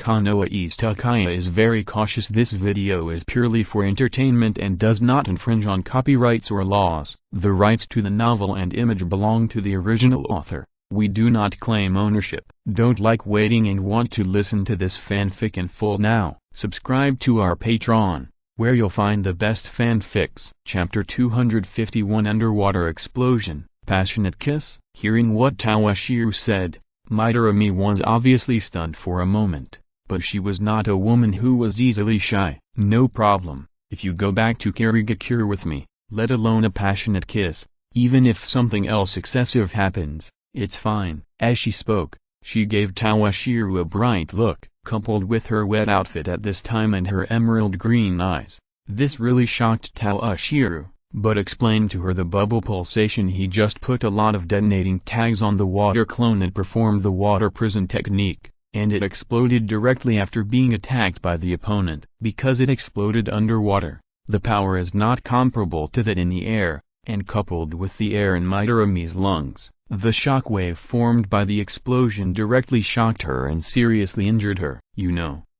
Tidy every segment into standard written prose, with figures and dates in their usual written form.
Konoha East Uchiha is very cautious. This video is purely for entertainment and does not infringe on copyrights or laws. The rights to the novel and image belong to the original author. We do not claim ownership. Don't like waiting and want to listen to this fanfic in full now? Subscribe to our Patreon, where you'll find the best fanfics. Chapter 251 Underwater Explosion, Passionate Kiss. Hearing what Toshiro said, Midorumi was obviously stunned for a moment, but she was not a woman who was easily shy. No problem, if you go back to Karigakure with me, let alone a passionate kiss, even if something else excessive happens, it's fine. As she spoke, she gave Toshiro a bright look, coupled with her wet outfit at this time and her emerald green eyes. This really shocked Toshiro, but explained to her the bubble pulsation. He just put a lot of detonating tags on the water clone and performed the water prison technique, and it exploded directly after being attacked by the opponent. Because it exploded underwater, the power is not comparable to that in the air, and coupled with the air in Midorumi's lungs, the shockwave formed by the explosion directly shocked her and seriously injured her.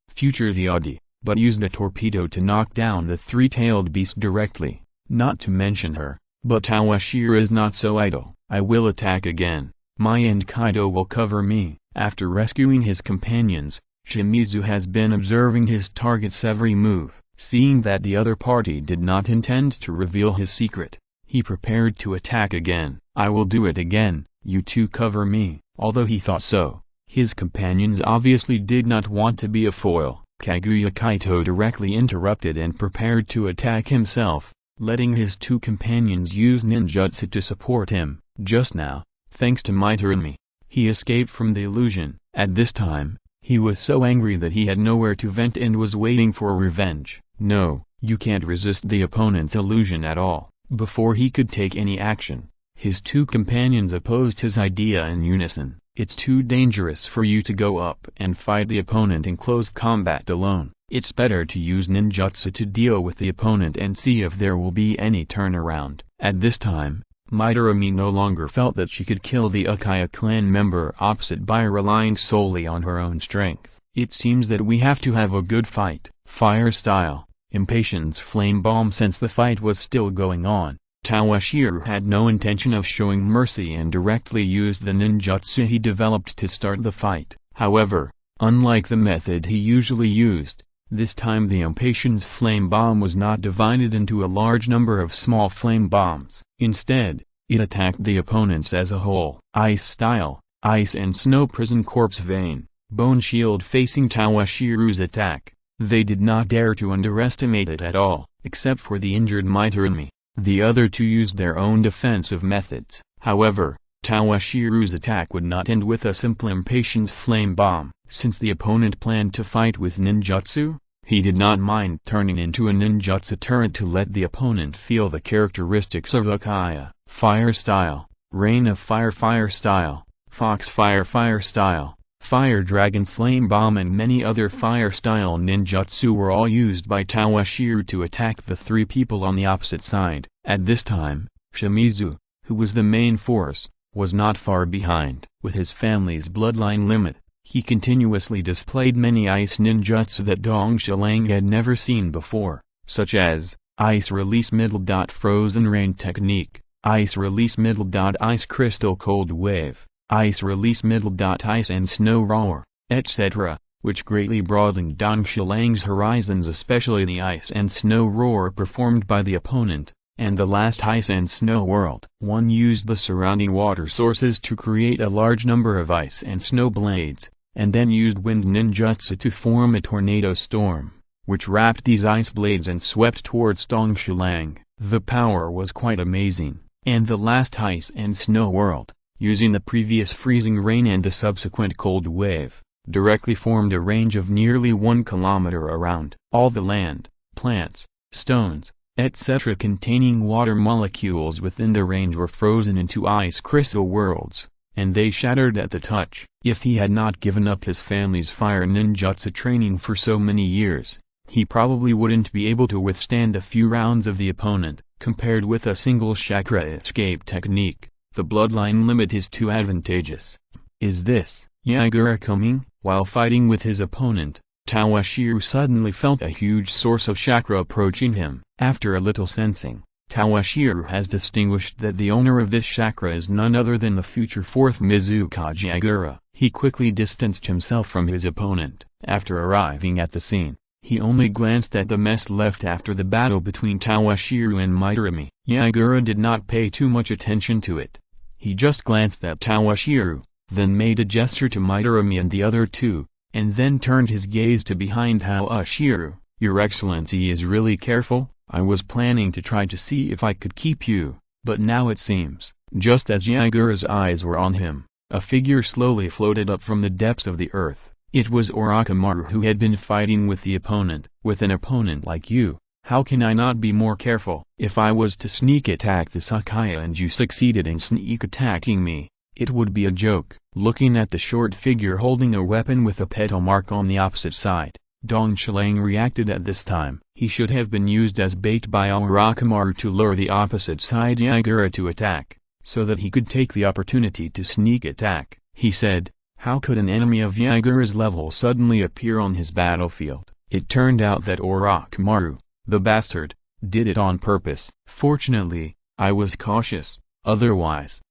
Future Zyodi, but used a torpedo to knock down the three-tailed beast directly. Not to mention her, but Toshiro is not so idle. I will attack again. Mai and Kaido will cover me. After rescuing his companions, Shimizu has been observing his target's every move. Seeing that the other party did not intend to reveal his secret, he prepared to attack again. I will do it again, you two cover me. Although he thought so, his companions obviously did not want to be a foil. Kaguya Kaito directly interrupted and prepared to attack himself, letting his two companions use ninjutsu to support him. Just now, thanks to Midorumi, he escaped from the illusion. At this time, he was so angry that he had nowhere to vent and was waiting for revenge. No, you can't resist the opponent's illusion at all. Before he could take any action, his two companions opposed his idea in unison. It's too dangerous for you to go up and fight the opponent in close combat alone. It's better to use ninjutsu to deal with the opponent and see if there will be any turnaround. At this time, Midorumi no longer felt that she could kill the Uchiha clan member opposite by relying solely on her own strength. It seems that we have to have a good fight. Fire style, Impatience flame bomb. Since the fight was still going on, Toshiro had no intention of showing mercy and directly used the ninjutsu he developed to start the fight. However, unlike the method he usually used, this time the Impatience flame bomb was not divided into a large number of small flame bombs. Instead, it attacked the opponents as a whole. Ice style, Ice and Snow Prison Corpse Vein, Bone Shield. Facing Toshiro's attack, they did not dare to underestimate it at all, except for the injured Midorumi. The other two used their own defensive methods. However, Toshiro's attack would not end with a simple Impatience flame bomb. Since the opponent planned to fight with ninjutsu, he did not mind turning into a ninjutsu turret to let the opponent feel the characteristics of Uchiha. Fire style, Rain of Fire. Fire style, Fox Fire. Fire style, Fire Dragon Flame Bomb and many other fire style ninjutsu were all used by Toshiro to attack the three people on the opposite side. At this time, Shimizu, who was the main force, was not far behind. With his family's bloodline limit, he continuously displayed many ice ninjutsu that Dong Shilang had never seen before, such as Ice Release Middle. Frozen Rain Technique, Ice Release Middle. Ice Crystal Cold Wave, Ice Release Middle. Ice and Snow Roar, etc., which greatly broadened Dong Shilang's horizons, especially the Ice and Snow Roar performed by the opponent, and the last Ice and Snow World. One used the surrounding water sources to create a large number of ice and snow blades, and then used wind ninjutsu to form a tornado storm, which wrapped these ice blades and swept towards Dong Shilang. The power was quite amazing. And the last Ice and Snow World, using the previous freezing rain and the subsequent cold wave, directly formed a range of nearly 1 kilometer around. All the land, plants, stones, etc. containing water molecules within the range were frozen into ice crystal worlds, and they shattered at the touch. If he had not given up his family's fire ninjutsu training for so many years, he probably wouldn't be able to withstand a few rounds of the opponent. Compared with a single chakra escape technique, the bloodline limit is too advantageous. Is this Yagura coming? While fighting with his opponent, Toshiro suddenly felt a huge source of chakra approaching him. After a little sensing, Toshiro has distinguished that the owner of this chakra is none other than the future fourth Mizukage Agura. He quickly distanced himself from his opponent. After arriving at the scene, he only glanced at the mess left after the battle between Toshiro and Midorimi. Agura did not pay too much attention to it. He just glanced at Toshiro, then made a gesture to Midorimi and the other two, and then turned his gaze to behind Toshiro. "Your Excellency is really careful. I was planning to try to see if I could keep you, but now it seems." Just as Agura's eyes were on him, a figure slowly floated up from the depths of the earth. It was Orochimaru, who had been fighting with the opponent. "With an opponent like you, how can I not be more careful? If I was to sneak attack the Uchiha and you succeeded in sneak attacking me, it would be a joke." Looking at the short figure holding a weapon with a petal mark on the opposite side, Dong Qilang reacted at this time. He should have been used as bait by Orochimaru to lure the opposite side Agura to attack, so that he could take the opportunity to sneak attack. He said, "How could an enemy of Agura's level suddenly appear on his battlefield?" It turned out that Orochimaru, the bastard, did it on purpose. Fortunately, I was cautious, otherwise.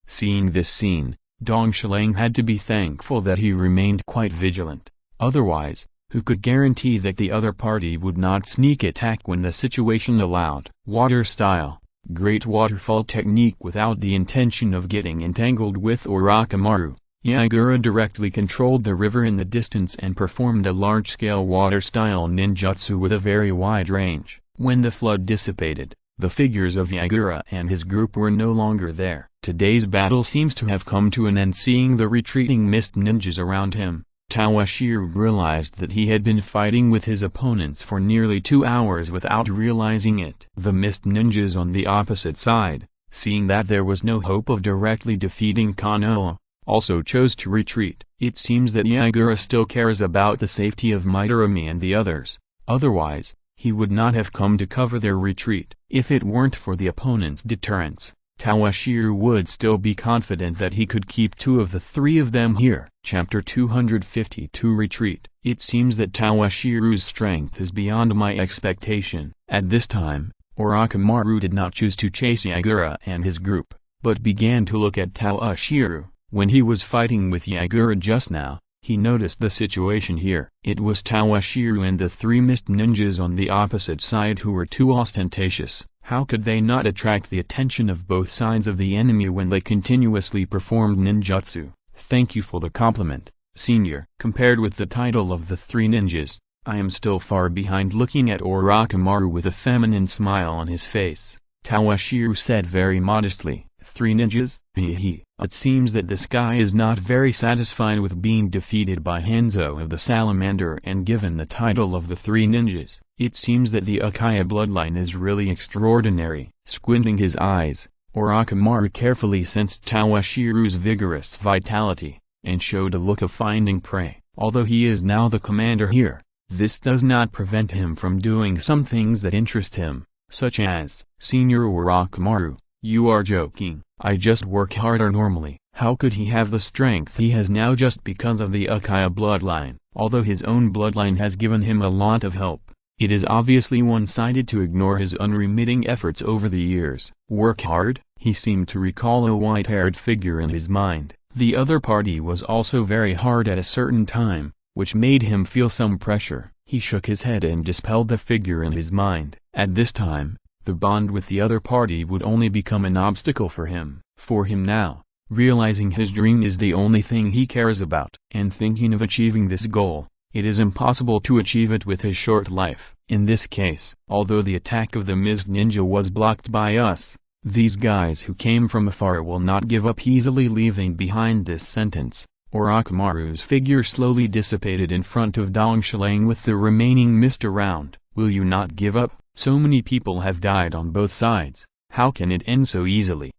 Seeing this scene, Dong Qilang had to be thankful that he remained quite vigilant. Otherwise, who could guarantee that the other party would not sneak attack when the situation allowed? Water style, great waterfall technique without the intention of getting entangled with Orochimaru. Agura directly controlled the river in the distance and performed a large-scale water-style ninjutsu with a very wide range. When the flood dissipated, the figures of Agura and his group were no longer there. Today's battle seems to have come to an end. Seeing the retreating mist ninjas around him, Toshiro realized that he had been fighting with his opponents for nearly 2 hours without realizing it. The mist ninjas on the opposite side, seeing that there was no hope of directly defeating Konoha, also chose to retreat. It seems that Agura still cares about the safety of Midorimi and the others, otherwise, he would not have come to cover their retreat. If it weren't for the opponent's deterrence, Toshiro would still be confident that he could keep 2 of the 3 of them here. Chapter 252 Retreat. It seems that Toshiro's strength is beyond my expectation. At this time, Orochimaru did not choose to chase Agura and his group, but began to look at Toshiro. When he was fighting with Agura just now, he noticed the situation here. It was Toshiro and the 3 mist ninjas on the opposite side who were too ostentatious. How could they not attract the attention of both sides of the enemy when they continuously performed ninjutsu? Thank you for the compliment, senior. Compared with the title of the 3 ninjas, I am still far behind. Looking at Orochimaru with a feminine smile on his face, Toshiro said very modestly, 3 ninjas? Hehe. It seems that this guy is not very satisfied with being defeated by Hanzo of the Salamander and given the title of the 3 ninjas. It seems that the Uchiha bloodline is really extraordinary. Squinting his eyes, Orochimaru carefully sensed Toshiro's vigorous vitality, and showed a look of finding prey. Although he is now the commander here, this does not prevent him from doing some things that interest him, such as, Senior Orochimaru, you are joking. I just work harder normally. How could he have the strength he has now just because of the Uchiha bloodline? Although his own bloodline has given him a lot of help, it is obviously one-sided to ignore his unremitting efforts over the years. Work hard? He seemed to recall a white-haired figure in his mind. The other party was also very hard at a certain time, which made him feel some pressure. He shook his head and dispelled the figure in his mind. At this time, the bond with the other party would only become an obstacle for him. For him now, realizing his dream is the only thing he cares about, and thinking of achieving this goal, it is impossible to achieve it with his short life. In this case, although the attack of the mist ninja was blocked by us, these guys who came from afar will not give up easily. Leaving behind this sentence, Orochimaru's figure slowly dissipated in front of Dong Qilang with the remaining mist around. Will you not give up? So many people have died on both sides. How can it end so easily?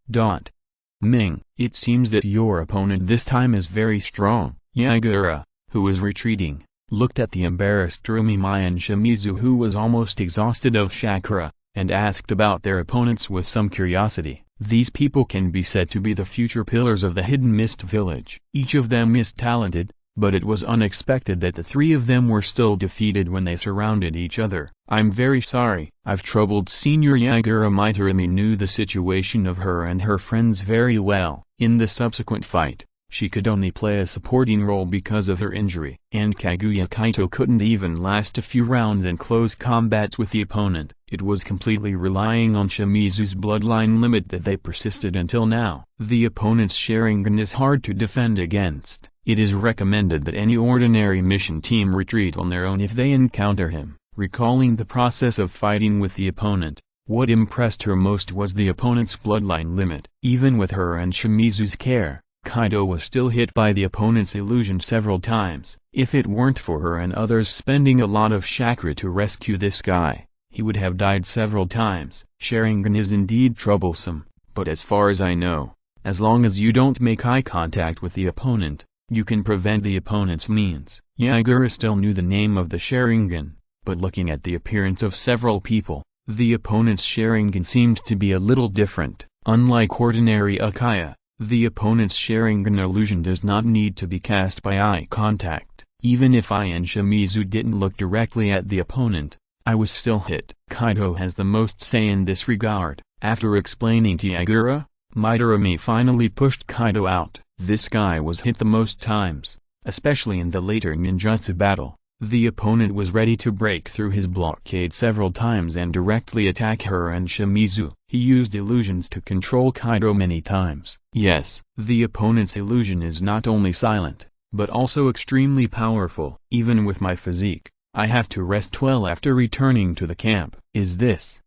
Ming, it seems that your opponent this time is very strong. Agura, who was retreating, looked at the embarrassed Rumimai and Shimizu, who was almost exhausted of chakra, and asked about their opponents with some curiosity. These people can be said to be the future pillars of the Hidden Mist Village. Each of them is talented, but it was unexpected that the three of them were still defeated when they surrounded each other. "I'm very sorry. I've troubled Senior Yagura." Mitarumi knew the situation of her and her friends very well. In the subsequent fight, she could only play a supporting role because of her injury. And Kaguya Kaito couldn't even last a few rounds in close combats with the opponent. It was completely relying on Shimizu's bloodline limit that they persisted until now. The opponent's Sharingan is hard to defend against. It is recommended that any ordinary mission team retreat on their own if they encounter him. Recalling the process of fighting with the opponent, what impressed her most was the opponent's bloodline limit. Even with her and Shimizu's care, Kaito was still hit by the opponent's illusion several times. If it weren't for her and others spending a lot of chakra to rescue this guy, he would have died several times. Sharingan is indeed troublesome, but as far as I know, as long as you don't make eye contact with the opponent, you can prevent the opponent's means. Yagura still knew the name of the Sharingan, but looking at the appearance of several people, the opponent's Sharingan seemed to be a little different. Unlike ordinary Uchiha, the opponent's Sharingan illusion does not need to be cast by eye contact. Even if I and Shimizu didn't look directly at the opponent, I was still hit. Kaito has the most say in this regard. After explaining to Yagura, Mitarumi finally pushed Kaito out. This guy was hit the most times, especially in the later ninjutsu battle. The opponent was ready to break through his blockade several times and directly attack her and Shimizu. He used illusions to control Kaito many times. Yes, the opponent's illusion is not only silent, but also extremely powerful. Even with my physique, I have to rest well after returning to the camp. Is this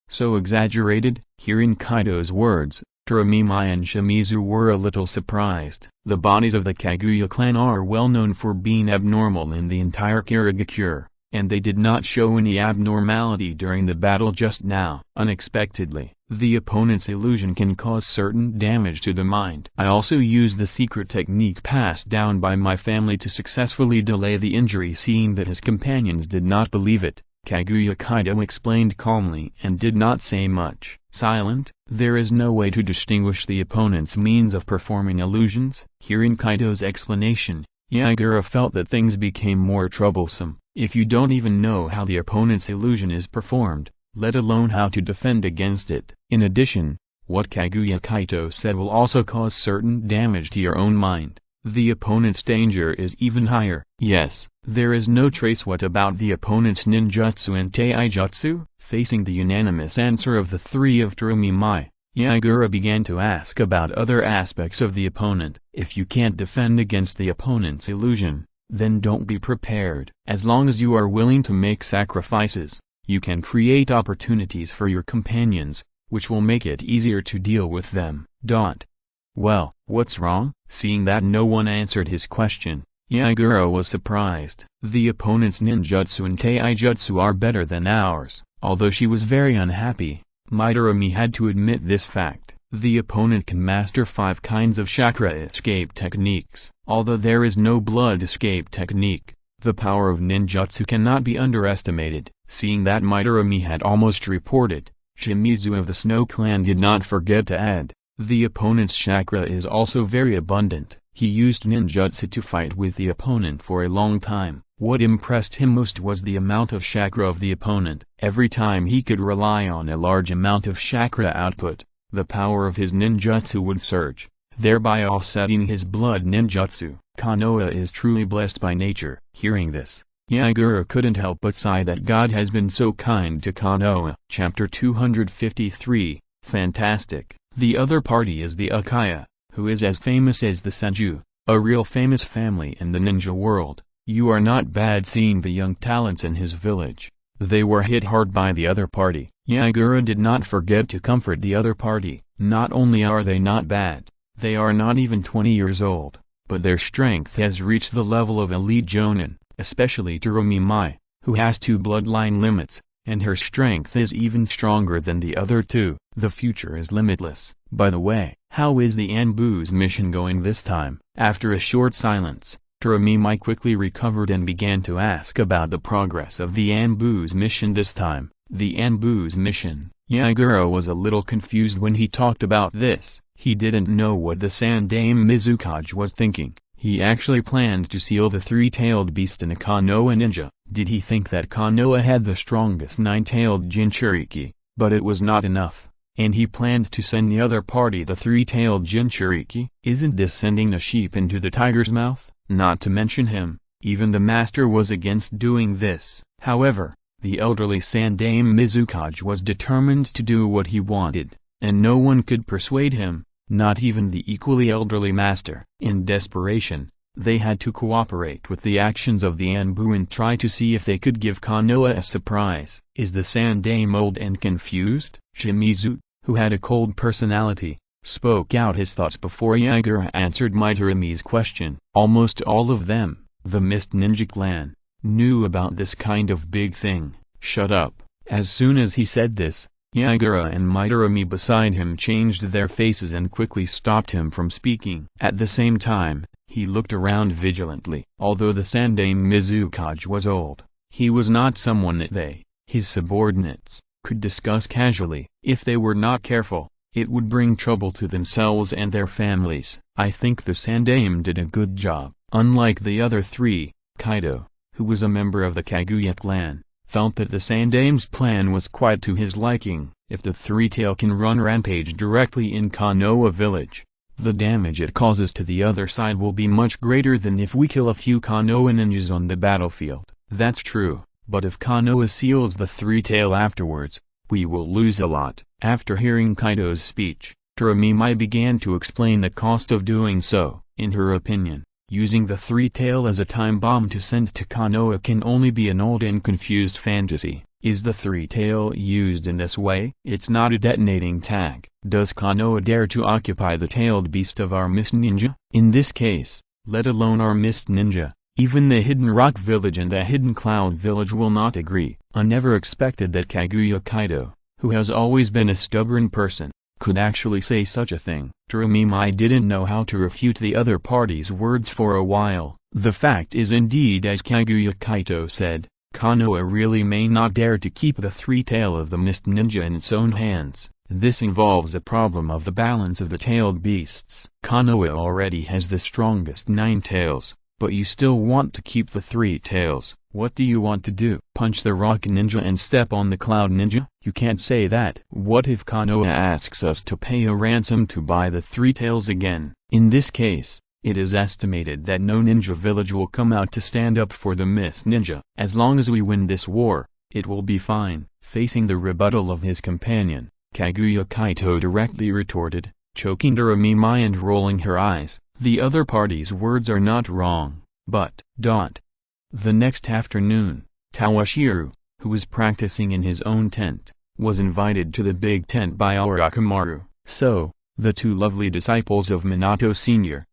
so exaggerated? Hearing Kaito's words, Mitarumi and Shimizu were a little surprised. The bodies of the Kaguya clan are well known for being abnormal in the entire Kirigakure, and they did not show any abnormality during the battle just now. Unexpectedly, the opponent's illusion can cause certain damage to the mind. I also used the secret technique passed down by my family to successfully delay the injury. Seeing that his companions did not believe it, Kaguya Kaito explained calmly and did not say much. Silent, there is no way to distinguish the opponent's means of performing illusions. Hearing Kaito's explanation, Yagura felt that things became more troublesome. If you don't even know how the opponent's illusion is performed, let alone how to defend against it. In addition, what Kaguya Kaito said will also cause certain damage to your own mind. The opponent's danger is even higher. Yes, there is no trace what about the opponent's ninjutsu and taijutsu? Facing the unanimous answer of the three of Mitarumi, Yagura began to ask about other aspects of the opponent. If you can't defend against the opponent's illusion, then don't be prepared. As long as you are willing to make sacrifices, you can create opportunities for your companions, which will make it easier to deal with them. Well, what's wrong? Seeing that no one answered his question, Yagura was surprised. The opponent's ninjutsu and taijutsu are better than ours. Although she was very unhappy, Mitarumi had to admit this fact. The opponent can master 5 kinds of chakra escape techniques. Although there is no blood escape technique, the power of ninjutsu cannot be underestimated. Seeing that Mitarumi had almost reported, Shimizu of the Snow Clan did not forget to add, the opponent's chakra is also very abundant. He used ninjutsu to fight with the opponent for a long time. What impressed him most was the amount of chakra of the opponent. Every time he could rely on a large amount of chakra output, the power of his ninjutsu would surge, thereby offsetting his blood ninjutsu. Konoha is truly blessed by nature. Hearing this, Yagura couldn't help but sigh that God has been so kind to Konoha. Chapter 253, Fantastic. The other party is the Uchiha, who is as famous as the Senju, a real famous family in the ninja world. You are not bad. Seeing the young talents in his village, they were hit hard by the other party. Yagura did not forget to comfort the other party. Not only are they not bad, they are not even 20 years old, but their strength has reached the level of elite jonin, especially Mitarumi, who has 2 bloodline limits, and her strength is even stronger than the other 2. The future is limitless. By the way, how is the Anbu's mission going this time? After a short silence, Mitarumi quickly recovered and began to ask about the progress of the Anbu's mission this time. The Anbu's mission. Yagura was a little confused when he talked about this. He didn't know what the Sandaime Mizukage was thinking. He actually planned to seal the three-tailed beast in a Konoha ninja. Did he think that Konoha had the strongest nine-tailed Jinchuriki? But it was not enough. And he planned to send the other party the three-tailed Jinchuriki. Isn't this sending a sheep into the tiger's mouth? Not to mention him, even the master was against doing this. However, the elderly Sandaime Mizukage was determined to do what he wanted, and no one could persuade him, not even the equally elderly master. In desperation, they had to cooperate with the actions of the Anbu and try to see if they could give Konoha a surprise. Is the Sandaime old and confused? Shimizu, who had a cold personality, spoke out his thoughts before Yagura answered Mitorimi's question. Almost all of them, the Mist Ninja clan, knew about this kind of big thing. Shut up. As soon as he said this, Yagura and Mitorimi beside him changed their faces and quickly stopped him from speaking. At the same time, he looked around vigilantly. Although the Sandaime Mizukage was old, he was not someone that they, his subordinates, could discuss casually. If they were not careful, it would bring trouble to themselves and their families. I think the Sandaime did a good job. Unlike the other three, Kaido, who was a member of the Kaguya clan, felt that the Sandaime's plan was quite to his liking. If the three-tail can run rampage directly in Konoha village, the damage it causes to the other side will be much greater than if we kill a few Konoha ninjas on the battlefield. That's true, but if Konoha seals the three-tail afterwards, we will lose a lot. After hearing Kaido's speech, Toramimi began to explain the cost of doing so. In her opinion, using the three-tail as a time bomb to send to Konoha can only be an old and confused fantasy. Is the three-tail used in this way? It's not a detonating tag. Does Konoha dare to occupy the tailed beast of our Mist Ninja? In this case, let alone our Mist Ninja, even the Hidden Rock Village and the Hidden Cloud Village will not agree. I never expected that Kaguya Kaido, who has always been a stubborn person, could actually say such a thing. Toramimi didn't know how to refute the other party's words for a while. The fact is indeed as Kaguya Kaito said, Konoha really may not dare to keep the three-tail of the Mist Ninja in its own hands. This involves a problem of the balance of the tailed beasts. Konoha already has the strongest 9 tails, but you still want to keep the 3 tails. What do you want to do? Punch the Rock Ninja and step on the Cloud Ninja? You can't say that. What if Konoha asks us to pay a ransom to buy the 3 tails again? In this case, it is estimated that no ninja village will come out to stand up for the Mist Ninja. As long as we win this war, it will be fine. Facing the rebuttal of his companion, Kaguya Kaito directly retorted, choking Toramimi and rolling her eyes, the other party's words are not wrong, but, The next afternoon, Tawashiro, who was practicing in his own tent, was invited to the big tent by Orochimaru. So, the 2 lovely disciples of Minato Sr.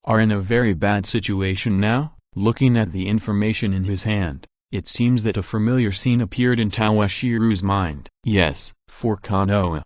are in a very bad situation now? Looking at the information in his hand, it seems that a familiar scene appeared in Tawashiro's mind. Yes, for Konoha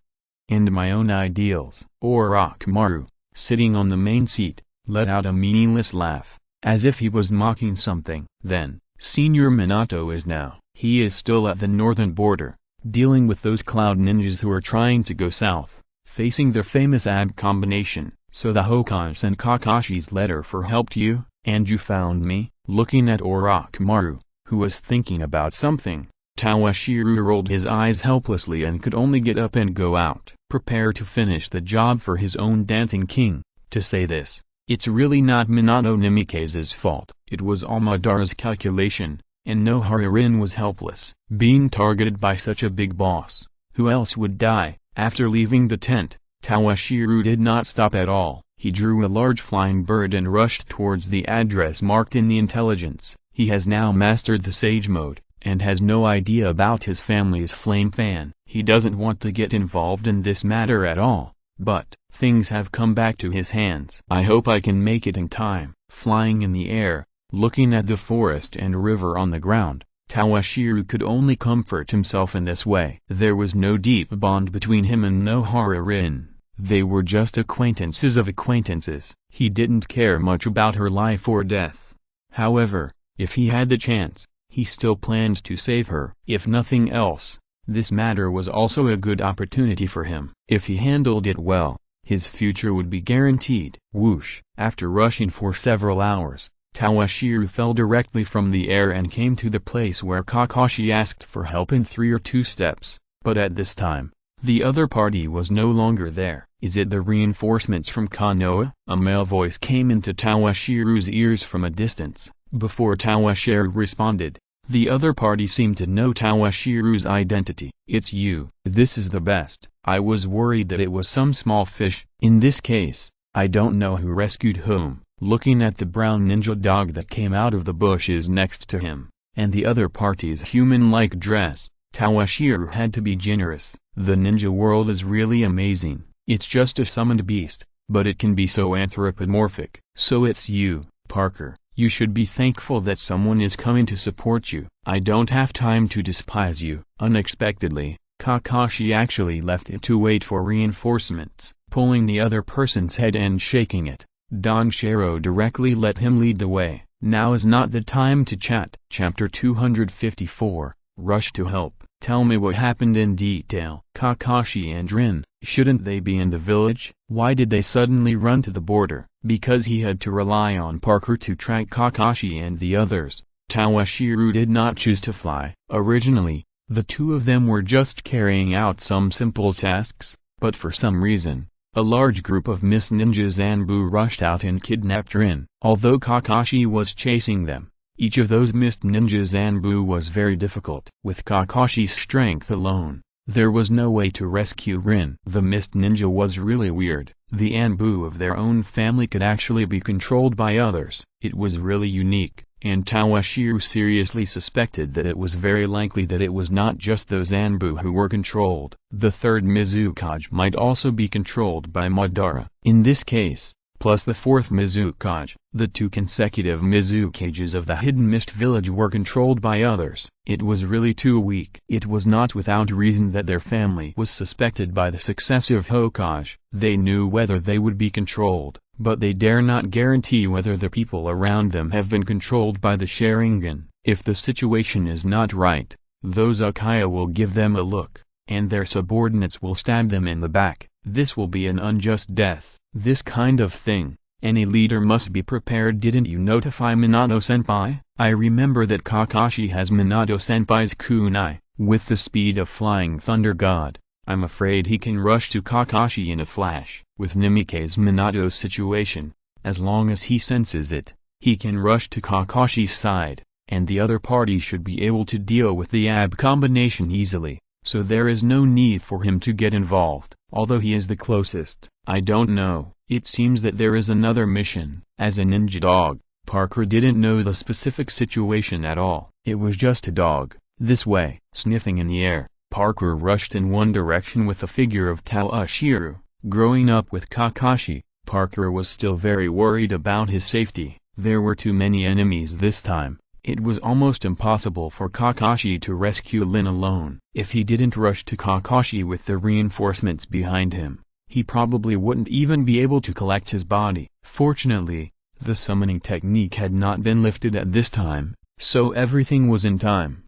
and my own ideals. Orochimaru, sitting on the main seat, let out a meaningless laugh, as if he was mocking something. Then, Senior Minato is now. He is still at the northern border, dealing with those Cloud Ninjas who are trying to go south, facing their famous ab combination. So the Hokage sent Kakashi's letter for help to you, and you found me? Looking at Orochimaru, who was thinking about something, Tawashiro rolled his eyes helplessly and could only get up and go out. Prepare to finish the job for his own Dancing King. To say this, it's really not Minato Nimike's fault. It was all Madara's calculation, and no Hararin was helpless. Being targeted by such a big boss, who else would die? After leaving the tent, Tawashiro did not stop at all. He drew a large flying bird and rushed towards the address marked in the intelligence. He has now mastered the Sage Mode, and has no idea about his family's flame fan. He doesn't want to get involved in this matter at all, but things have come back to his hands. I hope I can make it in time. Flying in the air, looking at the forest and river on the ground, Tawashiro could only comfort himself in this way. There was no deep bond between him and no Hararin. They were just acquaintances of acquaintances. He didn't care much about her life or death. However, if he had the chance, he still planned to save her. If nothing else, this matter was also a good opportunity for him. If he handled it well, His future would be guaranteed. Whoosh! After rushing for several hours, Toshiro fell directly from the air and came to the place where Kakashi asked for help in 3 or 2 steps, but at this time, the other party was no longer there. "Is it the reinforcements from Konoha?" A male voice came into Toshiro's ears from a distance. Before Toshiro responded, the other party seemed to know Toshiro's identity. "It's you. This is the best. I was worried that it was some small fish. In this case, I don't know who rescued whom." Looking at the brown ninja dog that came out of the bushes next to him, and the other party's human-like dress, Toshiro had to be generous. The ninja world is really amazing. It's just a summoned beast, but it can be so anthropomorphic. "So it's you, Parker. You should be thankful that someone is coming to support you. I don't have time to despise you." Unexpectedly, Kakashi actually left it to wait for reinforcements, pulling the other person's head and shaking it. Don Shiro directly let him lead the way. Now is not the time to chat. Chapter 254, Rush to Help. Tell me what happened in detail. Kakashi and Rin, shouldn't they be in the village? Why did they suddenly run to the border? Because he had to rely on Parker to track Kakashi and the others. Toshiro did not choose to fly. Originally, the two of them were just carrying out some simple tasks, but for some reason, a large group of Miss Ninja Zanbu rushed out and kidnapped Rin. Although Kakashi was chasing them, each of those Mist Ninja Zanbu was very difficult. With Kakashi's strength alone, there was no way to rescue Rin. The Mist Ninja was really weird. The Anbu of their own family could actually be controlled by others. It was really unique, and Toshiro seriously suspected that it was very likely that it was not just those Anbu who were controlled. The third Mizukage might also be controlled by Madara. In this case, plus the fourth Mizukage, the 2 consecutive Mizukages of the Hidden Mist Village were controlled by others. It was really too weak. It was not without reason that their family was suspected by the successive Hokage. They knew whether they would be controlled, but they dare not guarantee whether the people around them have been controlled by the Sharingan. If the situation is not right, those Uchiha will give them a look, and their subordinates will stab them in the back. This will be an unjust death. This kind of thing, any leader must be prepared. Didn't you notify Minato-senpai? I remember that Kakashi has Minato-senpai's kunai, with the speed of Flying Thunder God. I'm afraid he can rush to Kakashi in a flash. With Nimike's Minato's situation, as long as he senses it, he can rush to Kakashi's side, and the other party should be able to deal with the AB combination easily, so there is no need for him to get involved. Although he is the closest, I don't know. It seems that there is another mission. As a ninja dog, Parker didn't know the specific situation at all. It was just a dog. This way. Sniffing in the air, Parker rushed in one direction with the figure of Toshiro. Growing up with Kakashi, Parker was still very worried about his safety. There were too many enemies this time. It was almost impossible for Kakashi to rescue Lin alone. If he didn't rush to Kakashi with the reinforcements behind him, he probably wouldn't even be able to collect his body. Fortunately, the summoning technique had not been lifted at this time, so everything was in time.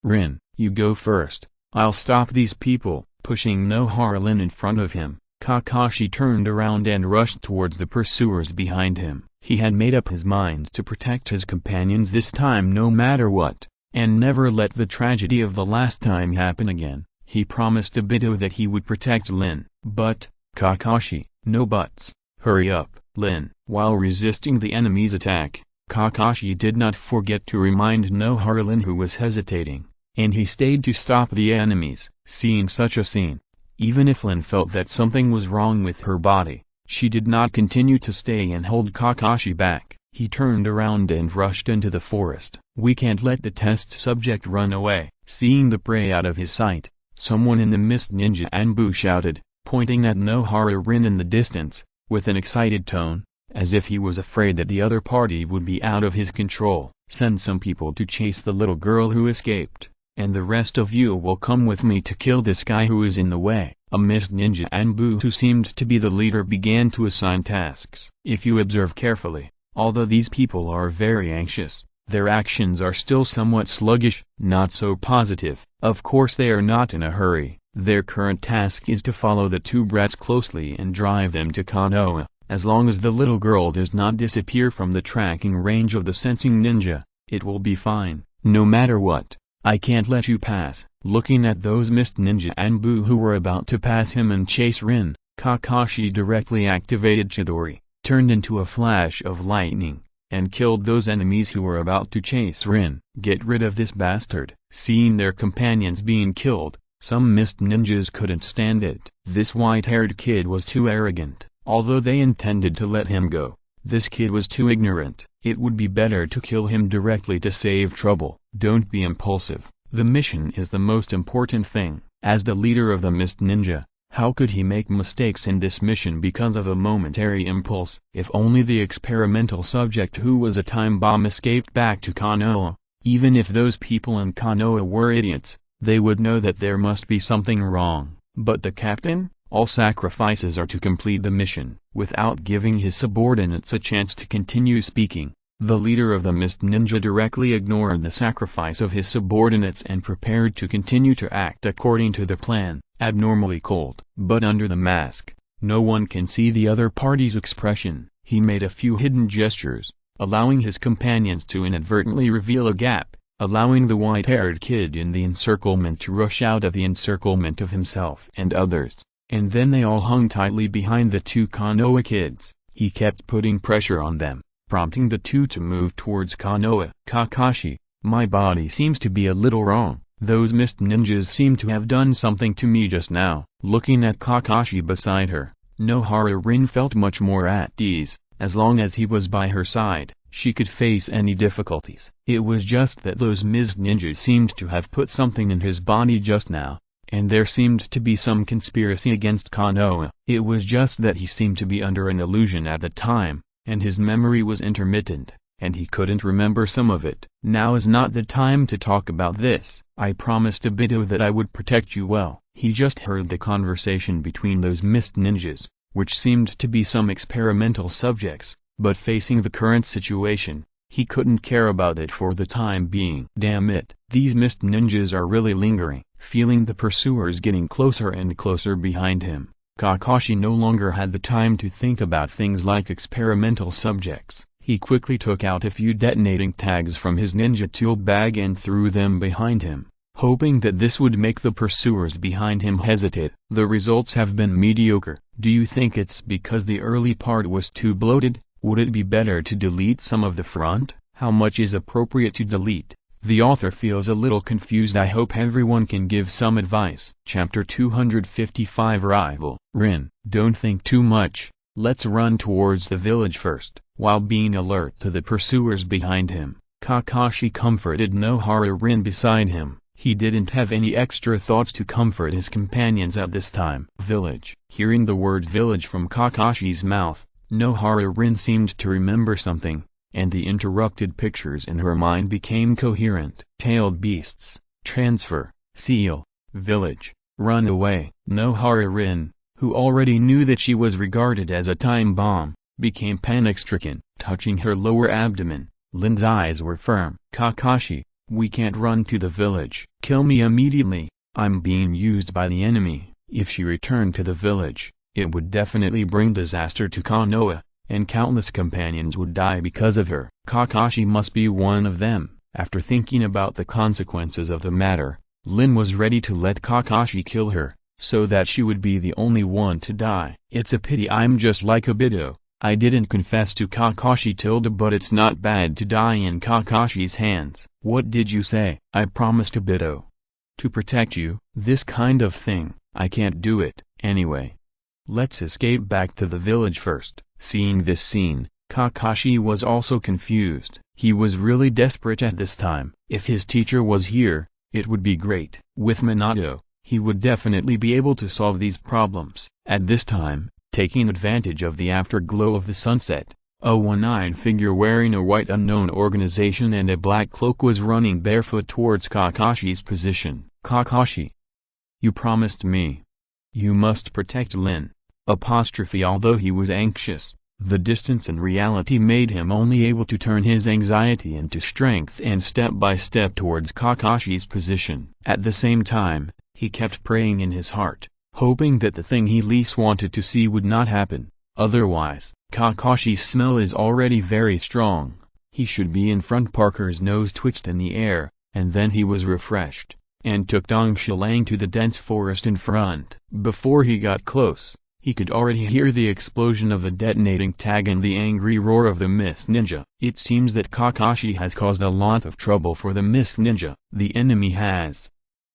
Rin, you go first. I'll stop these people. Pushing Nohara Lin in front of him, Kakashi turned around and rushed towards the pursuers behind him. He had made up his mind to protect his companions this time no matter what, and never let the tragedy of the last time happen again. He promised Obito that he would protect Lin. But, Kakashi, no buts. Hurry up, Lin. While resisting the enemy's attack, Kakashi did not forget to remind Nohara Lin, who was hesitating, and he stayed to stop the enemies. Seeing such a scene, even if Lin felt that something was wrong with her body, she did not continue to stay and hold Kakashi back. He turned around and rushed into the forest. We can't let the test subject run away. Seeing the prey out of his sight, someone in the Mist Ninja Anbu shouted, pointing at Nohara Rin in the distance, with an excited tone, as if he was afraid that the other party would be out of his control. Send some people to chase the little girl who escaped, and the rest of you will come with me to kill this guy who is in the way. A Mist Ninja Anbu, who seemed to be the leader, began to assign tasks. If you observe carefully, although these people are very anxious, their actions are still somewhat sluggish, not so positive. Of course they are not in a hurry, Their current task is to follow the two brats closely and drive them to Konoha. As long as the little girl does not disappear from the tracking range of the sensing ninja, it will be fine, no matter what. I can't let you pass. Looking at those mist ninja Anbu who were about to pass him and chase Rin, Kakashi directly activated Chidori, turned into a flash of lightning, and killed those enemies who were about to chase Rin. Get rid of this bastard. Seeing their companions being killed, some mist ninjas couldn't stand it. This white-haired kid was too arrogant. Although they intended to let him go, this kid was too ignorant. It would be better to kill him directly to save trouble. Don't be impulsive. The mission is the most important thing. As the leader of the Mist Ninja, how could he make mistakes in this mission because of a momentary impulse? If only the experimental subject who was a time bomb escaped back to Konoha, even if those people in Konoha were idiots, they would know that there must be something wrong. But the captain? All sacrifices are to complete the mission. Without giving his subordinates a chance to continue speaking, the leader of the Mist Ninja directly ignored the sacrifice of his subordinates and prepared to continue to act according to the plan, abnormally cold. But under the mask, no one can see the other party's expression. He made a few hidden gestures, allowing his companions to inadvertently reveal a gap, allowing the white-haired kid in the encirclement to rush out of the encirclement of himself and others. And then they all hung tightly behind the two Konoha kids. He kept putting pressure on them, prompting the two to move towards Konoha. Kakashi, my body seems to be a little wrong. Those mist ninjas seem to have done something to me just now. Looking at Kakashi beside her, Nohara Rin felt much more at ease. As long as he was by her side, she could face any difficulties. It was just that those mist ninjas seemed to have put something in his body just now. And there seemed to be some conspiracy against Konoha. It was just that he seemed to be under an illusion at the time, and his memory was intermittent, and he couldn't remember some of it. Now is not the time to talk about this. I promised Obito that I would protect you well. He just heard the conversation between those mist ninjas, which seemed to be some experimental subjects, but facing the current situation, he couldn't care about it for the time being. Damn it, these mist ninjas are really lingering. Feeling the pursuers getting closer and closer behind him, Kakashi no longer had the time to think about things like experimental subjects. He quickly took out a few detonating tags from his ninja tool bag and threw them behind him, hoping that this would make the pursuers behind him hesitate. The results have been mediocre. Do you think it's because the early part was too bloated? Would it be better to delete some of the front? How much is appropriate to delete? The author feels a little confused. I hope everyone can give some advice. Chapter 255 Rival. Rin, don't think too much, let's run towards the village first. While being alert to the pursuers behind him, Kakashi comforted Nohara Rin beside him. He didn't have any extra thoughts to comfort his companions at this time. Village. Hearing the word village from Kakashi's mouth, Nohara Rin seemed to remember something, and the interrupted pictures in her mind became coherent. Tailed beasts, transfer, seal, village, run away. Nohara Rin, who already knew that she was regarded as a time bomb, became panic-stricken. Touching her lower abdomen, Lin's eyes were firm. Kakashi, we can't run to the village. Kill me immediately, I'm being used by the enemy. If she returned to the village, it would definitely bring disaster to Konoha, and countless companions would die because of her. Kakashi must be one of them. After thinking about the consequences of the matter, Lin was ready to let Kakashi kill her, so that she would be the only one to die. It's a pity I'm just like Obito. I didn't confess to Kakashi tilde, but it's not bad to die in Kakashi's hands. What did you say? I promised Obito to protect you. This kind of thing, I can't do it. Anyway, let's escape back to the village first. Seeing this scene, Kakashi was also confused. He was really desperate at this time. If his teacher was here, it would be great. With Minato, he would definitely be able to solve these problems. At this time, taking advantage of the afterglow of the sunset, a one-eyed figure wearing a white unknown organization and a black cloak was running barefoot towards Kakashi's position. Kakashi, you promised me. You must protect Lin. Although he was anxious, the distance and reality made him only able to turn his anxiety into strength and step by step towards Kakashi's position. At the same time, He kept praying in his heart, hoping that the thing he least wanted to see would not happen. Otherwise, Kakashi's smell is already very strong. He should be in front. Parker's nose twitched in the air, and then he was refreshed, and took Dong Shilang to the dense forest in front. Before he got close, he could already hear the explosion of the detonating tag and the angry roar of the Mist Ninja. It seems that Kakashi has caused a lot of trouble for the Mist Ninja. The enemy has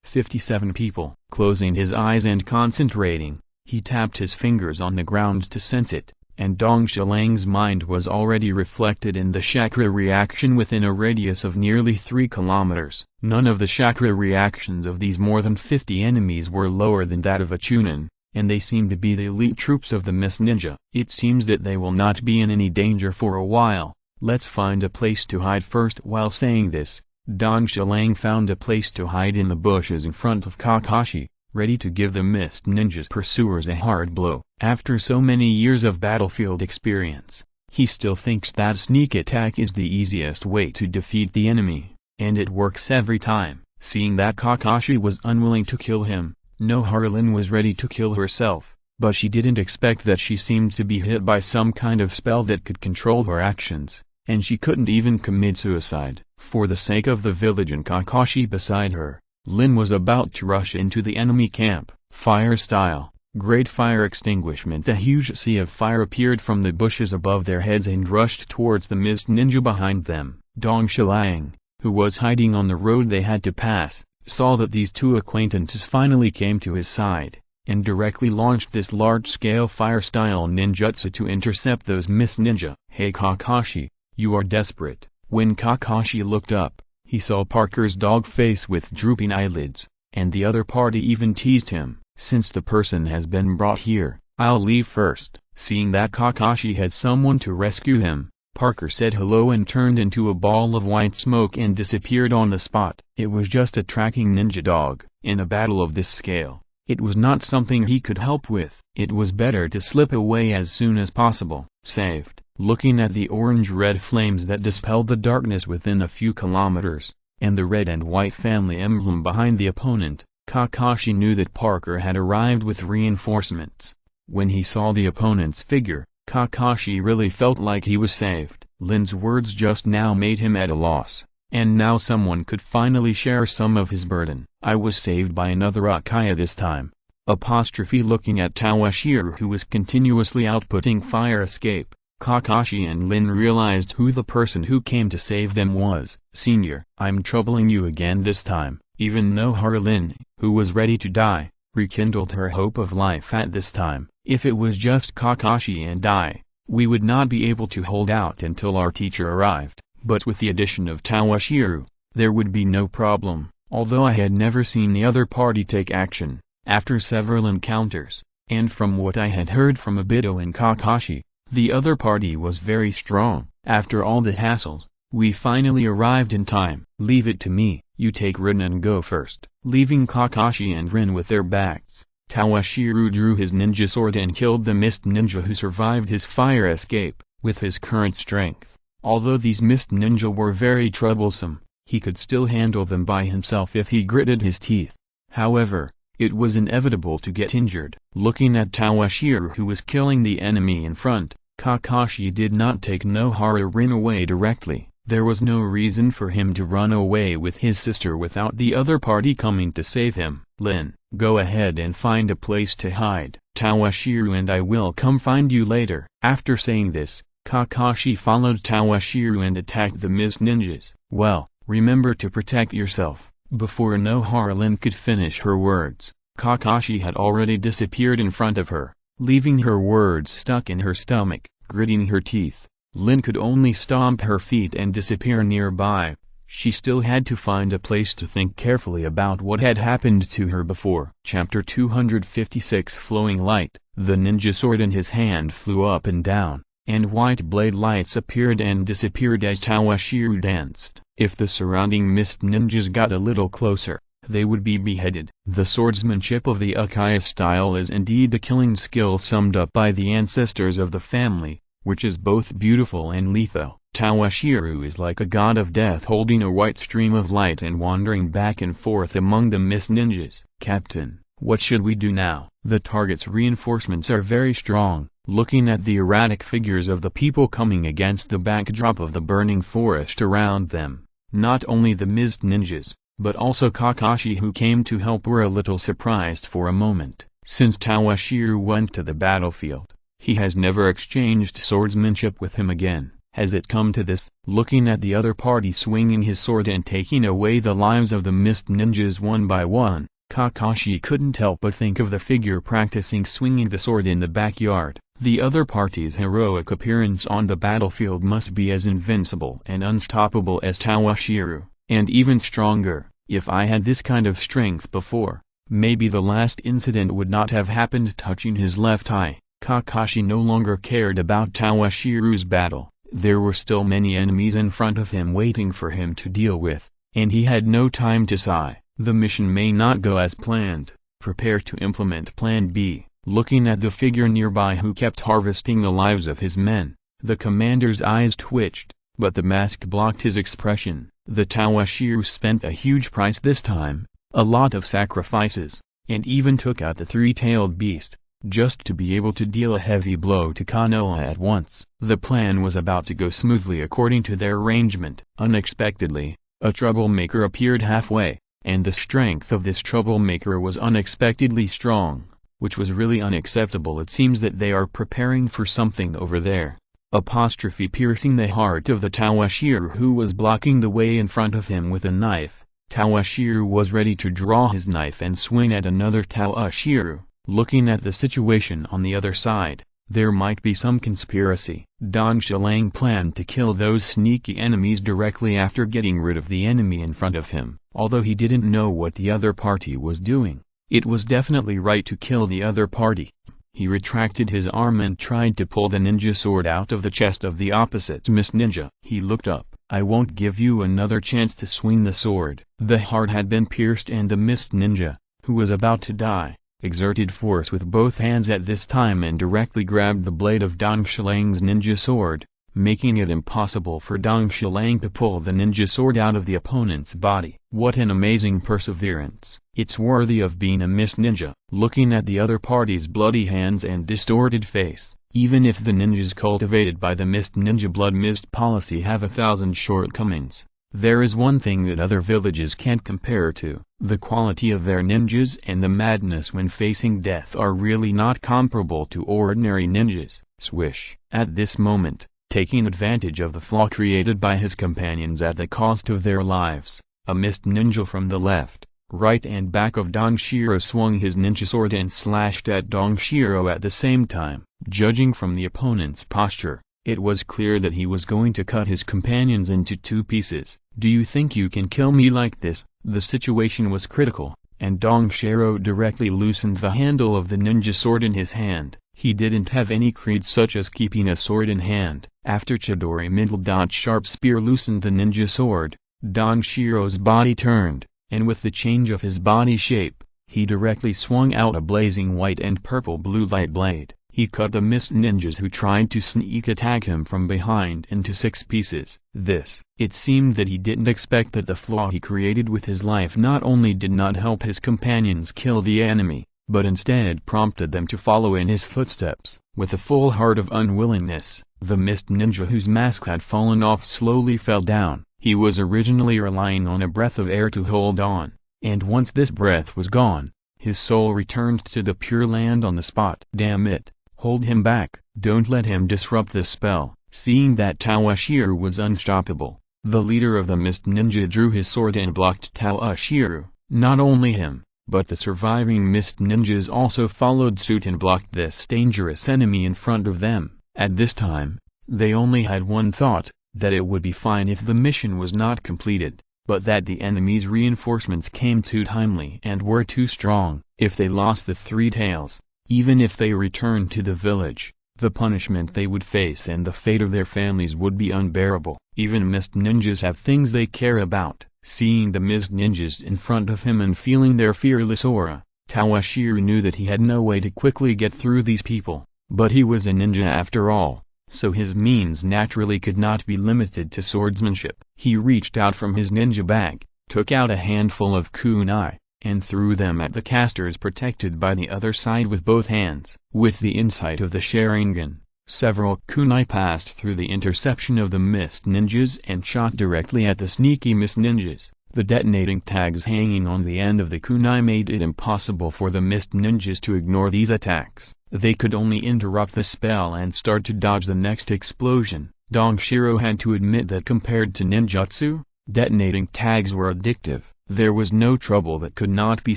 57 people. Closing his eyes and concentrating, he tapped his fingers on the ground to sense it, and Dong Shilang's mind was already reflected in the chakra reaction within a radius of nearly 3 kilometers. None of the chakra reactions of these more than 50 enemies were lower than that of a Chunin, and they seem to be the elite troops of the Mist Ninja. It seems that they will not be in any danger for a while. Let's find a place to hide first. While saying this, Dong Shilang found a place to hide in the bushes in front of Kakashi, ready to give the Mist Ninja's pursuers a hard blow. After so many years of battlefield experience, he still thinks that sneak attack is the easiest way to defeat the enemy, and it works every time. Seeing that Kakashi was unwilling to kill him, Noharalin was ready to kill herself, but she didn't expect that she seemed to be hit by some kind of spell that could control her actions, and she couldn't even commit suicide. For the sake of the village and Kakashi beside her, Lin was about to rush into the enemy camp. Fire style, great fire extinguishment. A huge sea of fire appeared from the bushes above their heads and rushed towards the Mist Ninja behind them. Dong Shilang, who was hiding on the road they had to pass, saw that these two acquaintances finally came to his side, and directly launched this large-scale fire-style ninjutsu to intercept those Mist Ninja. Hey Kakashi, you are desperate. When Kakashi looked up, he saw Parker's dog face with drooping eyelids, and the other party even teased him. Since the person has been brought here, I'll leave first. Seeing that Kakashi had someone to rescue him, Parker said hello and turned into a ball of white smoke and disappeared on the spot. It was just a tracking ninja dog. In a battle of this scale, it was not something he could help with. It was better to slip away as soon as possible. Saved. Looking at the orange-red flames that dispelled the darkness within a few kilometers, and the red and white family emblem behind the opponent, Kakashi knew that Parker had arrived with reinforcements. When he saw the opponent's figure, Kakashi really felt like he was saved. Lin's words just now made him at a loss, and now someone could finally share some of his burden. I was saved by another Uchiha this time. Looking at Toshiro, who was continuously outputting fire escape, Kakashi and Lin realized who the person who came to save them was. Senior, I'm troubling you again this time. Even Noharalin, who was ready to die, rekindled her hope of life at this time. If it was just Kakashi and I, we would not be able to hold out until our teacher arrived, but with the addition of Toshiro, there would be no problem. Although I had never seen the other party take action, after several encounters, and from what I had heard from Obito and Kakashi, the other party was very strong. After all the hassles, we finally arrived in time. Leave it to me. You take Rin and go first. Leaving Kakashi and Rin with their backs, Toshiro drew his ninja sword and killed the Mist Ninja who survived his fire escape. With his current strength, although these Mist Ninja were very troublesome, he could still handle them by himself if he gritted his teeth. However, it was inevitable to get injured. Looking at Toshiro, who was killing the enemy in front, Kakashi did not take Noharalin away directly. There was no reason for him to run away with his sister without the other party coming to save him. Lin, go ahead and find a place to hide. Toshiro and I will come find you later. After saying this, Kakashi followed Toshiro and attacked the Mist Ninjas. Well, remember to protect yourself. Before Noharalin could finish her words, Kakashi had already disappeared in front of her, leaving her words stuck in her stomach. Gritting her teeth, Lin could only stomp her feet and disappear nearby. She still had to find a place to think carefully about what had happened to her before. Chapter 256 Flowing Light. The ninja sword in his hand flew up and down, and white blade lights appeared and disappeared as Toshiro danced. If the surrounding Mist Ninjas got a little closer, they would be beheaded. The swordsmanship of the Uchiha style is indeed the killing skill summed up by the ancestors of the family, which is both beautiful and lethal. Toshiro is like a god of death holding a white stream of light and wandering back and forth among the mist ninjas. Captain, what should we do now? The target's reinforcements are very strong. Looking at the erratic figures of the people coming against the backdrop of the burning forest around them, not only the mist ninjas, but also Kakashi who came to help were a little surprised for a moment. Since Toshiro went to the battlefield, he has never exchanged swordsmanship with him again. Has it come to this? Looking at the other party swinging his sword and taking away the lives of the mist ninjas one by one, Kakashi couldn't help but think of the figure practicing swinging the sword in the backyard. The other party's heroic appearance on the battlefield must be as invincible and unstoppable as Toshiro, and even stronger. If I had this kind of strength before, maybe the last incident would not have happened. Touching his left eye, Kakashi no longer cared about Toshiro's battle. There were still many enemies in front of him waiting for him to deal with, and he had no time to sigh. The mission may not go as planned. Prepare to implement Plan B. Looking at the figure nearby who kept harvesting the lives of his men, the commander's eyes twitched, but the mask blocked his expression. The Toshiro spent a huge price this time, a lot of sacrifices, and even took out the three-tailed beast, just to be able to deal a heavy blow to Konoha at once. The plan was about to go smoothly according to their arrangement. Unexpectedly, a troublemaker appeared halfway, and the strength of this troublemaker was unexpectedly strong, which was really unacceptable. It seems that they are preparing for something over there. Apostrophe piercing the heart of the Toshiro who was blocking the way in front of him with a knife. Toshiro was ready to draw his knife and swing at another Toshiro. Looking at the situation on the other side, there might be some conspiracy. Dong Xilang planned to kill those sneaky enemies directly after getting rid of the enemy in front of him. Although he didn't know what the other party was doing, it was definitely right to kill the other party. He retracted his arm and tried to pull the ninja sword out of the chest of the opposite mist ninja. He looked up. I won't give you another chance to swing the sword. The heart had been pierced and the mist ninja, who was about to die, exerted force with both hands at this time and directly grabbed the blade of Dong Xilang's ninja sword, making it impossible for Dong Xilang to pull the ninja sword out of the opponent's body. What an amazing perseverance. It's worthy of being a mist ninja. Looking at the other party's bloody hands and distorted face, even if the ninjas cultivated by the mist ninja blood mist policy have 1,000 shortcomings, there is one thing that other villages can't compare to. The quality of their ninjas and the madness when facing death are really not comparable to ordinary ninjas. Swish. At this moment, taking advantage of the flaw created by his companions at the cost of their lives, a mist ninja from the left, right and back of Dong Shiro swung his ninja sword and slashed at Dong Shiro at the same time. Judging from the opponent's posture, it was clear that he was going to cut his companions into two pieces. Do you think you can kill me like this? The situation was critical, and Dong Shiro directly loosened the handle of the ninja sword in his hand. He didn't have any creed such as keeping a sword in hand. After Chidori middle-sharp spear loosened the ninja sword, Dong Shiro's body turned, and with the change of his body shape, he directly swung out a blazing white and purple-blue light blade. He cut the mist ninjas who tried to sneak attack him from behind into 6 pieces. It seemed that he didn't expect that the flaw he created with his life not only did not help his companions kill the enemy, but instead prompted them to follow in his footsteps. With a full heart of unwillingness, the mist ninja whose mask had fallen off slowly fell down. He was originally relying on a breath of air to hold on, and once this breath was gone, his soul returned to the Pure Land on the spot. Damn it, hold him back, don't let him disrupt the spell. Seeing that Toshiro was unstoppable, the leader of the mist ninja drew his sword and blocked Toshiro. Not only him, but the surviving mist ninjas also followed suit and blocked this dangerous enemy in front of them. At this time, they only had one thought, that it would be fine if the mission was not completed, but that the enemy's reinforcements came too timely and were too strong. If they lost the 3 tails, even if they returned to the village, the punishment they would face and the fate of their families would be unbearable. Even mist ninjas have things they care about. Seeing the mist ninjas in front of him and feeling their fearless aura, Toshiro knew that he had no way to quickly get through these people. But he was a ninja after all, so his means naturally could not be limited to swordsmanship. He reached out from his ninja bag, took out a handful of kunai, and threw them at the casters protected by the other side with both hands. With the insight of the Sharingan, several kunai passed through the interception of the mist ninjas and shot directly at the sneaky mist ninjas. The detonating tags hanging on the end of the kunai made it impossible for the mist ninjas to ignore these attacks. They could only interrupt the spell and start to dodge the next explosion. Toshiro had to admit that compared to ninjutsu, detonating tags were addictive. There was no trouble that could not be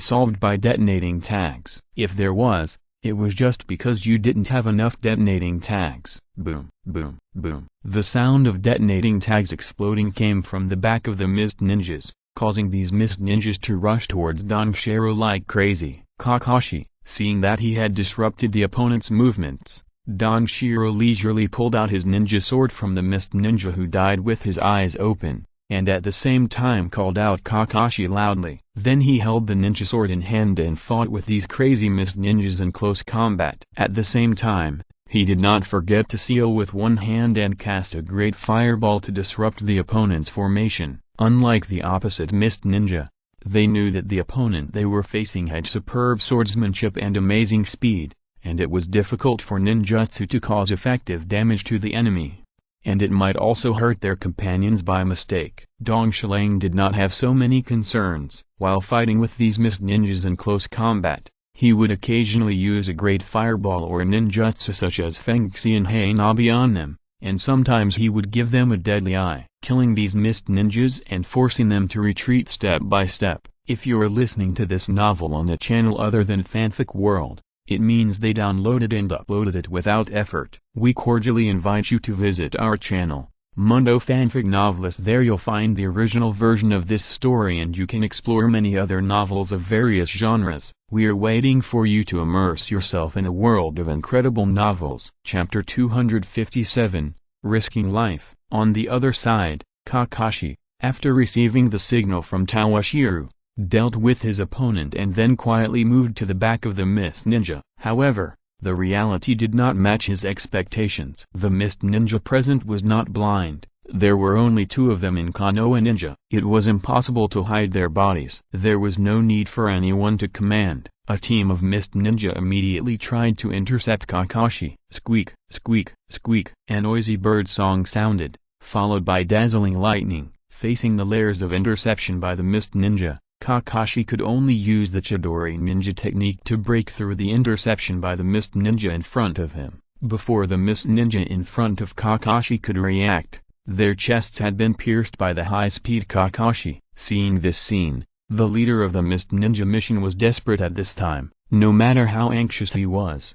solved by detonating tags. If there was, it was just because you didn't have enough detonating tags. Boom, boom, boom. The sound of detonating tags exploding came from the back of the mist ninjas, causing these mist ninjas to rush towards Toshiro like crazy. Kakashi, seeing that he had disrupted the opponent's movements, Toshiro leisurely pulled out his ninja sword from the mist ninja who died with his eyes open, and at the same time called out Kakashi loudly. Then he held the ninja sword in hand and fought with these crazy mist ninjas in close combat. At the same time, he did not forget to seal with one hand and cast a great fireball to disrupt the opponent's formation. Unlike the opposite mist ninja, they knew that the opponent they were facing had superb swordsmanship and amazing speed, and it was difficult for ninjutsu to cause effective damage to the enemy. And it might also hurt their companions by mistake. Dongxilang did not have so many concerns. While fighting with these mist ninjas in close combat, he would occasionally use a great fireball or ninjutsu such as Fengxi and Hanabi on them, and sometimes he would give them a deadly eye, killing these mist ninjas and forcing them to retreat step by step. If you're listening to this novel on a channel other than Fanfic World, it means they downloaded and uploaded it without effort. We cordially invite you to visit our channel, Mundo Fanfic Novelist. There you'll find the original version of this story and you can explore many other novels of various genres. We are waiting for you to immerse yourself in a world of incredible novels. Chapter 257, Risking Life. On the other side, Kakashi, after receiving the signal from Toshiro, dealt with his opponent and then quietly moved to the back of the mist ninja. However, the reality did not match his expectations. The mist ninja present was not blind. There were only two of them in Konoha Ninja. It was impossible to hide their bodies. There was no need for anyone to command. A team of mist ninja immediately tried to intercept Kakashi. Squeak, squeak, squeak. A noisy bird song sounded, followed by dazzling lightning. Facing the layers of interception by the mist ninja, Kakashi could only use the Chidori ninja technique to break through the interception by the mist ninja in front of him. Before the mist ninja in front of Kakashi could react, their chests had been pierced by the high-speed Kakashi. Seeing this scene, the leader of the mist ninja mission was desperate at this time. No matter how anxious he was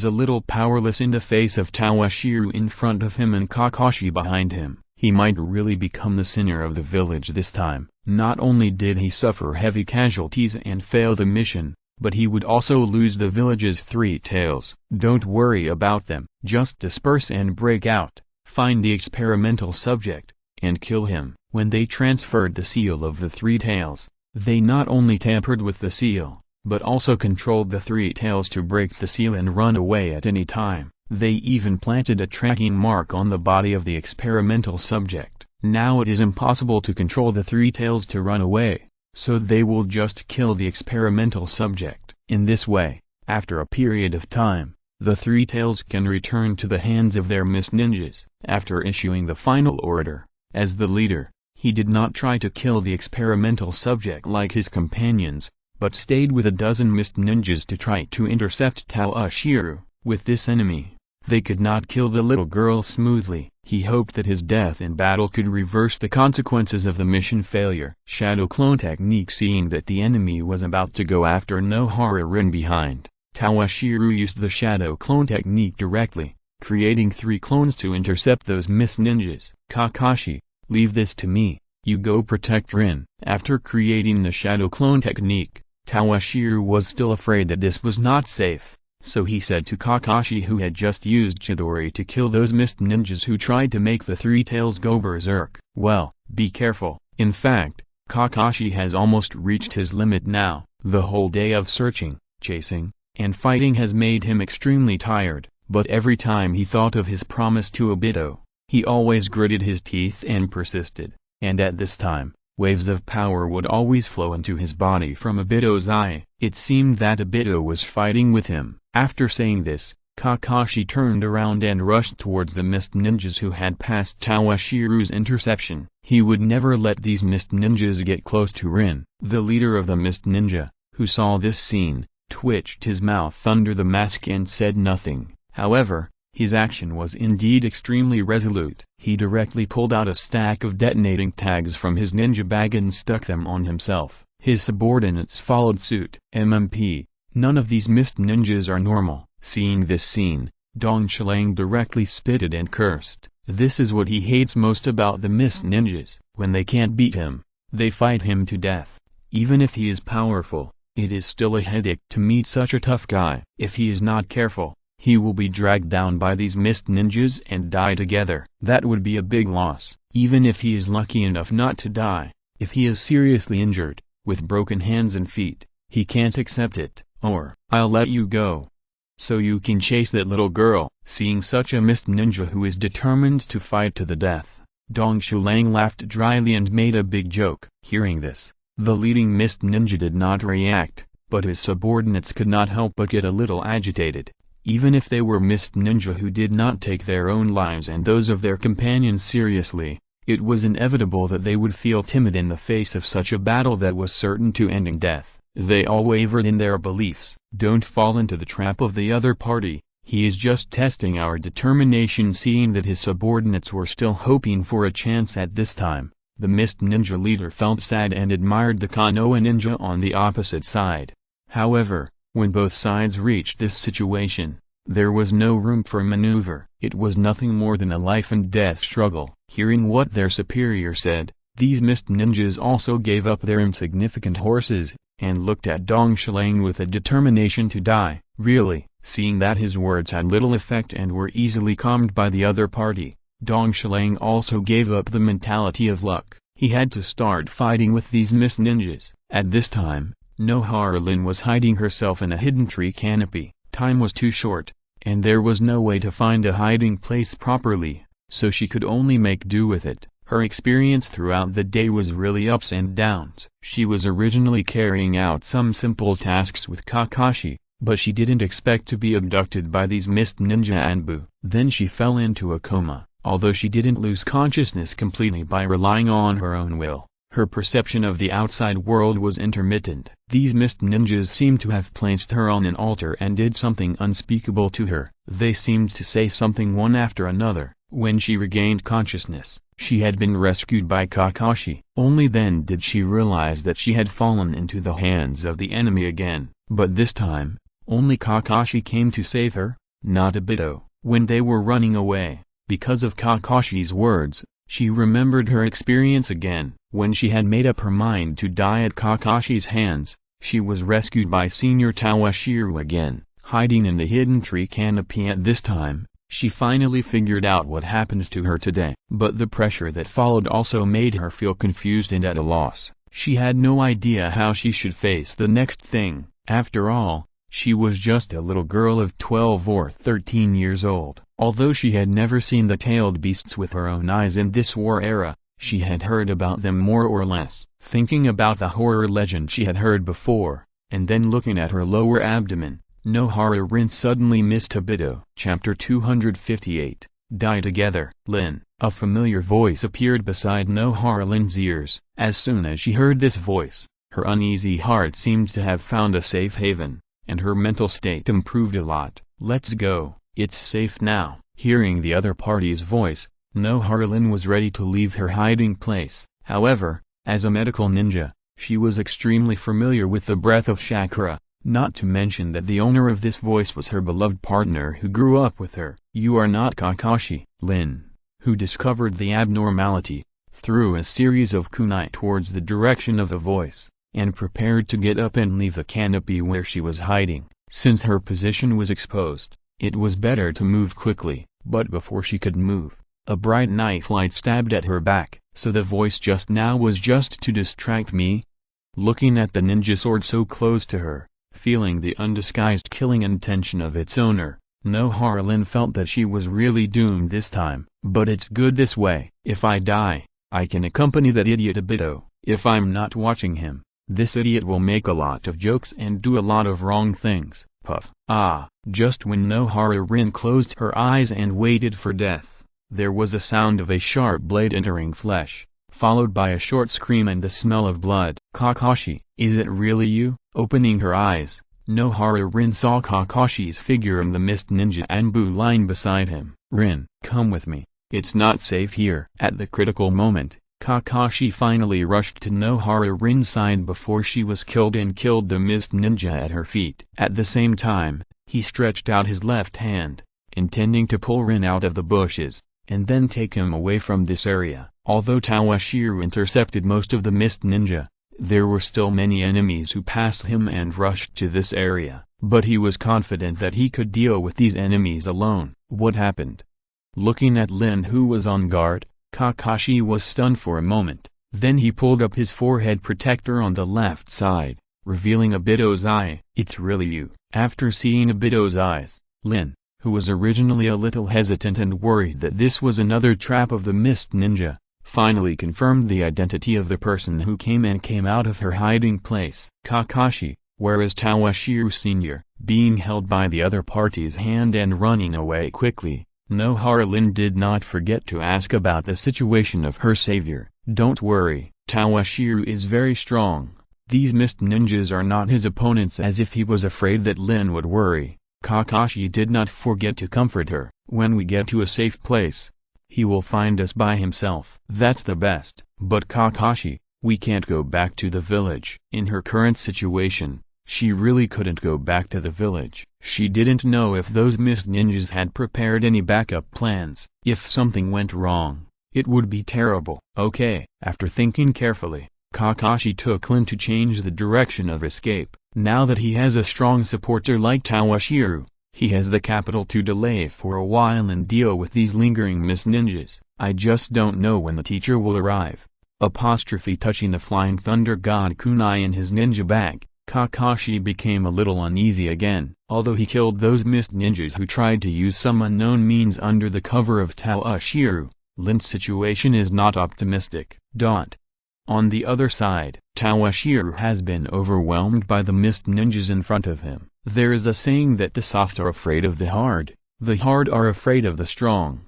a little powerless in the face of Toshiro in front of him and Kakashi behind him. He might really become the sinner of the village this time. Not only did he suffer heavy casualties and fail the mission, but he would also lose the village's three tails. Don't worry about them. Just disperse and break out, find the experimental subject, and kill him. When they transferred the seal of the three tails, they not only tampered with the seal, but also controlled the three tails to break the seal and run away at any time. They even planted a tracking mark on the body of the experimental subject. Now it is impossible to control the three tails to run away, so they will just kill the experimental subject. In this way, after a period of time, the three tails can return to the hands of their mist ninjas. After issuing the final order, as the leader, he did not try to kill the experimental subject like his companions, but stayed with a dozen mist ninjas to try to intercept Toshiro. With this enemy, they could not kill the little girl smoothly. He hoped that his death in battle could reverse the consequences of the mission failure. Shadow clone technique. Seeing that the enemy was about to go after Nohara in behind, Toshiro used the shadow clone technique directly, creating three clones to intercept those mist ninjas. Kakashi, leave this to me, you go protect Rin. After creating the shadow clone technique, Toshiro was still afraid that this was not safe. So he said to Kakashi, who had just used Chidori to kill those mist ninjas who tried to make the three tails go berserk, well, be careful. In fact, Kakashi has almost reached his limit now. The whole day of searching, chasing, and fighting has made him extremely tired. But every time he thought of his promise to Obito, he always gritted his teeth and persisted, and at this time, waves of power would always flow into his body from Obito's eye. It seemed that Obito was fighting with him. After saying this, Kakashi turned around and rushed towards the mist ninjas who had passed Tawashiro's interception. He would never let these mist ninjas get close to Rin. The leader of the mist ninja, who saw this scene, twitched his mouth under the mask and said nothing. However, his action was indeed extremely resolute. He directly pulled out a stack of detonating tags from his ninja bag and stuck them on himself. His subordinates followed suit. MMP, none of these mist ninjas are normal. Seeing this scene, Dong Xilang directly spitted and cursed. This is what he hates most about the mist ninjas. When they can't beat him, they fight him to death. Even if he is powerful, it is still a headache to meet such a tough guy. If he is not careful, he will be dragged down by these mist ninjas and die together. That would be a big loss. Even if he is lucky enough not to die, if he is seriously injured, with broken hands and feet, he can't accept it. Or, I'll let you go, so you can chase that little girl. Seeing such a mist ninja who is determined to fight to the death, Dong Xilang laughed dryly and made a big joke. Hearing this, the leading mist ninja did not react, but his subordinates could not help but get a little agitated. Even if they were mist ninja who did not take their own lives and those of their companions seriously, it was inevitable that they would feel timid in the face of such a battle that was certain to end in death. They all wavered in their beliefs. Don't fall into the trap of the other party. He is just testing our determination. Seeing that his subordinates were still hoping for a chance at this time, the mist ninja leader felt sad and admired the Konoha ninja on the opposite side. However, when both sides reached this situation, there was no room for maneuver. It was nothing more than a life-and-death struggle. Hearing what their superior said, these mist ninjas also gave up their insignificant horses, and looked at Dong Xilang with a determination to die. Really, seeing that his words had little effect and were easily calmed by the other party, Dong Xilang also gave up the mentality of luck. He had to start fighting with these mist ninjas. At this time, Noharlin was hiding herself in a hidden tree canopy. Time was too short, and there was no way to find a hiding place properly, so she could only make do with it. Her experience throughout the day was really ups and downs. She was originally carrying out some simple tasks with Kakashi, but she didn't expect to be abducted by these mist ninja Anbu. Then she fell into a coma. Although she didn't lose consciousness completely by relying on her own will, her perception of the outside world was intermittent. These mist ninjas seemed to have placed her on an altar and did something unspeakable to her. They seemed to say something one after another. When she regained consciousness, she had been rescued by Kakashi. Only then did she realize that she had fallen into the hands of the enemy again. But this time, only Kakashi came to save her, not Obito. When they were running away, because of Kakashi's words, she remembered her experience again. When she had made up her mind to die at Kakashi's hands, she was rescued by Senior Tawashiro again, hiding in the hidden tree canopy. At this time, she finally figured out what happened to her today. But the pressure that followed also made her feel confused and at a loss. She had no idea how she should face the next thing. After all, she was just a little girl of 12 or 13 years old. Although she had never seen the tailed beasts with her own eyes in this war era, she had heard about them more or less. Thinking about the horror legend she had heard before, and then looking at her lower abdomen, Noharlin suddenly missed Obito. Chapter 258, Die Together. Lin. A familiar voice appeared beside Noharlin's ears. As soon as she heard this voice, her uneasy heart seemed to have found a safe haven, and her mental state improved a lot. Let's go, it's safe now. Hearing the other party's voice, Noharlin was ready to leave her hiding place. However, as a medical ninja, she was extremely familiar with the breath of chakra, not to mention that the owner of this voice was her beloved partner who grew up with her. You are not Kakashi. Lin, who discovered the abnormality, threw a series of kunai towards the direction of the voice, and prepared to get up and leave the canopy where she was hiding. Since her position was exposed, it was better to move quickly, but before she could move, a bright knife light stabbed at her back. So the voice just now was just to distract me? Looking at the ninja sword so close to her, feeling the undisguised killing intention of its owner, Nohara Lin felt that she was really doomed this time. But it's good this way. If I die, I can accompany that idiot Obito. If I'm not watching him, this idiot will make a lot of jokes and do a lot of wrong things. Puff. Just when Nohara Rin closed her eyes and waited for death, there was a sound of a sharp blade entering flesh, followed by a short scream and the smell of blood. Kakashi, is it really you? Opening her eyes, Nohara Rin saw Kakashi's figure in the mist ninja Anbu line beside him. Rin, come with me. It's not safe here. At the critical moment, Kakashi finally rushed to Nohara Rin's side before she was killed and killed the mist ninja at her feet. At the same time, he stretched out his left hand, intending to pull Rin out of the bushes, and then take him away from this area. Although Tawashiro intercepted most of the mist ninja, there were still many enemies who passed him and rushed to this area, but he was confident that he could deal with these enemies alone. What happened? Looking at Lin, who was on guard, Kakashi was stunned for a moment. Then he pulled up his forehead protector on the left side, revealing Obito's eye. It's really you. After seeing Obito's eyes, Lin, who was originally a little hesitant and worried that this was another trap of the mist ninja, finally confirmed the identity of the person who came out of her hiding place. Kakashi, where is Tawashiro Sr.? Being held by the other party's hand and running away quickly, Nohara Lin did not forget to ask about the situation of her savior. Don't worry, Tawashiro is very strong. These mist ninjas are not his opponents. As if he was afraid that Lin would worry, Kakashi did not forget to comfort her. When we get to a safe place, he will find us by himself. That's the best. But Kakashi, we can't go back to the village. In her current situation, she really couldn't go back to the village. She didn't know if those mist ninjas had prepared any backup plans. If something went wrong, it would be terrible. Okay. After thinking carefully, Kakashi took Lin to change the direction of escape. Now that he has a strong supporter like Tawashiro, he has the capital to delay for a while and deal with these lingering mist ninjas. I just don't know when the teacher will arrive. Touching the flying thunder god kunai in his ninja bag, Kakashi became a little uneasy again. Although he killed those mist ninjas who tried to use some unknown means under the cover of Tawashiro, Lin's situation is not optimistic. On the other side, Tawashiro has been overwhelmed by the mist ninjas in front of him. There is a saying that the soft are afraid of the hard are afraid of the strong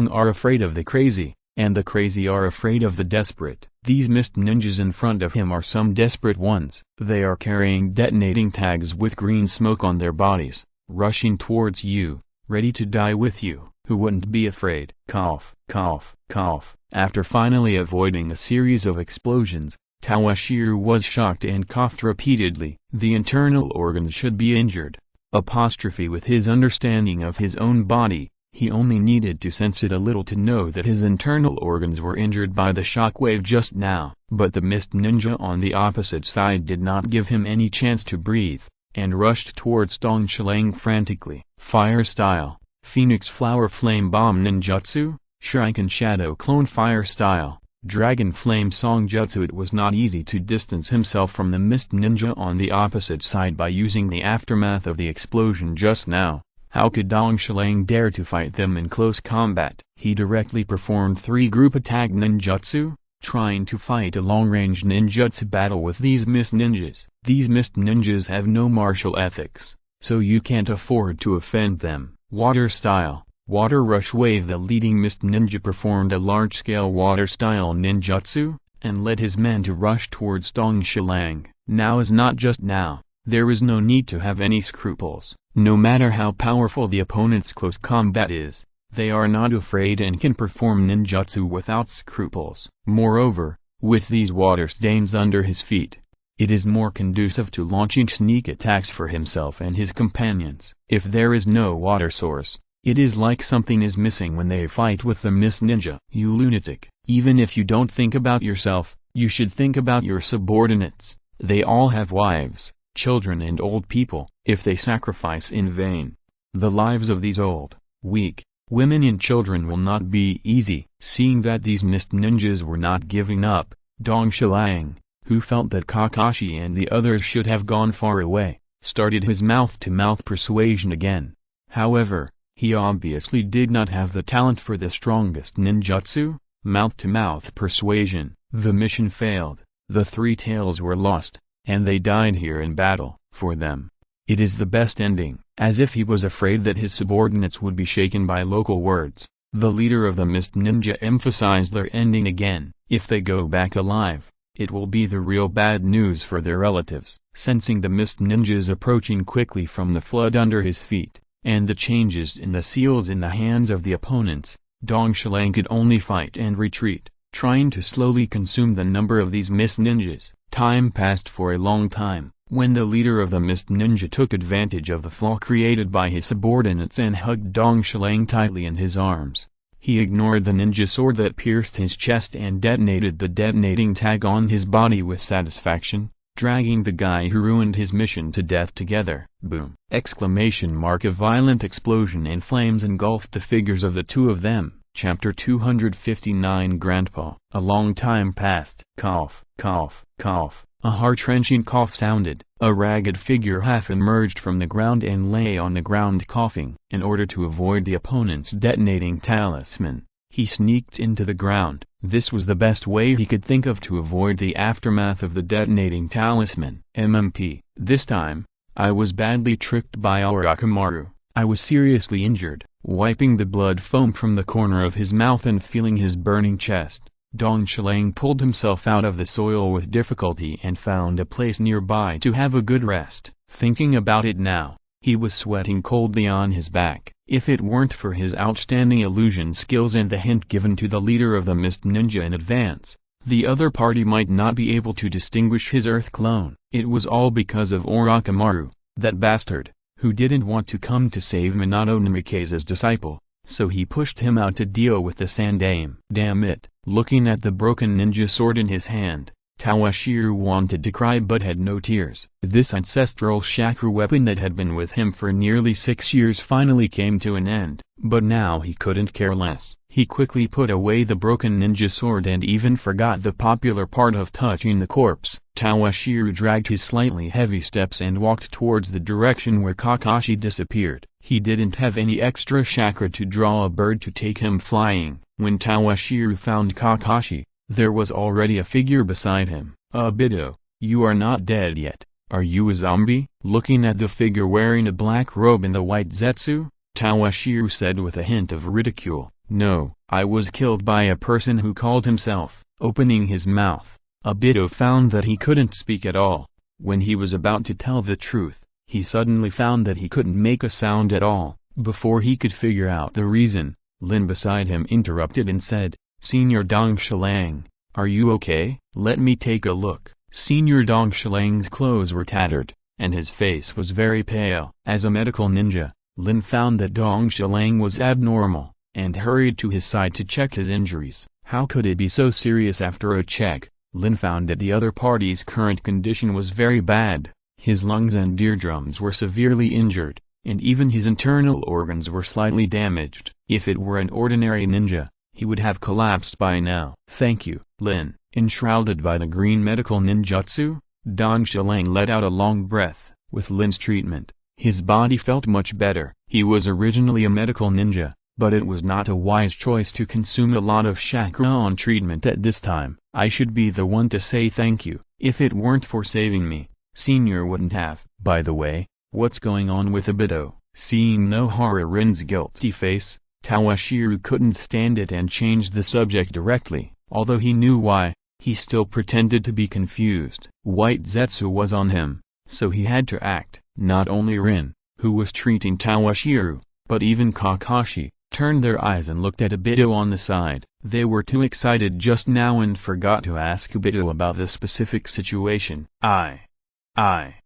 are afraid of the crazy, and the crazy are afraid of the desperate. These mist ninjas in front of him are some desperate ones. They are carrying detonating tags with green smoke on their bodies, rushing towards you, ready to die with you. Who wouldn't be afraid? Cough, cough, cough. After finally avoiding a series of explosions, Tawashiro was shocked and coughed repeatedly. The internal organs should be injured. With his understanding of his own body, he only needed to sense it a little to know that his internal organs were injured by the shockwave just now. But the mist ninja on the opposite side did not give him any chance to breathe, and rushed towards Dong Shilang frantically. Fire style, Phoenix Flower Flame Bomb Ninjutsu, Shuriken Shadow Clone Fire Style, Dragon Flame Song Jutsu. It was not easy to distance himself from the mist ninja on the opposite side by using the aftermath of the explosion just now. How could Dong Shilang dare to fight them in close combat? He directly performed 3 group attack ninjutsu, trying to fight a long-range ninjutsu battle with these mist ninjas. These mist ninjas have no martial ethics, so you can't afford to offend them. Water style, Water Rush Wave. The leading mist ninja performed a large-scale water-style ninjutsu, and led his men to rush towards Dong Shilang. Now is not just now. There is no need to have any scruples. No matter how powerful the opponent's close combat is, they are not afraid and can perform ninjutsu without scruples. Moreover, with these water stains under his feet, it is more conducive to launching sneak attacks for himself and his companions. If there is no water source, it is like something is missing when they fight with the mist ninja. You lunatic! Even if you don't think about yourself, you should think about your subordinates. They all have wives, children and old people. If they sacrifice in vain, the lives of these old, weak, women and children will not be easy. Seeing that these mist ninjas were not giving up, Dong Shilang, who felt that Kakashi and the others should have gone far away, started his mouth-to-mouth persuasion again. However, he obviously did not have the talent for the strongest ninjutsu, mouth-to-mouth persuasion. The mission failed, the three tails were lost, and they died here in battle. For them, it is the best ending. As if he was afraid that his subordinates would be shaken by local words, the leader of the Mist Ninja emphasized their ending again. If they go back alive, it will be the real bad news for their relatives. Sensing the Mist Ninjas approaching quickly from the flood under his feet, and the changes in the seals in the hands of the opponents, Dong Shilang could only fight and retreat, trying to slowly consume the number of these Mist Ninjas. Time passed for a long time, when the leader of the Mist Ninja took advantage of the flaw created by his subordinates and hugged Dong Shilang tightly in his arms. He ignored the ninja sword that pierced his chest and detonated the detonating tag on his body with satisfaction, dragging the guy who ruined his mission to death together. Boom! Exclamation mark! A violent explosion and flames engulfed the figures of the two of them. Chapter 259 Grandpa. A long time passed. Cough, cough, cough. A heart-wrenching cough sounded. A ragged figure half emerged from the ground and lay on the ground coughing. In order to avoid the opponent's detonating talisman, he sneaked into the ground. This was the best way he could think of to avoid the aftermath of the detonating talisman. MMP. This time, I was badly tricked by Orochimaru. I was seriously injured. Wiping the blood foam from the corner of his mouth and feeling his burning chest, Dong Shilang pulled himself out of the soil with difficulty and found a place nearby to have a good rest. Thinking about it now, he was sweating coldly on his back. If it weren't for his outstanding illusion skills and the hint given to the leader of the Mist Ninja in advance, the other party might not be able to distinguish his Earth clone. It was all because of Orochimaru, that bastard, who didn't want to come to save Minato Namikaze's disciple, so he pushed him out to deal with the Sandaime. Damn it! Looking at the broken ninja sword in his hand, Toshiro wanted to cry but had no tears. This ancestral chakra weapon that had been with him for nearly 6 years finally came to an end, but now he couldn't care less. He quickly put away the broken ninja sword and even forgot the popular part of touching the corpse. Toshiro dragged his slightly heavy steps and walked towards the direction where Kakashi disappeared. He didn't have any extra chakra to draw a bird to take him flying. When Toshiro found Kakashi, there was already a figure beside him. Obito, you are not dead yet. Are you a zombie? Looking at the figure wearing a black robe and the white zetsu, Toshiro said with a hint of ridicule. No, I was killed by a person who called himself. Opening his mouth, Obito found that he couldn't speak at all. When he was about to tell the truth, he suddenly found that he couldn't make a sound at all. Before he could figure out the reason, Lin beside him interrupted and said, Senior Dong Shilang, are you okay? Let me take a look. Senior Dong Shilang's clothes were tattered, and his face was very pale. As a medical ninja, Lin found that Dong Shilang was abnormal, and hurried to his side to check his injuries. How could it be so serious? After a check, Lin found that the other party's current condition was very bad. His lungs and eardrums were severely injured, and even his internal organs were slightly damaged. If it were an ordinary ninja, he would have collapsed by now. Thank you, Lin. Enshrouded by the green medical ninjutsu, Dong Shilang let out a long breath. With Lin's treatment, his body felt much better. He was originally a medical ninja, but it was not a wise choice to consume a lot of chakra on treatment at this time. I should be the one to say thank you. If it weren't for saving me, Senior wouldn't have. By the way, what's going on with Obito? Seeing Nohara-rin's guilty face, Toshiro couldn't stand it and changed the subject directly. Although he knew why, he still pretended to be confused. White Zetsu was on him, so he had to act. Not only Rin, who was treating Toshiro, but even Kakashi, turned their eyes and looked at Obito on the side. They were too excited just now and forgot to ask Obito about the specific situation.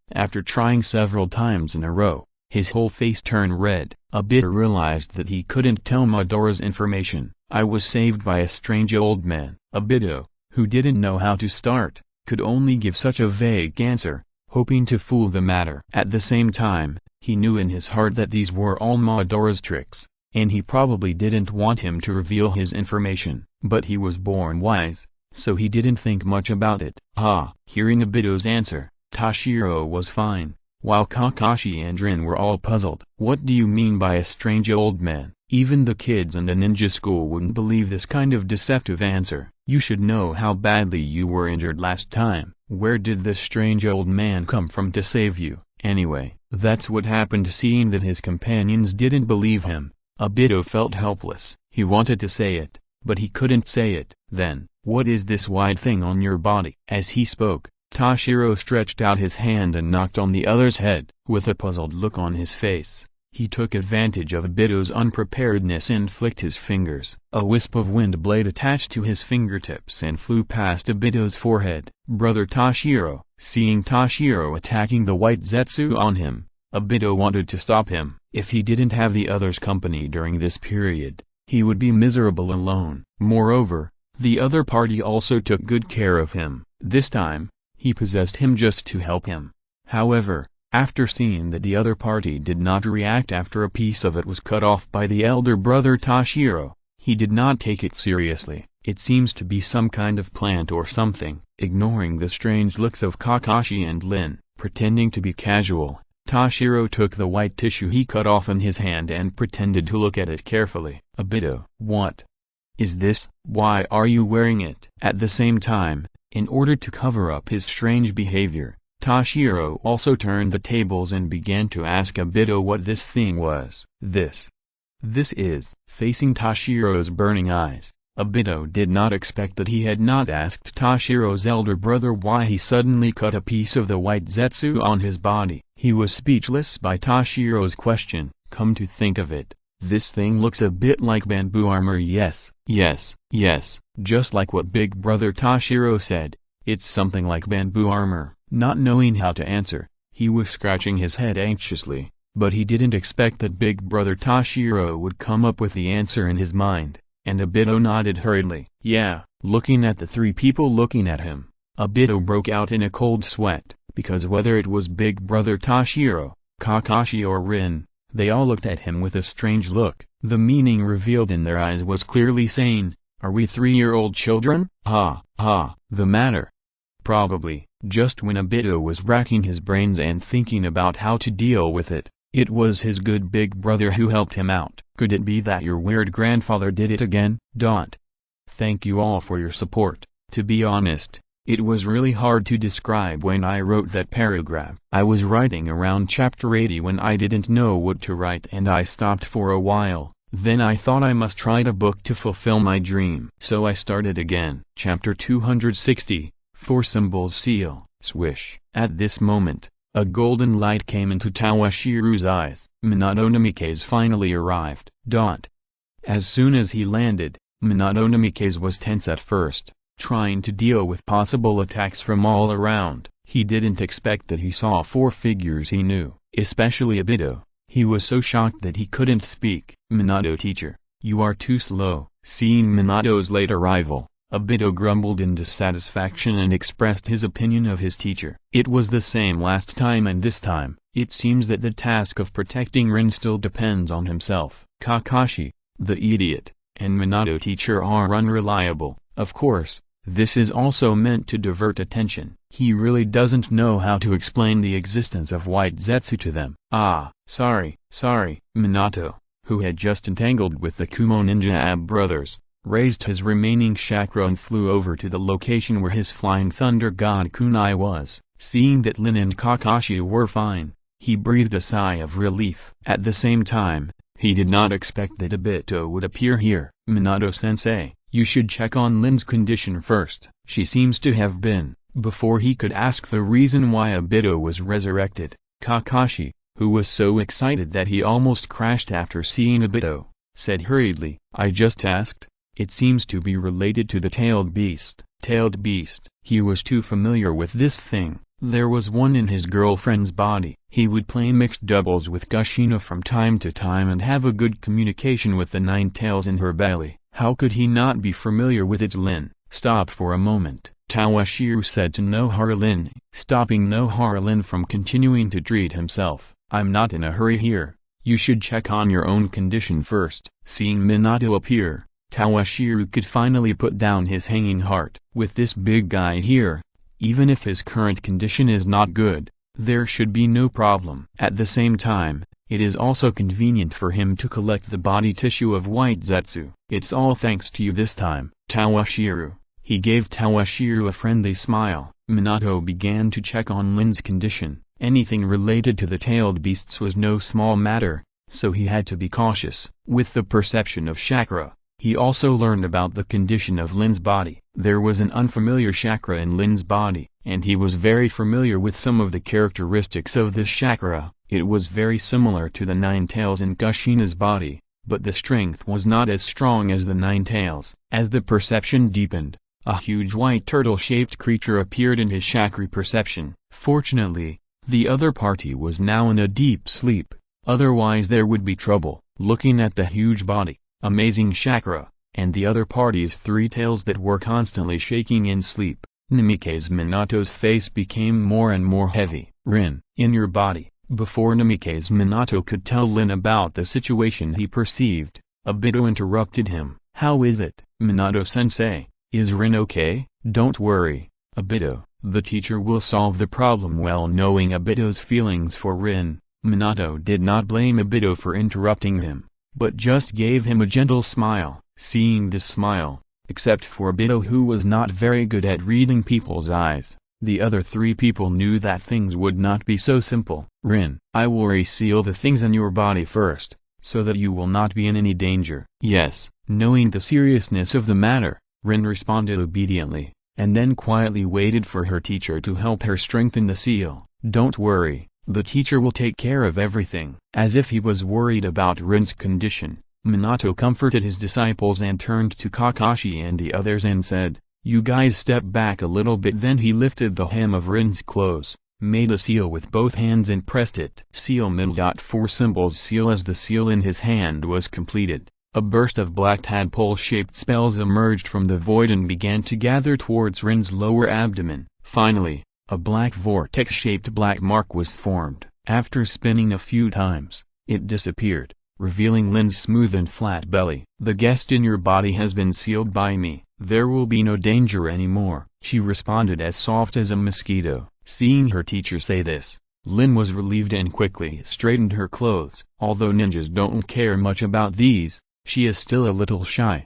After trying several times in a row, his whole face turned red. Obito realized that he couldn't tell Madara's information. I was saved by a strange old man. Obito, who didn't know how to start, could only give such a vague answer, hoping to fool the matter. At the same time, he knew in his heart that these were all Madara's tricks, and he probably didn't want him to reveal his information. But he was born wise, so he didn't think much about it. Hearing Obito's answer, Toshiro was fine. while Kakashi and Rin were all puzzled. What do you mean by a strange old man? Even the kids in the ninja school wouldn't believe this kind of deceptive answer. You should know how badly you were injured last time. Where did this strange old man come from to save you? Anyway, that's what happened. Seeing that his companions didn't believe him, Obito felt helpless. He wanted to say it, but he couldn't say it. Then, what is this white thing on your body? As he spoke, Toshiro stretched out his hand and knocked on the other's head. With a puzzled look on his face, he took advantage of Obito's unpreparedness and flicked his fingers. A wisp of wind blade attached to his fingertips and flew past Obito's forehead. Brother Toshiro. Seeing Toshiro attacking the white zetsu on him, Obito wanted to stop him. If he didn't have the others' company during this period, he would be miserable alone. Moreover, the other party also took good care of him. This time, he possessed him just to help him. However, after seeing that the other party did not react after a piece of it was cut off by the elder brother Toshiro, he did not take it seriously. It seems to be some kind of plant or something. Ignoring the strange looks of Kakashi and Lin, pretending to be casual, Toshiro took the white tissue he cut off in his hand and pretended to look at it carefully. Obito, what is this? Why are you wearing it? At the same time, in order to cover up his strange behavior, Toshiro also turned the tables and began to ask Obito what this thing was. This is. Facing Toshiro's burning eyes, Obito did not expect that he had not asked Toshiro's elder brother why he suddenly cut a piece of the white zetsu on his body. He was speechless by Toshiro's question. Come to think of it, this thing looks a bit like bamboo armor. Yes, just like what big brother Toshiro said, it's something like bamboo armor. Not knowing how to answer, he was scratching his head anxiously, but he didn't expect that big brother Toshiro would come up with the answer in his mind. And Obito nodded hurriedly. Yeah. Looking at the three people looking at him, Obito broke out in a cold sweat, because whether it was big brother Toshiro, Kakashi or Rin, they all looked at him with a strange look. The meaning revealed in their eyes was clearly saying, are we 3-year-old children? The matter. Probably, just when Obito was racking his brains and thinking about how to deal with it, it was his good big brother who helped him out. Could it be that your weird grandfather did it again? Thank you all for your support. To be honest, it was really hard to describe when I wrote that paragraph. I was writing around chapter 80 when I didn't know what to write and I stopped for a while. Then I thought I must write a book to fulfill my dream. So I started again. Chapter 260, 4 Symbols Seal, Swish. At this moment, a golden light came into Tawashiro's eyes. Minato Namikaze finally arrived. As soon as he landed, Minato Namikaze was tense at first, trying to deal with possible attacks from all around. He didn't expect that he saw 4 figures he knew, especially Obito. He was so shocked that he couldn't speak. Minato teacher, you are too slow. Seeing Minato's late arrival, Obito grumbled in dissatisfaction and expressed his opinion of his teacher. It was the same last time and this time, it seems that the task of protecting Rin still depends on himself. Kakashi, the idiot, and Minato teacher are unreliable. Of course, this is also meant to divert attention. He really doesn't know how to explain the existence of white zetsu to them. Sorry. Minato, who had just entangled with the Kumo ninja Ab brothers, raised his remaining chakra and flew over to the location where his flying thunder god kunai was. Seeing that Lin and Kakashi were fine, he breathed a sigh of relief. At the same time, he did not expect that Obito would appear here. Minato-sensei, you should check on Lin's condition first. She seems to have been. Before he could ask the reason why Obito was resurrected, Kakashi, who was so excited that he almost crashed after seeing Obito, said hurriedly, I just asked. It seems to be related to the tailed beast. Tailed beast. He was too familiar with this thing. There was one in his girlfriend's body. He would play mixed doubles with Kushina from time to time and have a good communication with the 9 tails in her belly. How could he not be familiar with it? Lin, stop for a moment, Tawashiro said to Nohara Lin, stopping Nohara Lin from continuing to treat himself. I'm not in a hurry here. You should check on your own condition first. Seeing Minato appear, Tawashiro could finally put down his hanging heart. With this big guy here, even if his current condition is not good, there should be no problem. At the same time, it is also convenient for him to collect the body tissue of White Zetsu. It's all thanks to you this time, Toshiro. He gave Toshiro a friendly smile. Minato began to check on Lin's condition. Anything related to the tailed beasts was no small matter, so he had to be cautious. With the perception of chakra, he also learned about the condition of Lin's body. There was an unfamiliar chakra in Lin's body, and he was very familiar with some of the characteristics of this chakra. It was very similar to the nine tails in Kushina's body, but the strength was not as strong as the nine tails. As the perception deepened, a huge white turtle-shaped creature appeared in his chakra perception. Fortunately, the other party was now in a deep sleep, otherwise there would be trouble. Looking at the huge body, amazing chakra, and the other party's three tails that were constantly shaking in sleep, Namikaze-Minato's face became more and more heavy. Rin, in your body. Before Namikaze-Minato could tell Lin about the situation he perceived, Obito interrupted him. How is it, Minato-sensei? Is Rin okay? Don't worry, Obito, the teacher will solve the problem. Well, knowing Obito's feelings for Rin, Minato did not blame Obito for interrupting him, but just gave him a gentle smile. Seeing this smile, except for Obito who was not very good at reading people's eyes, the other three people knew that things would not be so simple. Rin, I will reseal the things in your body first, so that you will not be in any danger. Yes, knowing the seriousness of the matter, Rin responded obediently, and then quietly waited for her teacher to help her strengthen the seal. Don't worry, the teacher will take care of everything. As if he was worried about Rin's condition, Minato comforted his disciples and turned to Kakashi and the others and said, you guys step back a little bit. Then he lifted the hem of Rin's clothes, made a seal with both hands and pressed it. Seal middle. Four symbols seal. As the seal in his hand was completed, a burst of black tadpole-shaped spells emerged from the void and began to gather towards Rin's lower abdomen. Finally, a black vortex-shaped black mark was formed. After spinning a few times, it disappeared, revealing Lin's smooth and flat belly. The guest in your body has been sealed by me. There will be no danger anymore, she responded as soft as a mosquito. Seeing her teacher say this, Lin was relieved and quickly straightened her clothes. Although ninjas don't care much about these, she is still a little shy.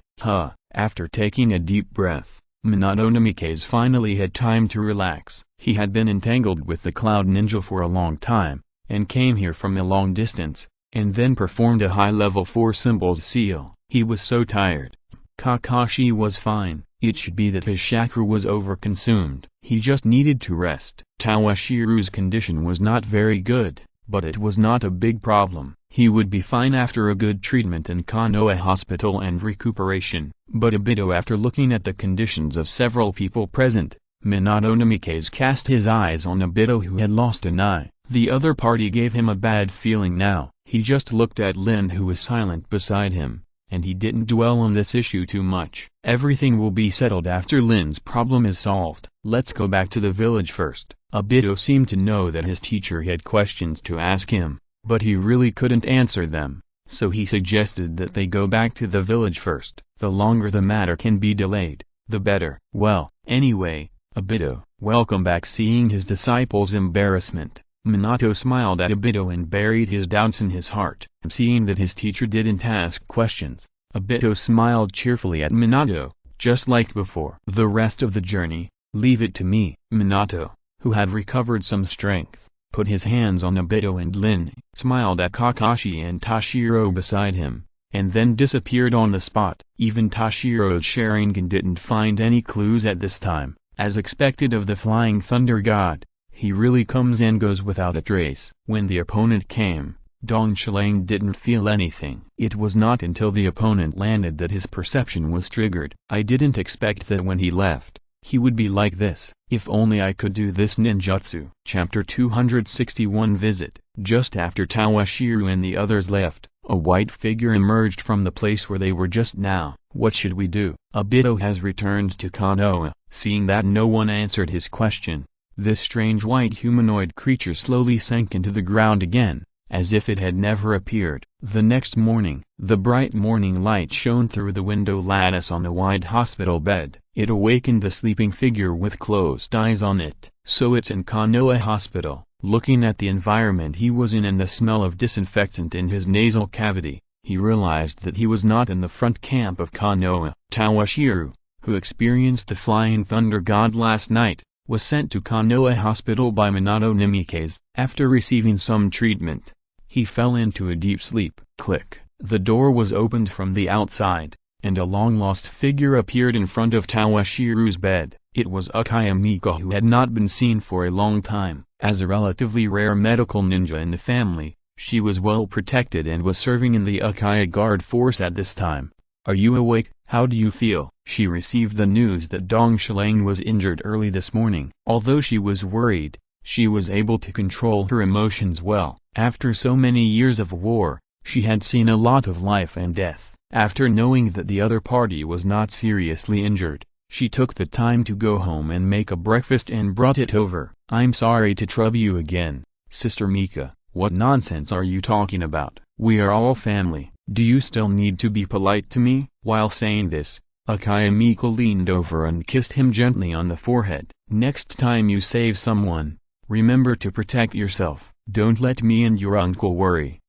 After taking a deep breath, Minato Namikaze finally had time to relax. He had been entangled with the Cloud Ninja for a long time, and came here from a long distance, and then performed a high-level 4 symbols seal. He was so tired. Kakashi was fine. It should be that his chakra was overconsumed. He just needed to rest. Toshiro's condition was not very good, but it was not a big problem. He would be fine after a good treatment in Konoha Hospital and recuperation. But Obito, after looking at the conditions of several people present, Minato Namikaze cast his eyes on Obito who had lost an eye. The other party gave him a bad feeling now. He just looked at Lin who was silent beside him, and he didn't dwell on this issue too much. Everything will be settled after Lin's problem is solved. Let's go back to the village first. Obito seemed to know that his teacher had questions to ask him, but he really couldn't answer them, so he suggested that they go back to the village first. The longer the matter can be delayed, the better. Well, anyway, Obito, welcome back. Seeing his disciples' embarrassment, Minato smiled at Obito and buried his doubts in his heart. Seeing that his teacher didn't ask questions, Obito smiled cheerfully at Minato, just like before. The rest of the journey, leave it to me. Minato, who had recovered some strength, put his hands on Obito and Lin, smiled at Kakashi and Toshiro beside him, and then disappeared on the spot. Even Toshiro's Sharingan didn't find any clues at this time. As expected of the Flying Thunder God, he really comes and goes without a trace. When the opponent came, Dong Qilang didn't feel anything. It was not until the opponent landed that his perception was triggered. I didn't expect that when he left, he would be like this. If only I could do this ninjutsu. Chapter 261 Visit. Just after Toshiro and the others left, a white figure emerged from the place where they were just now. What should we do? Obito has returned to Konoha. Seeing that no one answered his question, this strange white humanoid creature slowly sank into the ground again, as if it had never appeared. The next morning, the bright morning light shone through the window lattice on a wide hospital bed. It awakened the sleeping figure with closed eyes on it. So it's in Konoha Hospital. Looking at the environment he was in and the smell of disinfectant in his nasal cavity, he realized that he was not in the front camp of Konoha. Toshiro, who experienced the flying thunder god last night, was sent to Konoha Hospital by Minato Nimikaze. After receiving some treatment, he fell into a deep sleep. Click. The door was opened from the outside, and a long-lost figure appeared in front of Toshiro's bed. It was Uchiha Mika, who had not been seen for a long time. As a relatively rare medical ninja in the family, she was well protected and was serving in the Uchiha Guard Force at this time. "Are you awake? How do you feel?" She received the news that Dong Shilang was injured early this morning. Although she was worried, she was able to control her emotions well. After so many years of war, she had seen a lot of life and death. After knowing that the other party was not seriously injured, she took the time to go home and make a breakfast and brought it over. "I'm sorry to trouble you again, Sister Mika. What nonsense are you talking about? We are all family. Do you still need to be polite to me?" While saying this, Uchiha Mika leaned over and kissed him gently on the forehead. "Next time you save someone, remember to protect yourself. Don't let me and your uncle worry."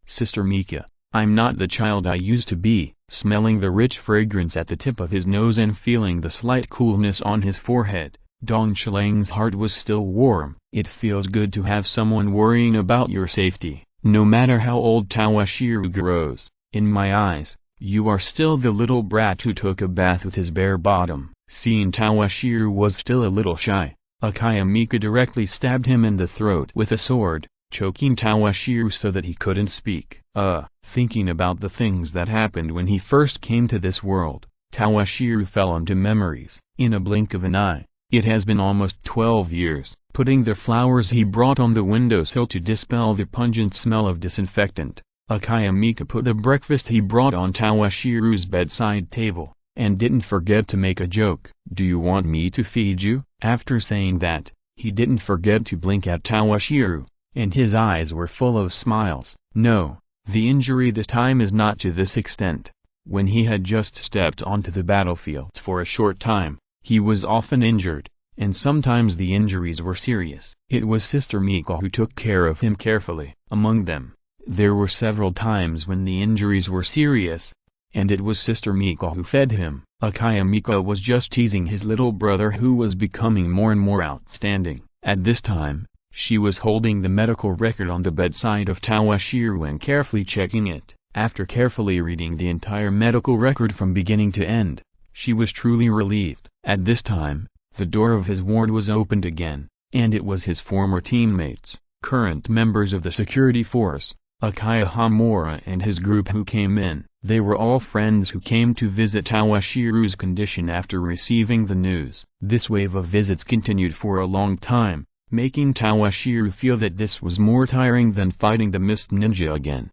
Sister Mika, I'm not the child I used to be." Smelling the rich fragrance at the tip of his nose and feeling the slight coolness on his forehead, Dong Shilang's heart was still warm. "It feels good to have someone worrying about your safety. No matter how old Toshiro grows, in my eyes, you are still the little brat who took a bath with his bare bottom." Seeing Toshiro was still a little shy, Uchiha Mika directly stabbed him in the throat with a sword, choking Toshiro so that he couldn't speak. Thinking about the things that happened when he first came to this world, Toshiro fell into memories. In a blink of an eye, it has been almost 12 years. Putting the flowers he brought on the windowsill to dispel the pungent smell of disinfectant, Uchiha Mika put the breakfast he brought on Toshiro's bedside table, and didn't forget to make a joke. "Do you want me to feed you?" After saying that, he didn't forget to blink at Toshiro, and his eyes were full of smiles. No, the injury this time is not to this extent. When he had just stepped onto the battlefield for a short time, he was often injured, and sometimes the injuries were serious. It was Sister Mika who took care of him carefully. Among them, there were several times when the injuries were serious, and it was Sister Mika who fed him. Uchiha Mika was just teasing his little brother who was becoming more and more outstanding. At this time, she was holding the medical record on the bedside of Toshiro and carefully checking it. After carefully reading the entire medical record from beginning to end, she was truly relieved. At this time, the door of his ward was opened again, and it was his former teammates, current members of the security force, Uchiha Hamura and his group who came in. They were all friends who came to visit Toshiro's condition after receiving the news. This wave of visits continued for a long time, making Toshiro feel that this was more tiring than fighting the Mist Ninja again.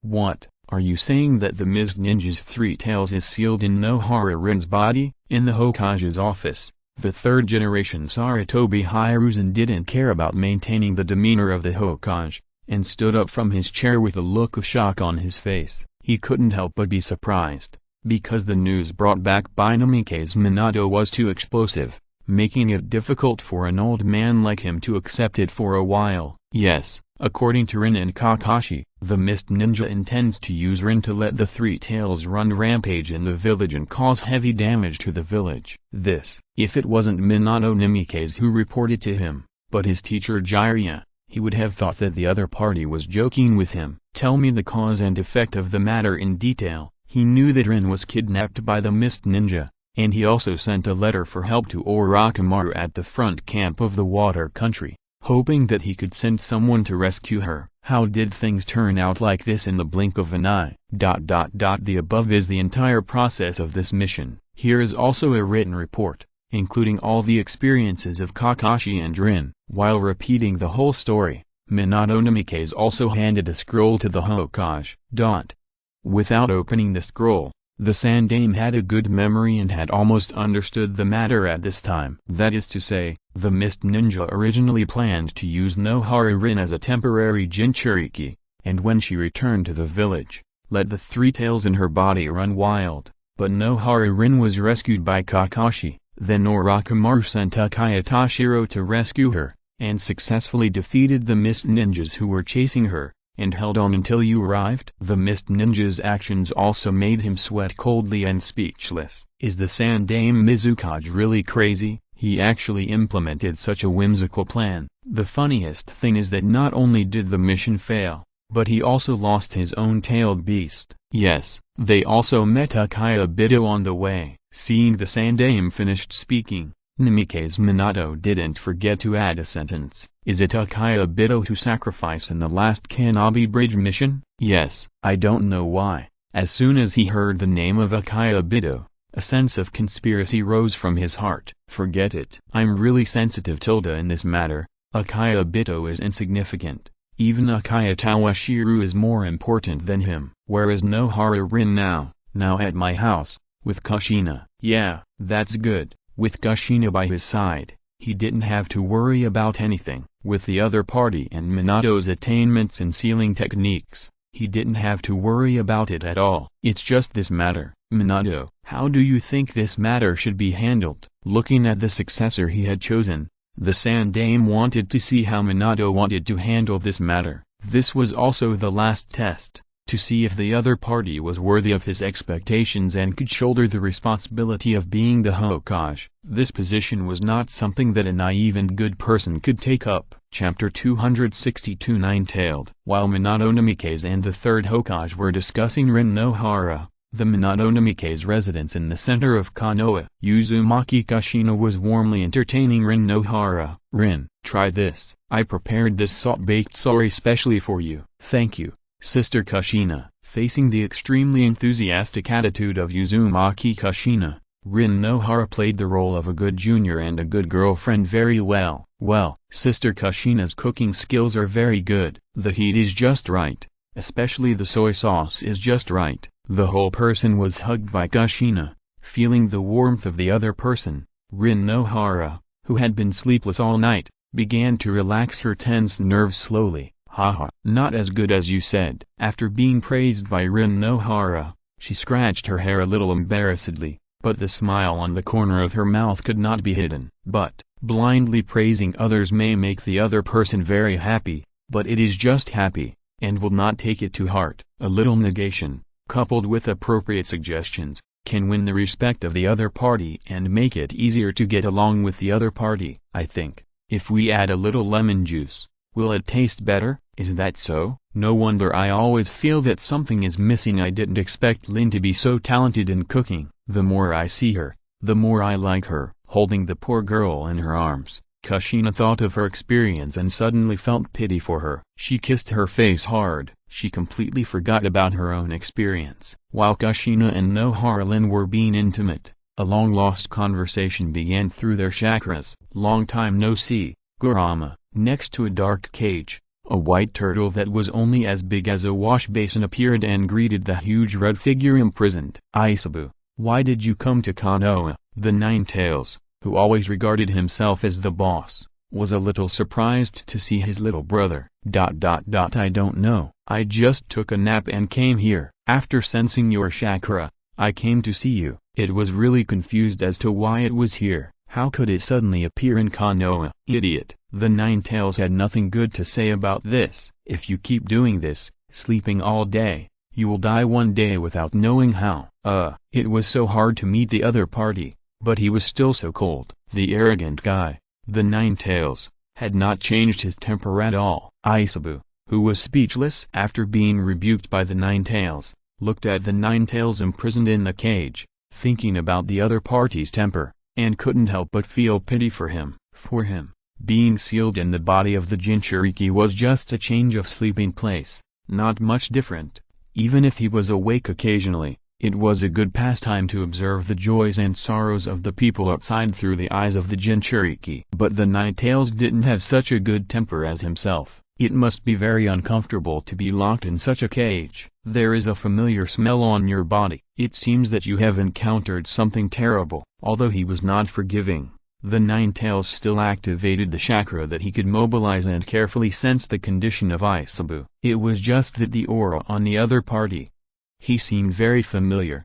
What, are you saying that the Mist Ninja's three tails is sealed in Nohara-Rin's body? In the Hokage's office, the third-generation Sarutobi Hiruzen didn't care about maintaining the demeanor of the Hokage, and stood up from his chair with a look of shock on his face. He couldn't help but be surprised, because the news brought back by Namikaze Minato was too explosive, making it difficult for an old man like him to accept it for a while. Yes, according to Rin and Kakashi, the Mist Ninja intends to use Rin to let the Three Tails run rampage in the village and cause heavy damage to the village. This, if it wasn't Minato Namikaze who reported to him, but his teacher Jiraiya, he would have thought that the other party was joking with him. Tell me the cause and effect of the matter in detail. He knew that Rin was kidnapped by the Mist Ninja, and he also sent a letter for help to Orochimaru at the front camp of the Water Country, hoping that he could send someone to rescue her. How did things turn out like this in the blink of an eye? The above is the entire process of this mission. Here is also a written report, including all the experiences of Kakashi and Rin. While repeating the whole story, Minato Namikaze also handed a scroll to the Hokage. Without opening the scroll, the Sandaime had a good memory and had almost understood the matter at this time. That is to say, the Mist Ninja originally planned to use Nohara-Rin as a temporary Jinchuriki, and when she returned to the village, let the three tails in her body run wild. But Nohara-Rin was rescued by Kakashi. Then Orochimaru sent Uchiha Toshiro to rescue her, and successfully defeated the mist ninjas who were chasing her, and held on until you arrived? The mist ninja's actions also made him sweat coldly and speechless. Is the Sandaime Mizukage really crazy? He actually implemented such a whimsical plan. The funniest thing is that not only did the mission fail, but he also lost his own tailed beast. Yes, they also met Uchiha Bito on the way. Seeing the Sandaime finished speaking, Namikaze Minato didn't forget to add a sentence. Is it Uchiha Bito to sacrifice in the last Kanabi Bridge mission? Yes. I don't know why. As soon as he heard the name of Uchiha Bito, a sense of conspiracy rose from his heart. Forget it. I'm really sensitive in this matter. Uchiha Bito is insignificant. Even Uchiha Toshiro is more important than him. Where is Nohara Rin now? Now at my house, with Kushina. Yeah, that's good. With Kushina by his side, he didn't have to worry about anything. With the other party and Minato's attainments in sealing techniques, he didn't have to worry about it at all. It's just this matter. Minato, how do you think this matter should be handled? Looking at the successor he had chosen, the Sandaime wanted to see how Minato wanted to handle this matter. This was also the last test, to see if the other party was worthy of his expectations and could shoulder the responsibility of being the Hokage. This position was not something that a naive and good person could take up. Chapter 262 Nine-Tailed. While Minato Namikaze and the third Hokage were discussing Rin Nohara, the Minato Namikaze residence in the center of Konoha, Uzumaki Kushina was warmly entertaining Rin Nohara. Rin, try this. I prepared this salt-baked sori specially for you. Thank you, Sister Kushina. Facing the extremely enthusiastic attitude of Uzumaki Kushina, Rin Nohara played the role of a good junior and a good girlfriend very well. Well, Sister Kushina's cooking skills are very good. The heat is just right. Especially the soy sauce is just right. The whole person was hugged by Kushina, feeling the warmth of the other person. Rin Nohara, who had been sleepless all night, began to relax her tense nerves slowly. Haha. Not as good as you said. After being praised by Rin Nohara, she scratched her hair a little embarrassedly, but the smile on the corner of her mouth could not be hidden. But, blindly praising others may make the other person very happy, but it is just happy, and will not take it to heart. A little negation, coupled with appropriate suggestions, can win the respect of the other party and make it easier to get along with the other party. I think, if we add a little lemon juice, will it taste better? Is that so? No wonder I always feel that something is missing. I didn't expect Lin to be so talented in cooking. The more I see her, the more I like her. Holding the poor girl in her arms, Kushina thought of her experience and suddenly felt pity for her. She kissed her face hard. She completely forgot about her own experience. While Kushina and Nohara Lin were being intimate, a long-lost conversation began through their chakras. Long time no see, Gurama. Next to a dark cage, a white turtle that was only as big as a wash basin appeared and greeted the huge red figure imprisoned. Aisabu, why did you come to Konoha? The Nine-Tails, who always regarded himself as the boss, was a little surprised to see his little brother. I don't know. I just took a nap and came here. After sensing your chakra, I came to see you. It was really confused as to why it was here. How could it suddenly appear in Konoha? Idiot. The Nine-Tails had nothing good to say about this. If you keep doing this, sleeping all day, you will die one day without knowing how. It was so hard to meet the other party, but he was still so cold. The arrogant guy, the Nine-Tails, had not changed his temper at all. Aisabu, who was speechless after being rebuked by the Nine-Tails, looked at the Nine-Tails imprisoned in the cage, thinking about the other party's temper, and couldn't help but feel pity for him. For him, being sealed in the body of the Jinchuriki was just a change of sleeping place, not much different. Even if he was awake occasionally, it was a good pastime to observe the joys and sorrows of the people outside through the eyes of the Jinchuriki. But the Nine-Tails didn't have such a good temper as himself. It must be very uncomfortable to be locked in such a cage. There is a familiar smell on your body. It seems that you have encountered something terrible. Although he was not forgiving, the Nine-Tails still activated the chakra that he could mobilize and carefully sense the condition of Aisabu. It was just that the aura on the other party. He seemed very familiar.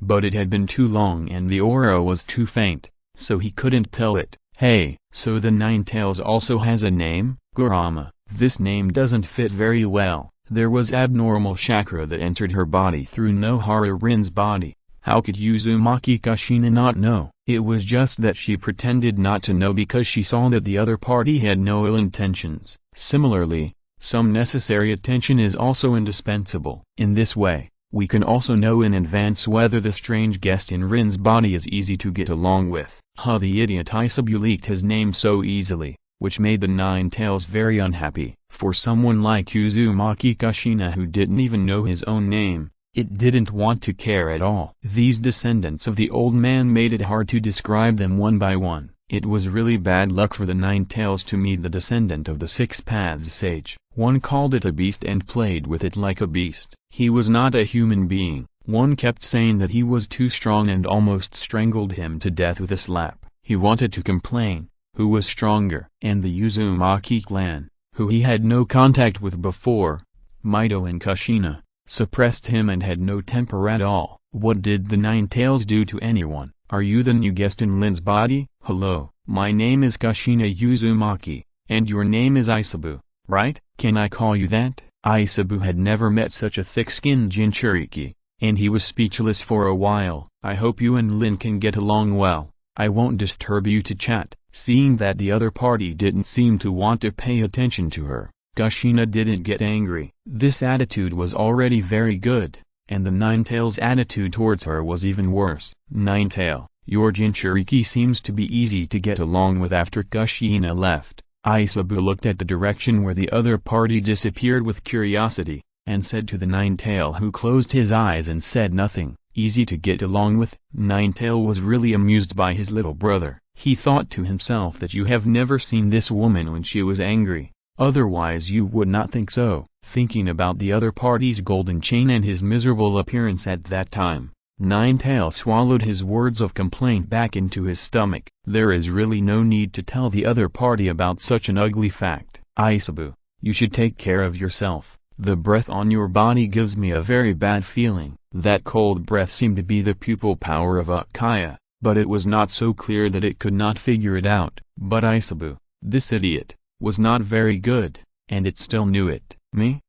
But it had been too long and the aura was too faint, so he couldn't tell it. Hey, So the Nine-Tails also has a name? Kurama. This name doesn't fit very well. There was abnormal chakra that entered her body through Nohara Rin's body. How could Uzumaki Kushina not know? It was just that she pretended not to know because she saw that the other party had no ill intentions. Similarly, some necessary attention is also indispensable. In this way, we can also know in advance whether the strange guest in Rin's body is easy to get along with. The idiot Isabu leaked his name so easily, which made the Nine-Tails very unhappy. For someone like Uzumaki Kushina who didn't even know his own name, it didn't want to care at all. These descendants of the old man made it hard to describe them one by one. It was really bad luck for the Nine-Tails to meet the descendant of the Six Paths sage. One called it a beast and played with it like a beast. He was not a human being. One kept saying that he was too strong and almost strangled him to death with a slap. He wanted to complain, who was stronger. And the Uzumaki clan, who he had no contact with before, Mito and Kushina, suppressed him and had no temper at all. What did the Nine-Tails do to anyone? Are you the new guest in Lin's body? Hello, my name is Kushina Uzumaki, and your name is Isabu, right? Can I call you that? Isabu had never met such a thick-skinned Jinchuriki, and he was speechless for a while. I hope you and Lin can get along well. I won't disturb you to chat. Seeing that the other party didn't seem to want to pay attention to her, Kushina didn't get angry. This attitude was already very good, and the Nine-Tails' attitude towards her was even worse. Nine-Tail, your Jinchuriki seems to be easy to get along with. After Kushina left, Isabu looked at the direction where the other party disappeared with curiosity, and said to the Nine-Tail, who closed his eyes and said nothing, easy to get along with. Nine-Tail was really amused by his little brother. He thought to himself that you have never seen this woman when she was angry, otherwise you would not think so. Thinking about the other party's golden chain and his miserable appearance at that time, Nine-Tail swallowed his words of complaint back into his stomach. There is really no need to tell the other party about such an ugly fact. Isabu, you should take care of yourself. The breath on your body gives me a very bad feeling. That cold breath seemed to be the pupil power of Uchiha, but it was not so clear that it could not figure it out. But Isabu, this idiot, was not very good, and it still knew it. Me?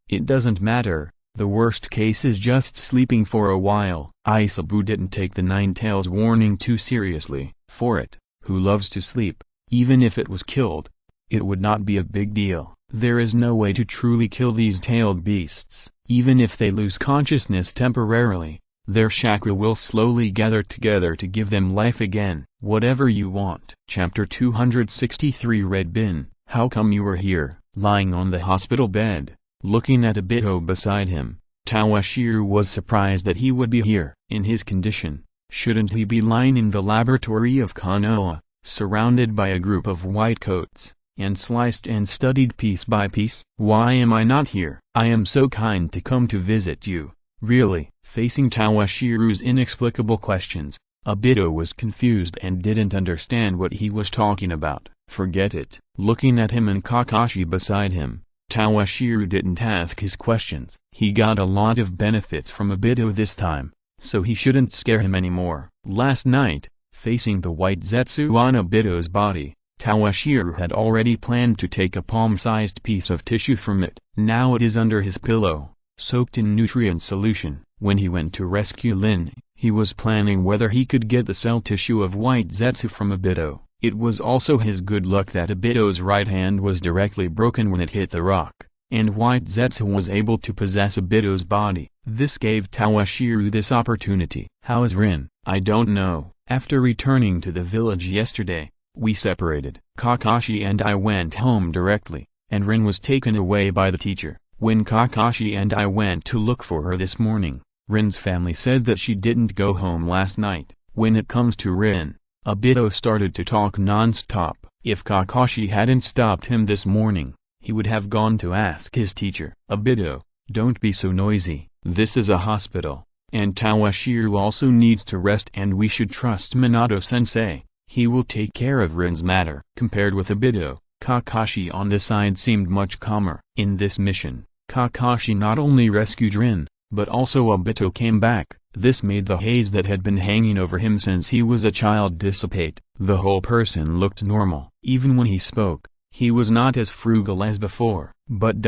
It doesn't matter, the worst case is just sleeping for a while. Isabu didn't take the Nine-Tails' warning too seriously. For it, who loves to sleep, even if it was killed, it would not be a big deal. There is no way to truly kill these tailed beasts. Even if they lose consciousness temporarily, their chakra will slowly gather together to give them life again. Whatever you want. Chapter 263 Red Bin, how come you were here? Lying on the hospital bed, looking at Obito beside him, Tawashiro was surprised that he would be here. In his condition, shouldn't he be lying in the laboratory of Konoha, surrounded by a group of white coats, and sliced and studied piece by piece? Why am I not here? I am so kind to come to visit you. Really? Facing Tawashiro's inexplicable questions, Obito was confused and didn't understand what he was talking about. Forget it. Looking at him and Kakashi beside him, Tawashiro didn't ask his questions. He got a lot of benefits from Obito this time, so he shouldn't scare him anymore. Last night, facing the white Zetsu on Obito's body, Tawashiro had already planned to take a palm-sized piece of tissue from it. Now it is under his pillow, soaked in nutrient solution. When he went to rescue Lin, he was planning whether he could get the cell tissue of white Zetsu from Obito. It was also his good luck that Obito's right hand was directly broken when it hit the rock, and white Zetsu was able to possess Obito's body. This gave Tawashiro this opportunity. How is Rin? I don't know. After returning to the village yesterday, we separated. Kakashi and I went home directly, and Rin was taken away by the teacher. When Kakashi and I went to look for her this morning, Rin's family said that she didn't go home last night. When it comes to Rin, Obito started to talk non-stop. If Kakashi hadn't stopped him this morning, he would have gone to ask his teacher. Obito, don't be so noisy. This is a hospital, and Tawashiro also needs to rest, and we should trust Minato-sensei. He will take care of Rin's matter. Compared with Obito, Kakashi on this side seemed much calmer. In this mission, Kakashi not only rescued Rin, but also Obito came back. This made the haze that had been hanging over him since he was a child dissipate. The whole person looked normal. Even when he spoke, he was not as frugal as before. But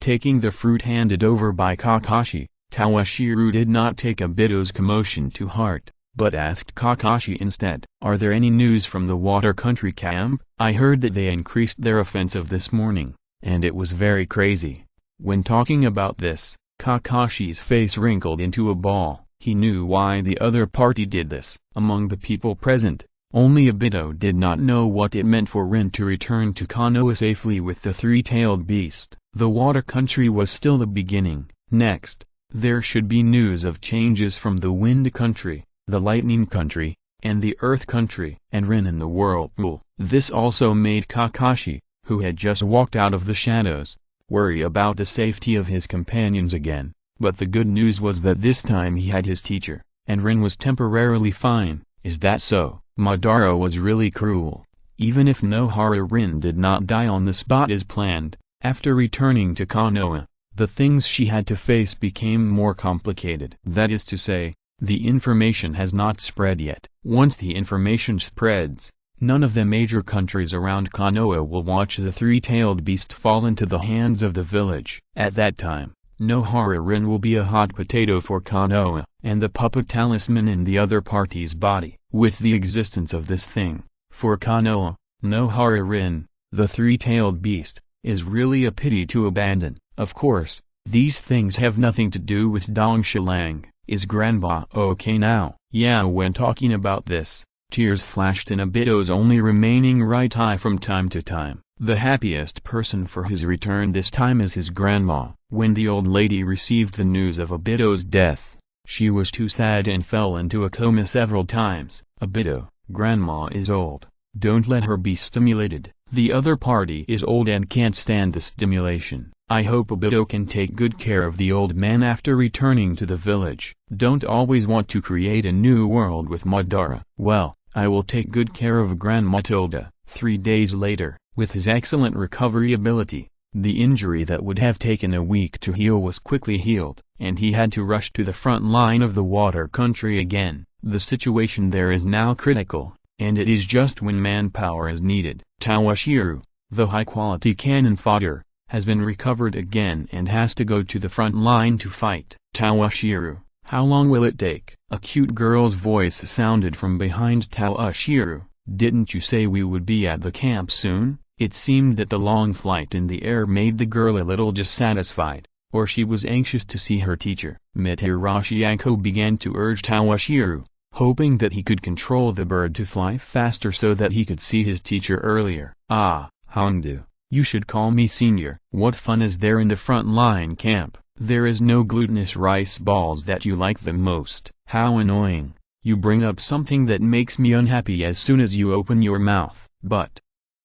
taking the fruit handed over by Kakashi, Toshiro did not take Obito's commotion to heart, but asked Kakashi instead, "Are there any news from the water country camp? I heard that they increased their offensive this morning, and it was very crazy." When talking about this, Kakashi's face wrinkled into a ball. He knew why the other party did this. Among the people present, only Obito did not know what it meant for Rin to return to Konoha safely with the three-tailed beast. The water country was still the beginning. Next, there should be news of changes from the wind country, the lightning country, and the earth country, and Rin in the whirlpool. This also made Kakashi, who had just walked out of the shadows, worry about the safety of his companions again. But the good news was that this time he had his teacher, and Rin was temporarily fine. Is that so? Madara was really cruel. Even if Nohara Rin did not die on the spot as planned, after returning to Konoha, the things she had to face became more complicated. That is to say, the information has not spread yet. Once the information spreads, none of the major countries around Konoha will watch the three-tailed beast fall into the hands of the village. At that time, Nohara Rin will be a hot potato for Konoha, and the puppet talisman in the other party's body. With the existence of this thing, for Konoha, Nohara Rin, the three-tailed beast, is really a pity to abandon. Of course, these things have nothing to do with Dong Shilang. Is Grandpa okay now? Yeah. When talking about this, tears flashed in Obito's only remaining right eye from time to time. The happiest person for his return this time is his grandma. When the old lady received the news of Obito's death, she was too sad and fell into a coma several times. Obito, Grandma is old. Don't let her be stimulated. The other party is old and can't stand the stimulation. I hope Obito can take good care of the old man after returning to the village. Don't always want to create a new world with Madara. Well, I will take good care of Grandma Tilda. 3 days later, with his excellent recovery ability, the injury that would have taken a week to heal was quickly healed, and he had to rush to the front line of the water country again. The situation there is now critical, and it is just when manpower is needed. Toshiro, the high-quality cannon fodder, has been recovered again and has to go to the front line to fight. Toshiro, how long will it take? A cute girl's voice sounded from behind Toshiro. Didn't you say we would be at the camp soon? It seemed that the long flight in the air made the girl a little dissatisfied, or she was anxious to see her teacher. Mitarashi began to urge Toshiro, hoping that he could control the bird to fly faster so that he could see his teacher earlier. Ah, Hongdu, you should call me senior. What fun is there in the front line camp? There is no glutinous rice balls that you like the most. How annoying. You bring up something that makes me unhappy as soon as you open your mouth. But,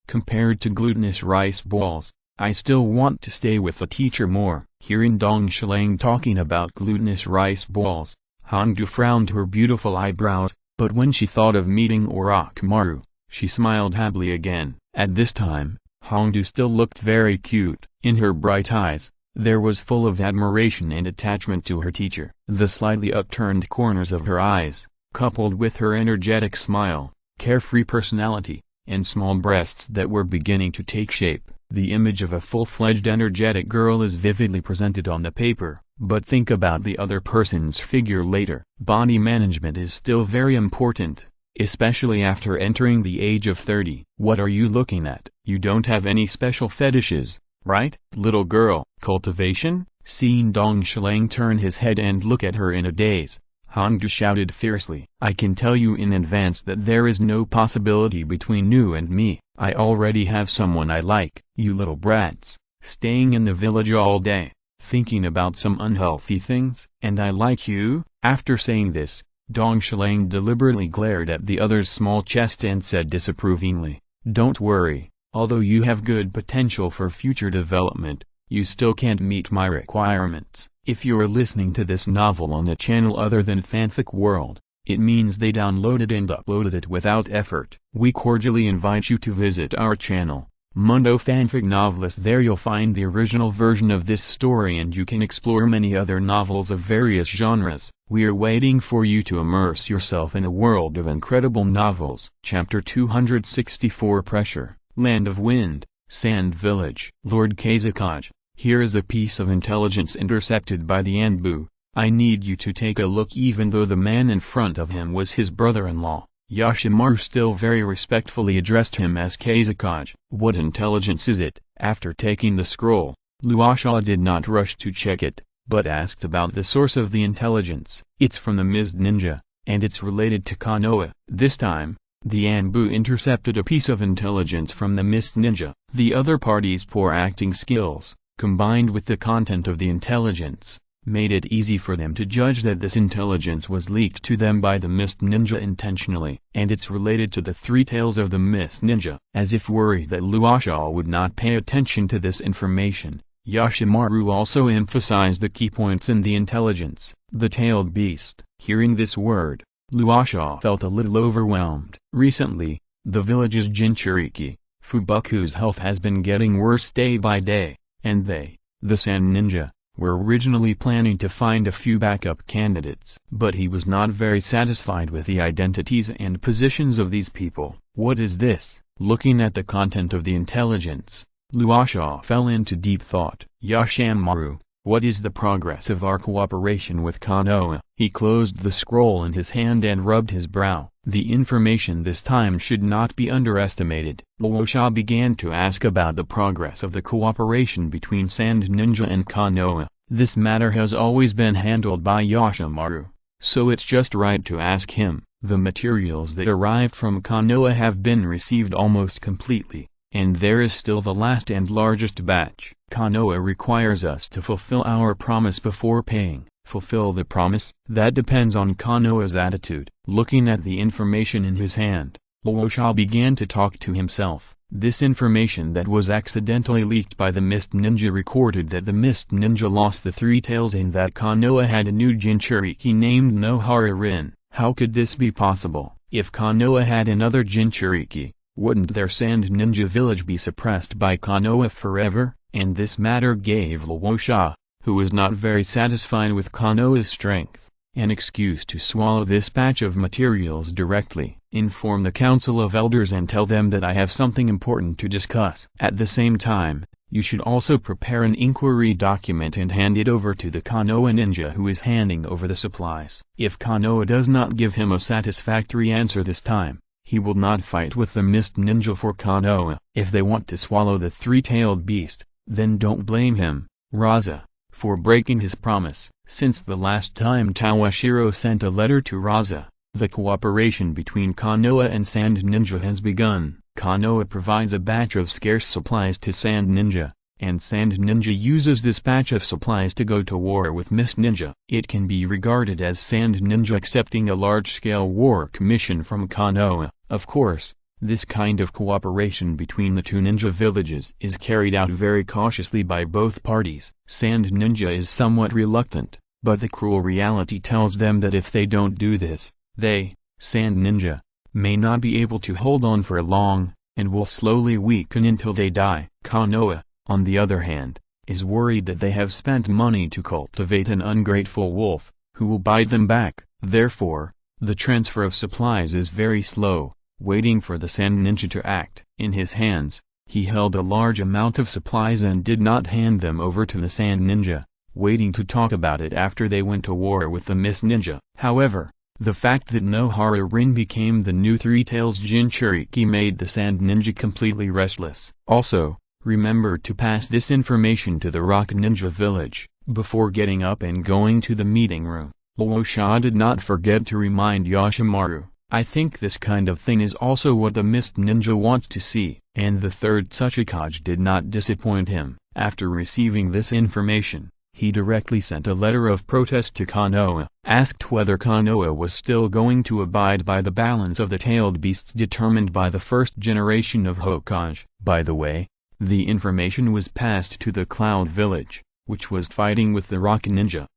compared to glutinous rice balls, I still want to stay with the teacher more. Hearing Dong Shilang talking about glutinous rice balls, Hongdu frowned her beautiful eyebrows, but when she thought of meeting Orochimaru, she smiled happily again. At this time, Hongdu still looked very cute. In her bright eyes, there was full of admiration and attachment to her teacher. The slightly upturned corners of her eyes, coupled with her energetic smile, carefree personality, and small breasts that were beginning to take shape, the image of a full-fledged energetic girl is vividly presented on the paper. But think about the other person's figure later. Body management is still very important, especially after entering the age of 30. What are you looking at? You don't have any special fetishes, right? Little girl. Cultivation? Seeing Dong Shilang turn his head and look at her in a daze, Hongdu shouted fiercely. I can tell you in advance that there is no possibility between you and me. I already have someone I like. You little brats, staying in the village all day, thinking about some unhealthy things. And I like you? After saying this, Dong Shilang deliberately glared at the other's small chest and said disapprovingly, don't worry, although you have good potential for future development, you still can't meet my requirements. If you're listening to this novel on a channel other than Fanfic World, it means they downloaded and uploaded it without effort. We cordially invite you to visit our channel, Mundo Fanfic Novelist. There you'll find the original version of this story, and you can explore many other novels of various genres. We are waiting for you to immerse yourself in a world of incredible novels. Chapter 264 Pressure, Land of Wind, Sand Village. Lord Kazekage, here is a piece of intelligence intercepted by the Anbu. I need you to take a look. Even though the man in front of him was his brother-in-law, Yoshimaru still very respectfully addressed him as Kazekage. What intelligence is it? After taking the scroll, Luosha did not rush to check it, but asked about the source of the intelligence. It's from the Mist Ninja, and it's related to Konoha. This time, the Anbu intercepted a piece of intelligence from the Mist Ninja. The other party's poor acting skills, combined with the content of the intelligence, made it easy for them to judge that this intelligence was leaked to them by the Mist Ninja intentionally, and it's related to the three tails of the Mist Ninja. As if worried that Luosha would not pay attention to this information, Yoshimaru also emphasized the key points in the intelligence. The tailed beast. Hearing this word, Luosha felt a little overwhelmed. Recently, the village's Jinchuriki, Fubuku's health has been getting worse day by day, and they, the Sand Ninja, were originally planning to find a few backup candidates. But he was not very satisfied with the identities and positions of these people. What is this? Looking at the content of the intelligence, Luosha fell into deep thought. Yoshimaru, what is the progress of our cooperation with Konoha? He closed the scroll in his hand and rubbed his brow. The information this time should not be underestimated. Luosha began to ask about the progress of the cooperation between Sand Ninja and Konoha. This matter has always been handled by Yoshimaru, so it's just right to ask him. The materials that arrived from Konoha have been received almost completely, and there is still the last and largest batch. Konoha requires us to fulfill our promise before paying. Fulfill the promise? That depends on Konoha's attitude. Looking at the information in his hand, Luosha began to talk to himself. This information that was accidentally leaked by the Mist Ninja recorded that the Mist Ninja lost the three tails and that Konoha had a new Jinchuriki named Nohara Rin. How could this be possible? If Konoha had another Jinchuriki, wouldn't their Sand Ninja village be suppressed by Konoha forever? And this matter gave Luosha, who was not very satisfied with Konoha's strength, an excuse to swallow this batch of materials directly. Inform the Council of Elders and tell them that I have something important to discuss. At the same time, you should also prepare an inquiry document and hand it over to the Konoha ninja who is handing over the supplies. If Konoha does not give him a satisfactory answer this time, he will not fight with the Mist Ninja for Konoha. If they want to swallow the three-tailed beast, then don't blame him, Raza, for breaking his promise. Since the last time Toshiro sent a letter to Raza, the cooperation between Konoha and Sand Ninja has begun. Konoha provides a batch of scarce supplies to Sand Ninja, and Sand Ninja uses this batch of supplies to go to war with Mist Ninja. It can be regarded as Sand Ninja accepting a large-scale war commission from Konoha. Of course, this kind of cooperation between the two ninja villages is carried out very cautiously by both parties. Sand Ninja is somewhat reluctant, but the cruel reality tells them that if they don't do this, they, Sand Ninja, may not be able to hold on for long, and will slowly weaken until they die. Konoha, on the other hand, is worried that they have spent money to cultivate an ungrateful wolf, who will bite them back. Therefore, the transfer of supplies is very slow, waiting for the Sand Ninja to act. In his hands, he held a large amount of supplies and did not hand them over to the Sand Ninja, waiting to talk about it after they went to war with the Mist Ninja. However, the fact that Nohara Rin became the new Three Tails Jinchuriki made the Sand Ninja completely restless. Also, remember to pass this information to the Rock Ninja village, before getting up and going to the meeting room. Luosha did not forget to remind Yoshimaru, I think this kind of thing is also what the Mist Ninja wants to see. And the third Tsuchikage did not disappoint him. After receiving this information, he directly sent a letter of protest to Konoha, asked whether Konoha was still going to abide by the balance of the tailed beasts determined by the first generation of Hokage. By the way, the information was passed to the Cloud Village, which was fighting with the Rock Ninja.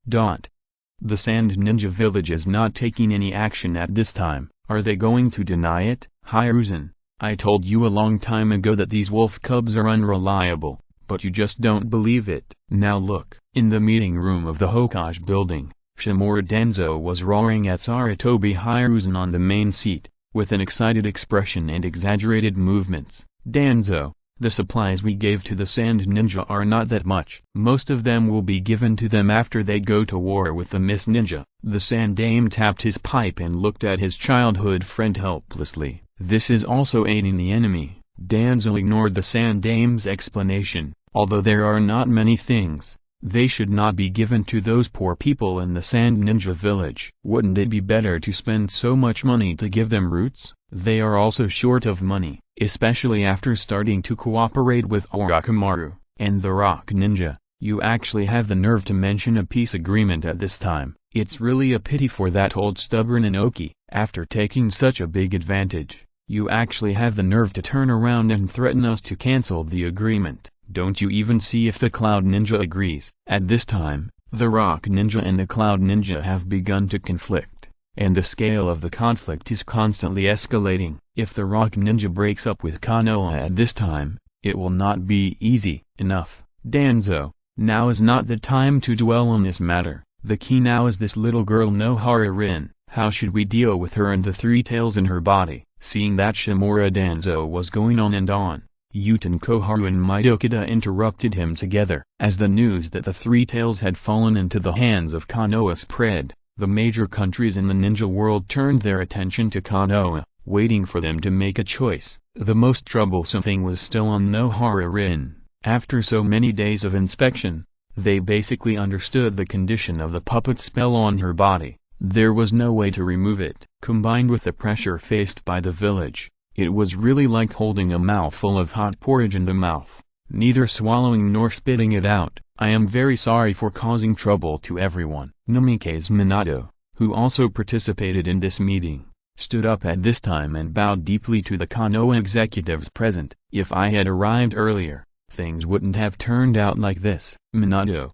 The Sand Ninja village is not taking any action at this time. Are they going to deny it? Hiruzen, I told you a long time ago that these wolf cubs are unreliable, but you just don't believe it. Now look." In the meeting room of the Hokage building, Shimura Danzo was roaring at Sarutobi Hiruzen on the main seat, with an excited expression and exaggerated movements. "Danzo, the supplies we gave to the Sand Ninja are not that much. Most of them will be given to them after they go to war with the Mist Ninja." The Sandaime tapped his pipe and looked at his childhood friend helplessly. "This is also aiding the enemy." Danzo ignored the Sandaime's explanation. "Although there are not many things, they should not be given to those poor people in the Sand Ninja village. Wouldn't it be better to spend so much money to give them roots? They are also short of money, especially after starting to cooperate with Orochimaru and the Rock Ninja. You actually have the nerve to mention a peace agreement at this time. It's really a pity for that old stubborn Inoki. After taking such a big advantage, you actually have the nerve to turn around and threaten us to cancel the agreement. Don't you even see if the Cloud Ninja agrees?" At this time, the Rock Ninja and the Cloud Ninja have begun to conflict, and the scale of the conflict is constantly escalating. If the Rock Ninja breaks up with Konoha at this time, it will not be easy. "Enough, Danzo, now is not the time to dwell on this matter. The key now is this little girl Nohara Rin. How should we deal with her and the three tails in her body?" Seeing that Shimura Danzo was going on and on, Uten Koharu and Midokita interrupted him together. As the news that the three tails had fallen into the hands of Konoha spread, the major countries in the ninja world turned their attention to Konoha, waiting for them to make a choice. The most troublesome thing was still on Nohara Rin. After so many days of inspection, they basically understood the condition of the puppet spell on her body. There was no way to remove it. Combined with the pressure faced by the village, it was really like holding a mouthful of hot porridge in the mouth, neither swallowing nor spitting it out. "I am very sorry for causing trouble to everyone." Namikaze Minato, who also participated in this meeting, stood up at this time and bowed deeply to the Konoha executives present. "If I had arrived earlier, things wouldn't have turned out like this." "Minato,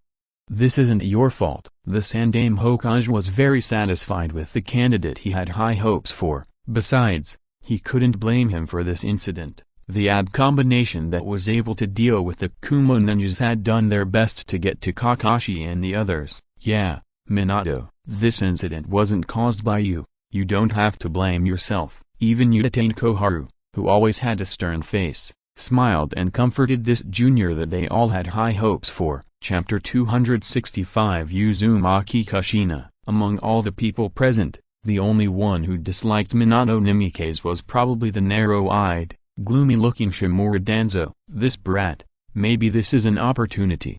this isn't your fault." The Sandaime Hokage was very satisfied with the candidate he had high hopes for. Besides, he couldn't blame him for this incident. The ab combination that was able to deal with the Kumo ninjas had done their best to get to Kakashi and the others. "Yeah, Minato, this incident wasn't caused by you. You don't have to blame yourself." Even Uten Koharu, who always had a stern face, smiled and comforted this junior that they all had high hopes for. Chapter 265 Uzumaki Kushina. Among all the people present, the only one who disliked Minato Namikaze was probably the narrow-eyed, gloomy-looking Shimura Danzo. "This brat, maybe this is an opportunity."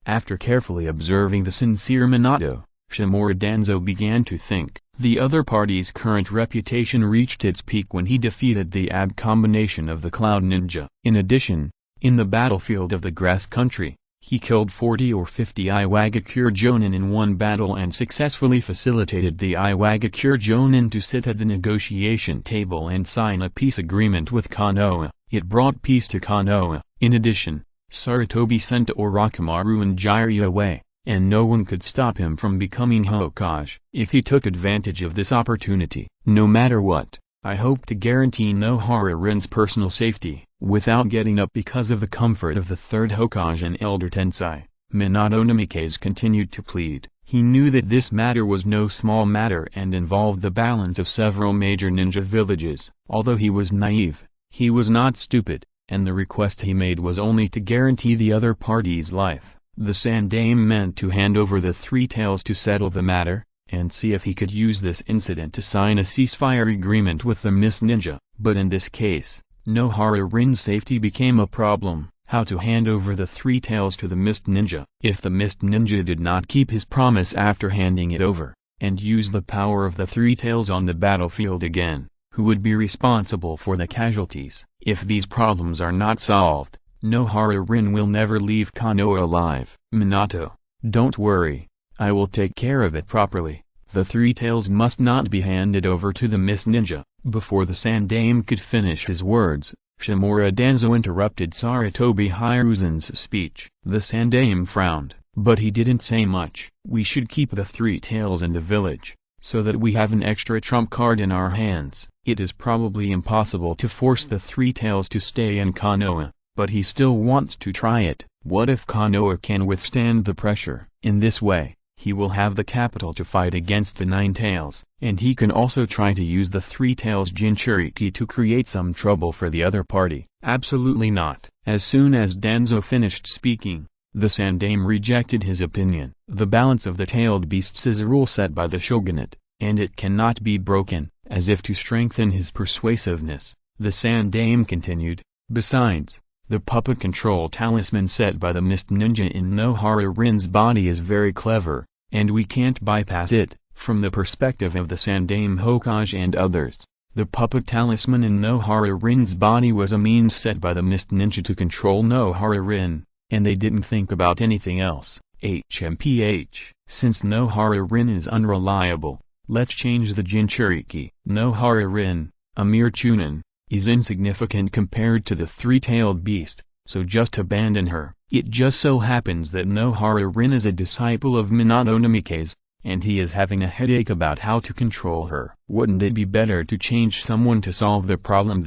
After carefully observing the sincere Minato, Shimura Danzo began to think. The other party's current reputation reached its peak when he defeated the ab combination of the Cloud Ninja. In addition, in the battlefield of the Grass Country, he killed 40 or 50 Iwagakure Jonin in one battle and successfully facilitated the Iwagakure Jonin to sit at the negotiation table and sign a peace agreement with Konoha. It brought peace to Konoha. In addition, Sarutobi sent Orochimaru and Jiraiya away, and no one could stop him from becoming Hokage. If he took advantage of this opportunity, no matter what, I hope to guarantee Nohara Rin's personal safety, without getting up because of the comfort of the third Hokage and Elder Tensai. Minato Namikaze continued to plead. He knew that this matter was no small matter and involved the balance of several major ninja villages. Although he was naive, he was not stupid, and the request he made was only to guarantee the other party's life. The Sandaime meant to hand over the three tails to settle the matter, and see if he could use this incident to sign a ceasefire agreement with the Mist Ninja. But in this case, Nohara Rin's safety became a problem. How to hand over the three tails to the Mist Ninja? If the Mist Ninja did not keep his promise after handing it over, and use the power of the three tails on the battlefield again, who would be responsible for the casualties? If these problems are not solved, Nohara Rin will never leave Konoha alive. Minato, don't worry. I will take care of it properly. The three tails must not be handed over to the Mist Ninja. Before the Sandaime could finish his words, Shimura Danzo interrupted Sarutobi Hiruzen's speech. The Sandaime frowned, but he didn't say much. "We should keep the three tails in the village, so that we have an extra trump card in our hands. It is probably impossible to force the Three Tails to stay in Konoha, but he still wants to try it. What if Konoha can withstand the pressure? In this way, he will have the capital to fight against the Nine Tails, and he can also try to use the Three Tails Jinchuriki to create some trouble for the other party. Absolutely not. As soon as Danzo finished speaking, the Sandaime rejected his opinion. The balance of the tailed beasts is a rule set by the shogunate, and it cannot be broken. As if to strengthen his persuasiveness, the Sandaime continued, besides, the puppet control talisman set by the Mist Ninja in Nohara Rin's body is very clever, and we can't bypass it. From the perspective of the Sandaime Hokage and others, the puppet talisman in Nohara Rin's body was a means set by the Mist Ninja to control Nohara Rin, and they didn't think about anything else. HMPH. Since Nohara Rin is unreliable, let's change the Jinchuriki. Nohara Rin, a mere chunin, is insignificant compared to the three-tailed beast, so just abandon her. It just so happens that Nohara Rin is a disciple of Minato Namikaze, and he is having a headache about how to control her. Wouldn't it be better to change someone to solve the problem?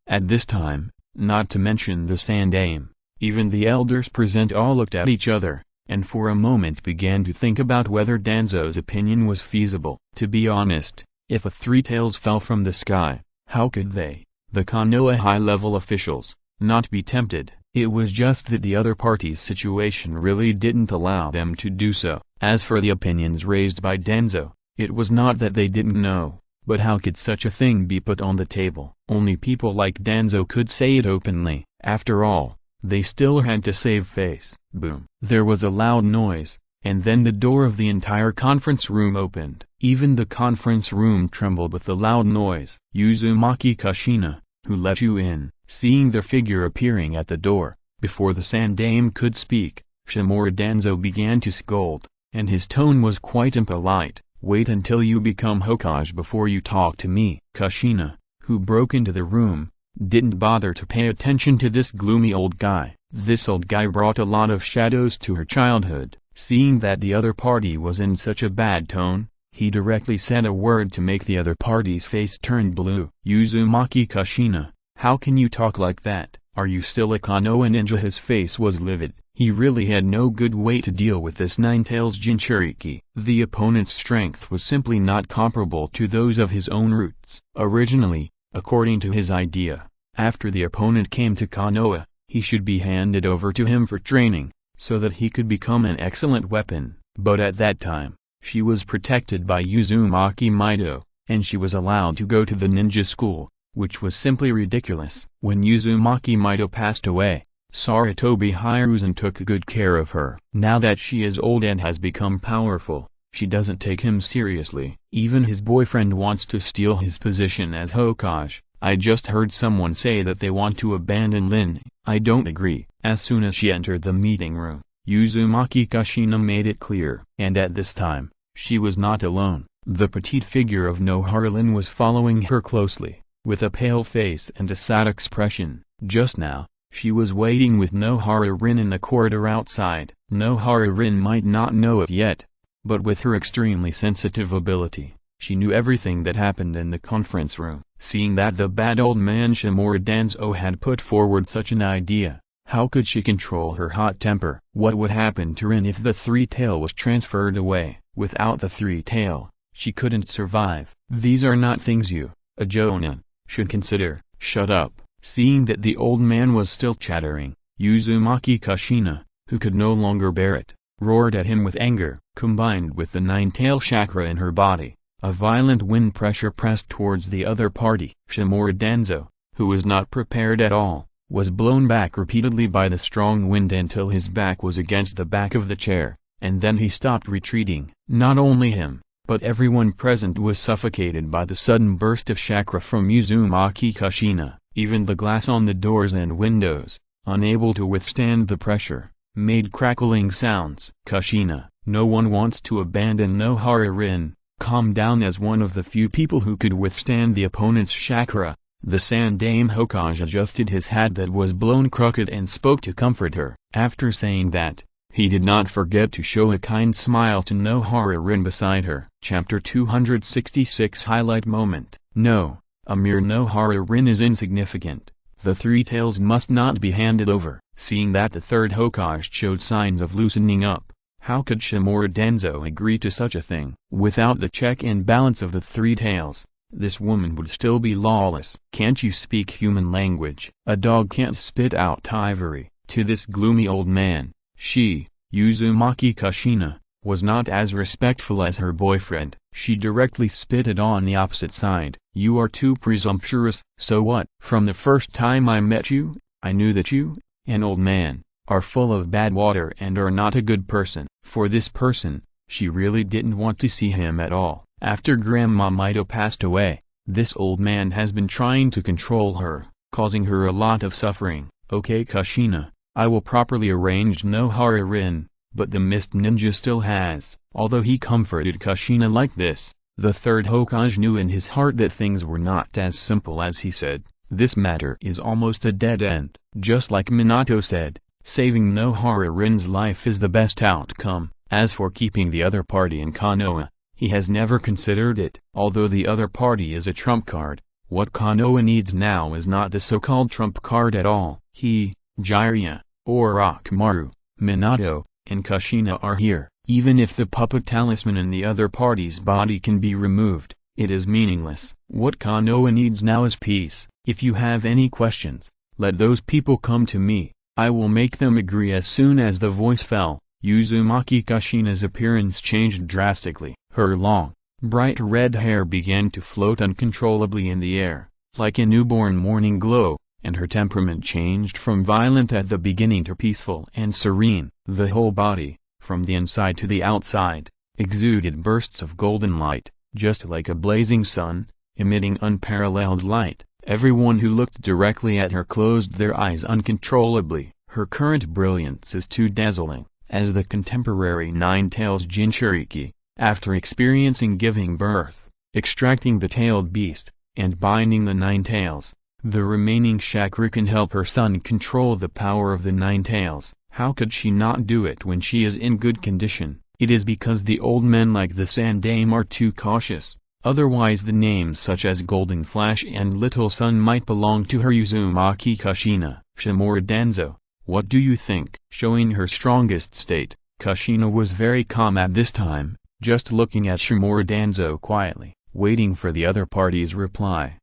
At this time, not to mention the Sandaime, even the elders present all looked at each other, and for a moment began to think about whether Danzo's opinion was feasible. To be honest, if a Three Tails fell from the sky, how could they, the Konoha high-level officials, not be tempted? It was just that the other party's situation really didn't allow them to do so. As for the opinions raised by Danzo, it was not that they didn't know, but how could such a thing be put on the table? Only people like Danzo could say it openly. After all, they still had to save face. Boom. There was a loud noise, and then the door of the entire conference room opened. Even the conference room trembled with the loud noise. Uzumaki Kushina, who let you in, seeing the figure appearing at the door, before the Sandaime could speak, Shimura Danzo began to scold, and his tone was quite impolite. Wait until you become Hokage before you talk to me. Kushina, who broke into the room, didn't bother to pay attention to this gloomy old guy. This old guy brought a lot of shadows to her childhood. Seeing that the other party was in such a bad tone, he directly said a word to make the other party's face turn blue. Uzumaki Kushina, how can you talk like that? Are you still a Konoha ninja? His face was livid. He really had no good way to deal with this Nine Tails Jinchuriki. The opponent's strength was simply not comparable to those of his own roots. Originally, according to his idea, after the opponent came to Konoha, he should be handed over to him for training, so that he could become an excellent weapon. But at that time, she was protected by Uzumaki Mido, and she was allowed to go to the ninja school, which was simply ridiculous. When Uzumaki Mido passed away, Saratobi Hiruzen took good care of her. Now that she is old and has become powerful, she doesn't take him seriously. Even his boyfriend wants to steal his position as Hokage. I just heard someone say that they want to abandon Lin. I don't agree. As soon as she entered the meeting room, Uzumaki Kushina made it clear. And at this time, she was not alone. The petite figure of Nohara Rin was following her closely, with a pale face and a sad expression. Just now, she was waiting with Nohara Rin in the corridor outside. Nohara Rin might not know it yet, but with her extremely sensitive ability, she knew everything that happened in the conference room. Seeing that the bad old man Shimura Danzo had put forward such an idea, how could she control her hot temper? What would happen to Rin if the three-tail was transferred away? Without the three-tail, she couldn't survive. These are not things you, a Jonin, should consider. Shut up. Seeing that the old man was still chattering, Uzumaki Kushina, who could no longer bear it, roared at him with anger. Combined with the nine-tail chakra in her body, a violent wind pressure pressed towards the other party. Shimura Danzo, who was not prepared at all, was blown back repeatedly by the strong wind until his back was against the back of the chair, and then he stopped retreating. Not only him, but everyone present was suffocated by the sudden burst of chakra from Uzumaki Kushina. Even the glass on the doors and windows, unable to withstand the pressure, made crackling sounds. Kushina, no one wants to abandon Nohara Rin. Calm down. As one of the few people who could withstand the opponent's chakra, the Sandaime Hokage adjusted his hat that was blown crooked and spoke to comfort her. After saying that, he did not forget to show a kind smile to Nohara Rin beside her. Chapter 266 Highlight Moment. No, A mere no-hara rin is insignificant. The three tails must not be handed over. Seeing that the third Hokage showed signs of loosening up, how could Shimura Denzo agree to such a thing? Without the check and balance of the three tails, this woman would still be lawless. Can't you speak human language? A dog can't spit out ivory. To this gloomy old man, she, Uzumaki Kushina, was not as respectful as her boyfriend. She directly spitted on the opposite side. You are too presumptuous. So what? From the first time I met you, I knew that you, an old man, are full of bad water and are not a good person. For this person, she really didn't want to see him at all. After Grandma Mito passed away, this old man has been trying to control her, causing her a lot of suffering. Okay Kushina, I will properly arrange no hara rin, but the mist ninja still has. Although he comforted Kushina like this, the third Hokage knew in his heart that things were not as simple as he said. This matter is almost a dead end. Just like Minato said, saving no hara rin's life is the best outcome. As for keeping the other party in Konoha, he has never considered it. Although the other party is a trump card, what Konoha needs now is not the so-called trump card at all. He, Jiraiya, Orochimaru, Minato, and Kushina are here. Even if the puppet talisman in the other party's body can be removed, it is meaningless. What Konoha needs now is peace. If you have any questions, let those people come to me. I will make them agree. As soon as the voice fell, Uzumaki Kushina's appearance changed drastically. Her long, bright red hair began to float uncontrollably in the air, like a newborn morning glow, and her temperament changed from violent at the beginning to peaceful and serene. The whole body, from the inside to the outside, exuded bursts of golden light, just like a blazing sun, emitting unparalleled light. Everyone who looked directly at her closed their eyes uncontrollably. Her current brilliance is too dazzling, as the contemporary Nine-Tails Jinchuriki, after experiencing giving birth, extracting the tailed beast, and binding the nine tails. The remaining chakra can help her son control the power of the nine tails. How could she not do it when she is in good condition? It is because the old men like the Sandame are too cautious. Otherwise the names such as Golden Flash and Little Sun might belong to her. Uzumaki Kushina. Shimura Denzo, what do you think? Showing her strongest state, Kushina was very calm at this time, just looking at Shimura Denzo quietly, waiting for the other party's reply.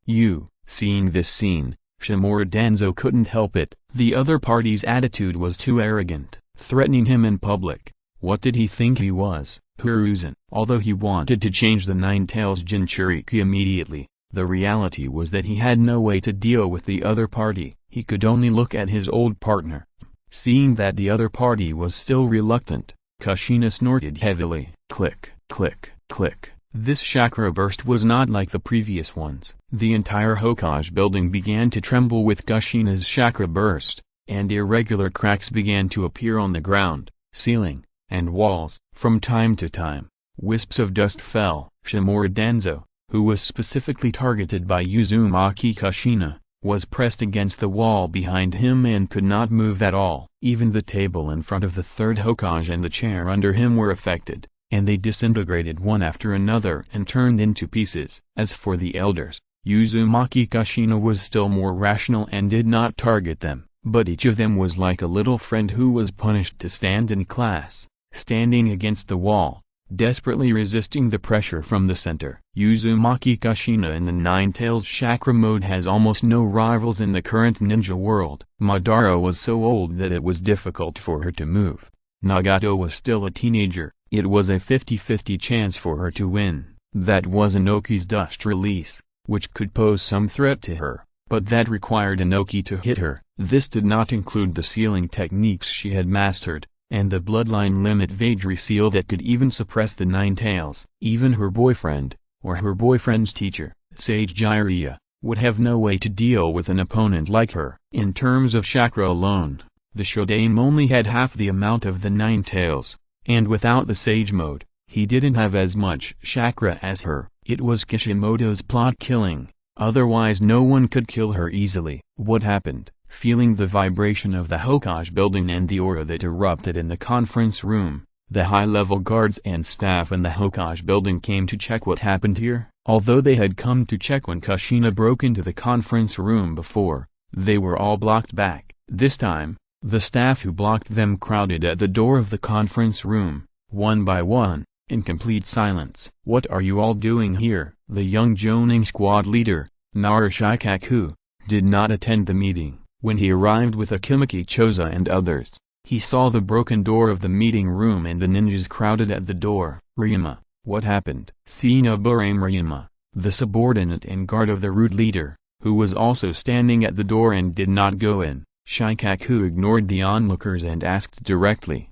Seeing this scene, Shimura Denzo couldn't help it. The other party's attitude was too arrogant, threatening him in public. What did he think he was? Hiruzen. Although he wanted to change the Nine-Tails Jinchuriki immediately, the reality was that he had no way to deal with the other party. He could only look at his old partner. Seeing that the other party was still reluctant, Kushina snorted heavily. Click, click, click. This chakra burst was not like the previous ones. The entire Hokage building began to tremble with Kushina's chakra burst, and irregular cracks began to appear on the ground, ceiling, and walls. From time to time, wisps of dust fell. Shimura Denzo, who was specifically targeted by Uzumaki Kushina, was pressed against the wall behind him and could not move at all. Even the table in front of the third Hokage and the chair under him were affected, and they disintegrated one after another and turned into pieces. As for the elders, Uzumaki Kushina was still more rational and did not target them, but each of them was like a little friend who was punished to stand in class, standing against the wall, desperately resisting the pressure from the center. Uzumaki Kushina in the Nine-Tails chakra mode has almost no rivals in the current ninja world. Madara was so old that it was difficult for her to move. Nagato was still a teenager. It was a 50-50 chance for her to win. That was Inoki's dust release, which could pose some threat to her, but that required Inoki to hit her. This did not include the sealing techniques she had mastered, and the bloodline limit vagary seal that could even suppress the nine tails. Even her boyfriend, or her boyfriend's teacher, Sage Jiraiya, would have no way to deal with an opponent like her. In terms of chakra alone, the Shodaime only had half the amount of the nine tails. And without the Sage mode, he didn't have as much chakra as her. It was Kishimoto's plot killing, otherwise no one could kill her easily. What happened? Feeling the vibration of the Hokage building and the aura that erupted in the conference room, the high-level guards and staff in the Hokage building came to check what happened here. Although they had come to check when Kushina broke into the conference room before, they were all blocked back. This time, the staff who blocked them crowded at the door of the conference room, one by one, in complete silence. "What are you all doing here?" The young Jonin squad leader, Narashikaku, did not attend the meeting. When he arrived with Akimaki Choza and others, he saw the broken door of the meeting room and the ninjas crowded at the door. "Ryuma, what happened?" Shinobu Ryuma, the subordinate and guard of the root leader, who was also standing at the door and did not go in. Shikaku ignored the onlookers and asked directly,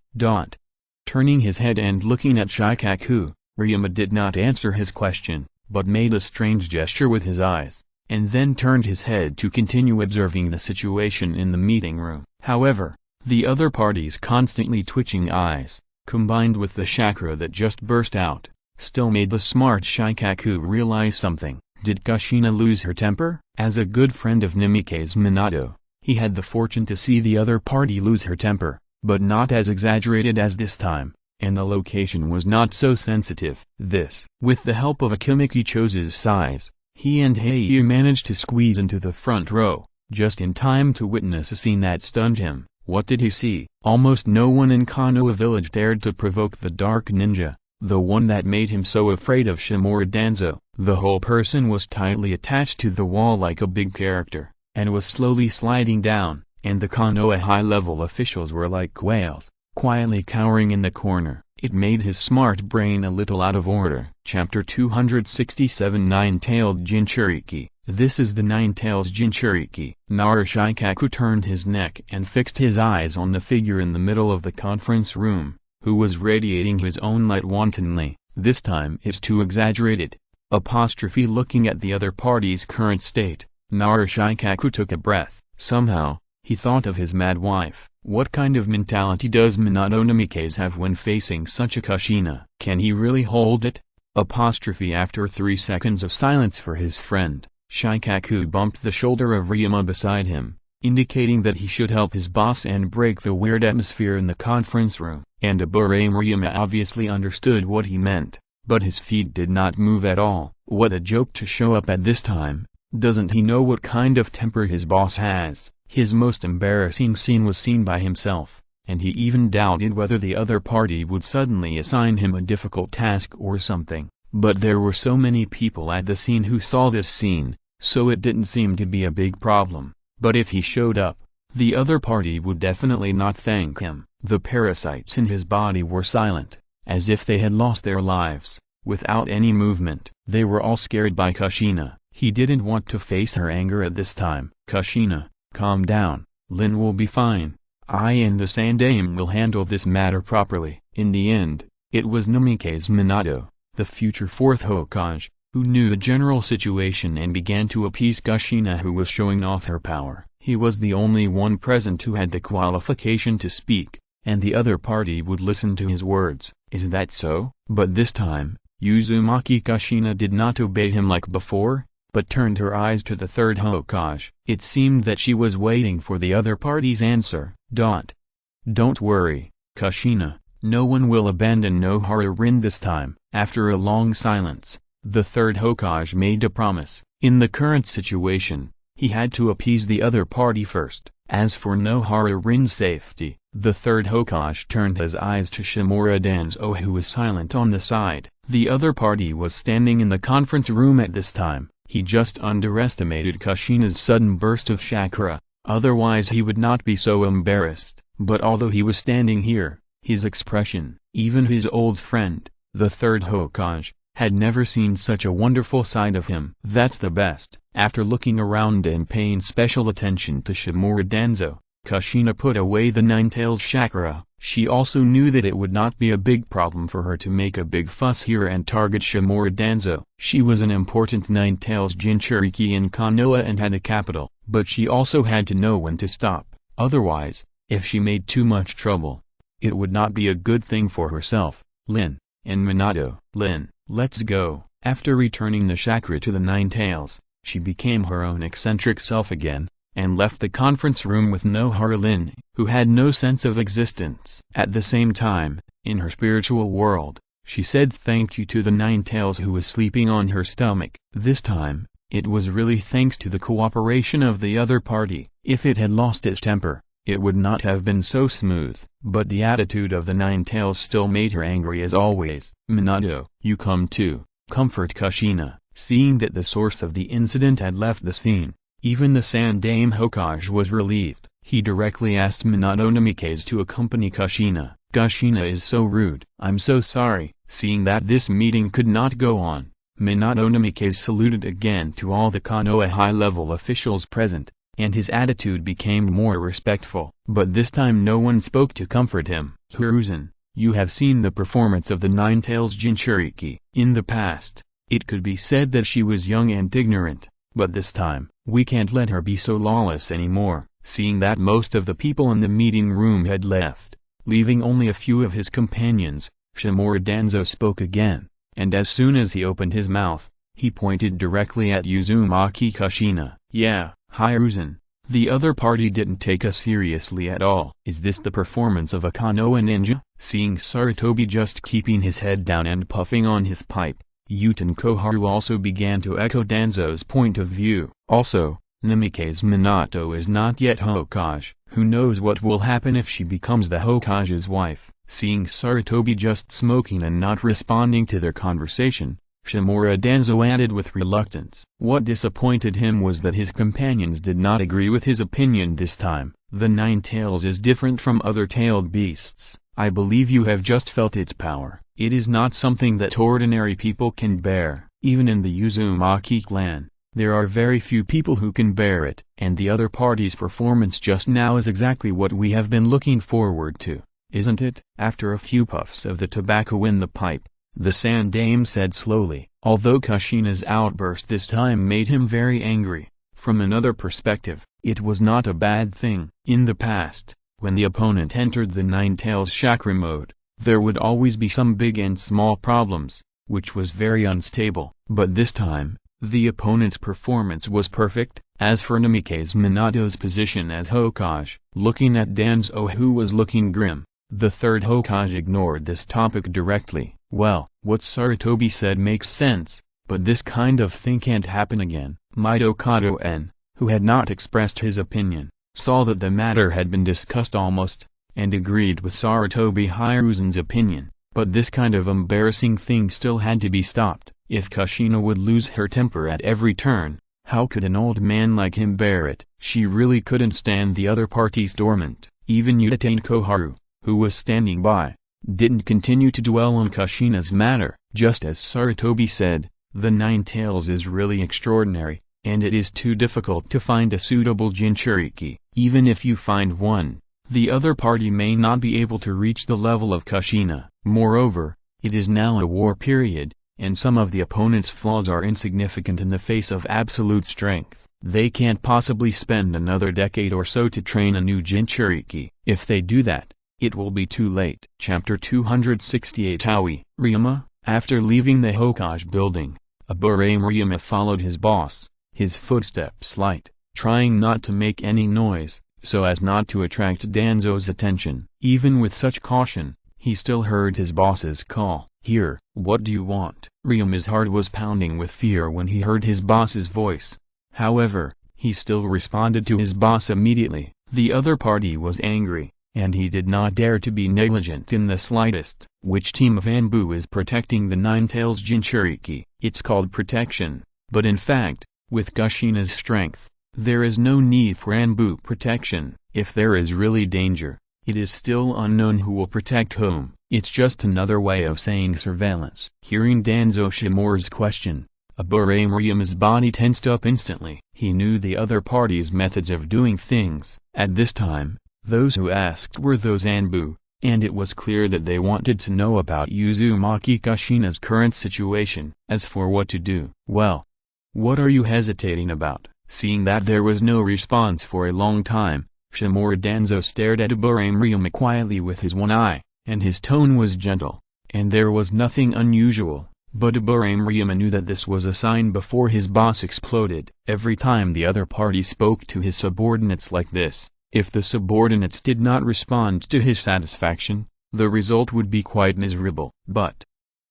Turning his head and looking at Shikaku, Ryuma did not answer his question, but made a strange gesture with his eyes, and then turned his head to continue observing the situation in the meeting room. However, the other party's constantly twitching eyes, combined with the chakra that just burst out, still made the smart Shikaku realize something. Did Kushina lose her temper? As a good friend of Nimike's Minato, he had the fortune to see the other party lose her temper, but not as exaggerated as this time, and the location was not so sensitive. With the help of Akimaki Choza's size, he and Heiyu managed to squeeze into the front row, just in time to witness a scene that stunned him. What did he see? Almost no one in Konoha village dared to provoke the dark ninja, the one that made him so afraid of Shimura Danzo. The whole person was tightly attached to the wall like a big character, and was slowly sliding down, and the Konoha high-level officials were like whales, quietly cowering in the corner. It made his smart brain a little out of order. Chapter 267 Nine-Tailed Jinchuriki. This is the Nine-Tails Jinchuriki. Narashikaku turned his neck and fixed his eyes on the figure in the middle of the conference room, who was radiating his own light wantonly. This time it's too exaggerated. Looking at the other party's current state, Narashikaku took a breath. Somehow, he thought of his mad wife. What kind of mentality does Minato Nimike's have when facing such a Kushina? Can he really hold it? After 3 seconds of silence for his friend, Shikaku bumped the shoulder of Ryuma beside him, indicating that he should help his boss and break the weird atmosphere in the conference room. And Ryuma obviously understood what he meant, but his feet did not move at all. What a joke to show up at this time. Doesn't he know what kind of temper his boss has? His most embarrassing scene was seen by himself, and he even doubted whether the other party would suddenly assign him a difficult task or something. But there were so many people at the scene who saw this scene, so it didn't seem to be a big problem. But if he showed up, the other party would definitely not thank him. The parasites in his body were silent, as if they had lost their lives, without any movement. They were all scared by Kushina. He didn't want to face her anger at this time. Kushina, calm down. Lin will be fine. I and the Sandaime will handle this matter properly. In the end, it was Nimike's Minato, the future 4th Hokage, who knew the general situation and began to appease Kushina, who was showing off her power. He was the only one present who had the qualification to speak, and the other party would listen to his words. Is that so? But this time, Uzumaki Kushina did not obey him like before, but turned her eyes to the 3rd Hokage. It seemed that she was waiting for the other party's answer. Don't worry, Kushina, no one will abandon Nohara Rin this time. After a long silence, the 3rd Hokage made a promise. In the current situation, he had to appease the other party first. As for Nohara Rin's safety, the 3rd Hokage turned his eyes to Shimura Danzo, who was silent on the side. The other party was standing in the conference room at this time. He just underestimated Kushina's sudden burst of chakra, otherwise he would not be so embarrassed. But although he was standing here, his expression, even his old friend, the 3rd Hokage, had never seen such a wonderful side of him. That's the best. After looking around and paying special attention to Shimura Danzo, Kushina put away the Nine-Tails chakra. She also knew that it would not be a big problem for her to make a big fuss here and target Shimura Danzo. She was an important Nine-Tails Jinchuriki in Konoha and had a capital, but she also had to know when to stop. Otherwise, if she made too much trouble, it would not be a good thing for herself, Lin, and Minato. Lin, let's go. After returning the chakra to the Nine-Tails, she became her own eccentric self again, and left the conference room with Nohara Lin, who had no sense of existence. At the same time, in her spiritual world, She said thank you to the Ninetales who was sleeping on her stomach. This time, it was really thanks to the cooperation of the other party. If it had lost its temper, it would not have been so smooth. But the attitude of the Ninetales still made her angry as always. Minato, you come too. Comfort Kushina. Seeing that the source of the incident had left the scene, even the Sandaime Hokage was relieved. He directly asked Minato Namikaze to accompany Kushina. Kushina is so rude. I'm so sorry. Seeing that this meeting could not go on, Minato Namikaze saluted again to all the Konoha high-level officials present, and his attitude became more respectful. But this time no one spoke to comfort him. Hiruzen, you have seen the performance of the Ninetales Jinchuriki. In the past, it could be said that she was young and ignorant, but this time, we can't let her be so lawless anymore. Seeing that most of the people in the meeting room had left, leaving only a few of his companions, Shimura Danzo spoke again, and as soon as he opened his mouth, he pointed directly at Uzumaki Kushina. Yeah, Hiruzen, the other party didn't take us seriously at all. Is this the performance of a Konoha ninja? Seeing Sarutobi just keeping his head down and puffing on his pipe, Uten Koharu also began to echo Danzo's point of view. Also, Namikaze Minato is not yet Hokage. Who knows what will happen if she becomes the Hokage's wife? Seeing Sarutobi just smoking and not responding to their conversation, Shimura Danzo added with reluctance. What disappointed him was that his companions did not agree with his opinion this time. The Ninetales is different from other tailed beasts. I believe you have just felt its power. It is not something that ordinary people can bear. Even in the Uzumaki clan, there are very few people who can bear it. And the other party's performance just now is exactly what we have been looking forward to, isn't it? After a few puffs of the tobacco in the pipe, the Sandaime said slowly. Although Kushina's outburst this time made him very angry, from another perspective, it was not a bad thing. In the past, when the opponent entered the Ninetales chakra mode, there would always be some big and small problems, which was very unstable. But this time, the opponent's performance was perfect. As for Namikaze Minato's position as Hokage, looking at Danzo who was looking grim, the third Hokage ignored this topic directly. Well, what Sarutobi said makes sense, but this kind of thing can't happen again. Mito Kato-en, who had not expressed his opinion, saw that the matter had been discussed almost, and agreed with Sarutobi Hiruzen's opinion, but this kind of embarrassing thing still had to be stopped. If Kushina would lose her temper at every turn, how could an old man like him bear it? She really couldn't stand the other party's torment. Even Uten Koharu, who was standing by, didn't continue to dwell on Kushina's matter. Just as Sarutobi said, the Ninetales is really extraordinary, and it is too difficult to find a suitable Jinchuriki. Even if you find one, the other party may not be able to reach the level of Kushina. Moreover, it is now a war period, and some of the opponent's flaws are insignificant in the face of absolute strength. They can't possibly spend another decade or so to train a new Jinchuriki. If they do that, it will be too late. Chapter 268 Aoi Ryuma. After leaving the Hokage building, Aburame Ryuma followed his boss, his footsteps light, trying not to make any noise, so as not to attract Danzo's attention. Even with such caution, he still heard his boss's call. Here, what do you want? Ryuma's heart was pounding with fear when he heard his boss's voice. However, he still responded to his boss immediately. The other party was angry, and he did not dare to be negligent in the slightest. Which team of Anbu is protecting the Ninetales Jinchuriki? It's called protection, but in fact, with Kushina's strength, there is no need for Anbu protection. If there is really danger, it is still unknown who will protect whom. It's just another way of saying surveillance. Hearing Danzo Shimura's question, Aburame Ryuma's body tensed up instantly. He knew the other party's methods of doing things. At this time, those who asked were those Anbu, and it was clear that they wanted to know about Uzumaki Kushina's current situation. As for what to do, well, what are you hesitating about? Seeing that there was no response for a long time, Shimura Danzo stared at Aburame Ryuma quietly with his one eye, and his tone was gentle, and there was nothing unusual. But Aburame Ryuma knew that this was a sign before his boss exploded. Every time the other party spoke to his subordinates like this, if the subordinates did not respond to his satisfaction, the result would be quite miserable. But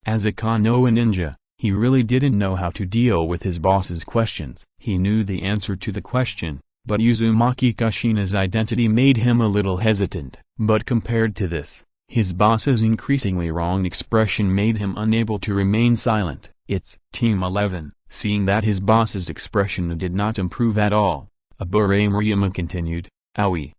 As a Konoha ninja, he really didn't know how to deal with his boss's questions. He knew the answer to the question, but Uzumaki Kushina's identity made him a little hesitant. But compared to this, his boss's increasingly wrong expression made him unable to remain silent. It's Team 11. Seeing that his boss's expression did not improve at all, Abure Murayama continued, Aoi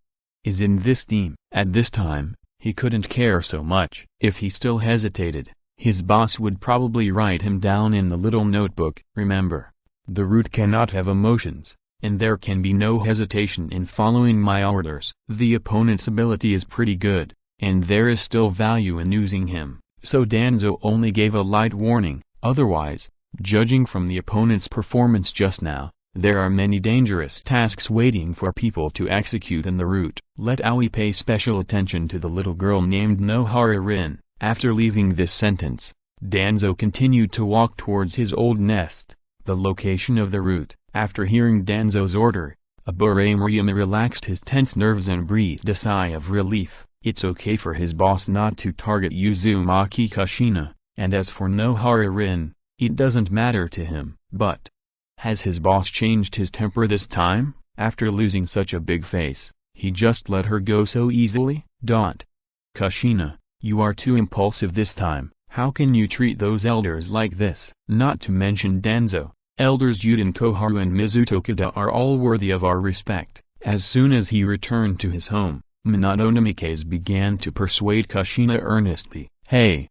is in this team. At this time, he couldn't care so much. If he still hesitated, his boss would probably write him down in the little notebook. Remember, the root cannot have emotions, and there can be no hesitation in following my orders. The opponent's ability is pretty good, and there is still value in using him, so Danzo only gave a light warning. Otherwise, judging from the opponent's performance just now, there are many dangerous tasks waiting for people to execute in the route. Let Aoi pay special attention to the little girl named Nohara Rin. After leaving this sentence, Danzo continued to walk towards his old nest, the location of the route. After hearing Danzo's order, Abure Murayama relaxed his tense nerves and breathed a sigh of relief. It's okay for his boss not to target Uzumaki Kushina, and as for Nohara Rin, it doesn't matter to him. But has his boss changed his temper this time? After losing such a big face, he just let her go so easily? Kushina, you are too impulsive this time. How can you treat those elders like this? Not to mention Danzo, elders Yuden Koharu and Mizutokida are all worthy of our respect. As soon as he returned to his home, Minato Namikaze began to persuade Kushina earnestly. Hey,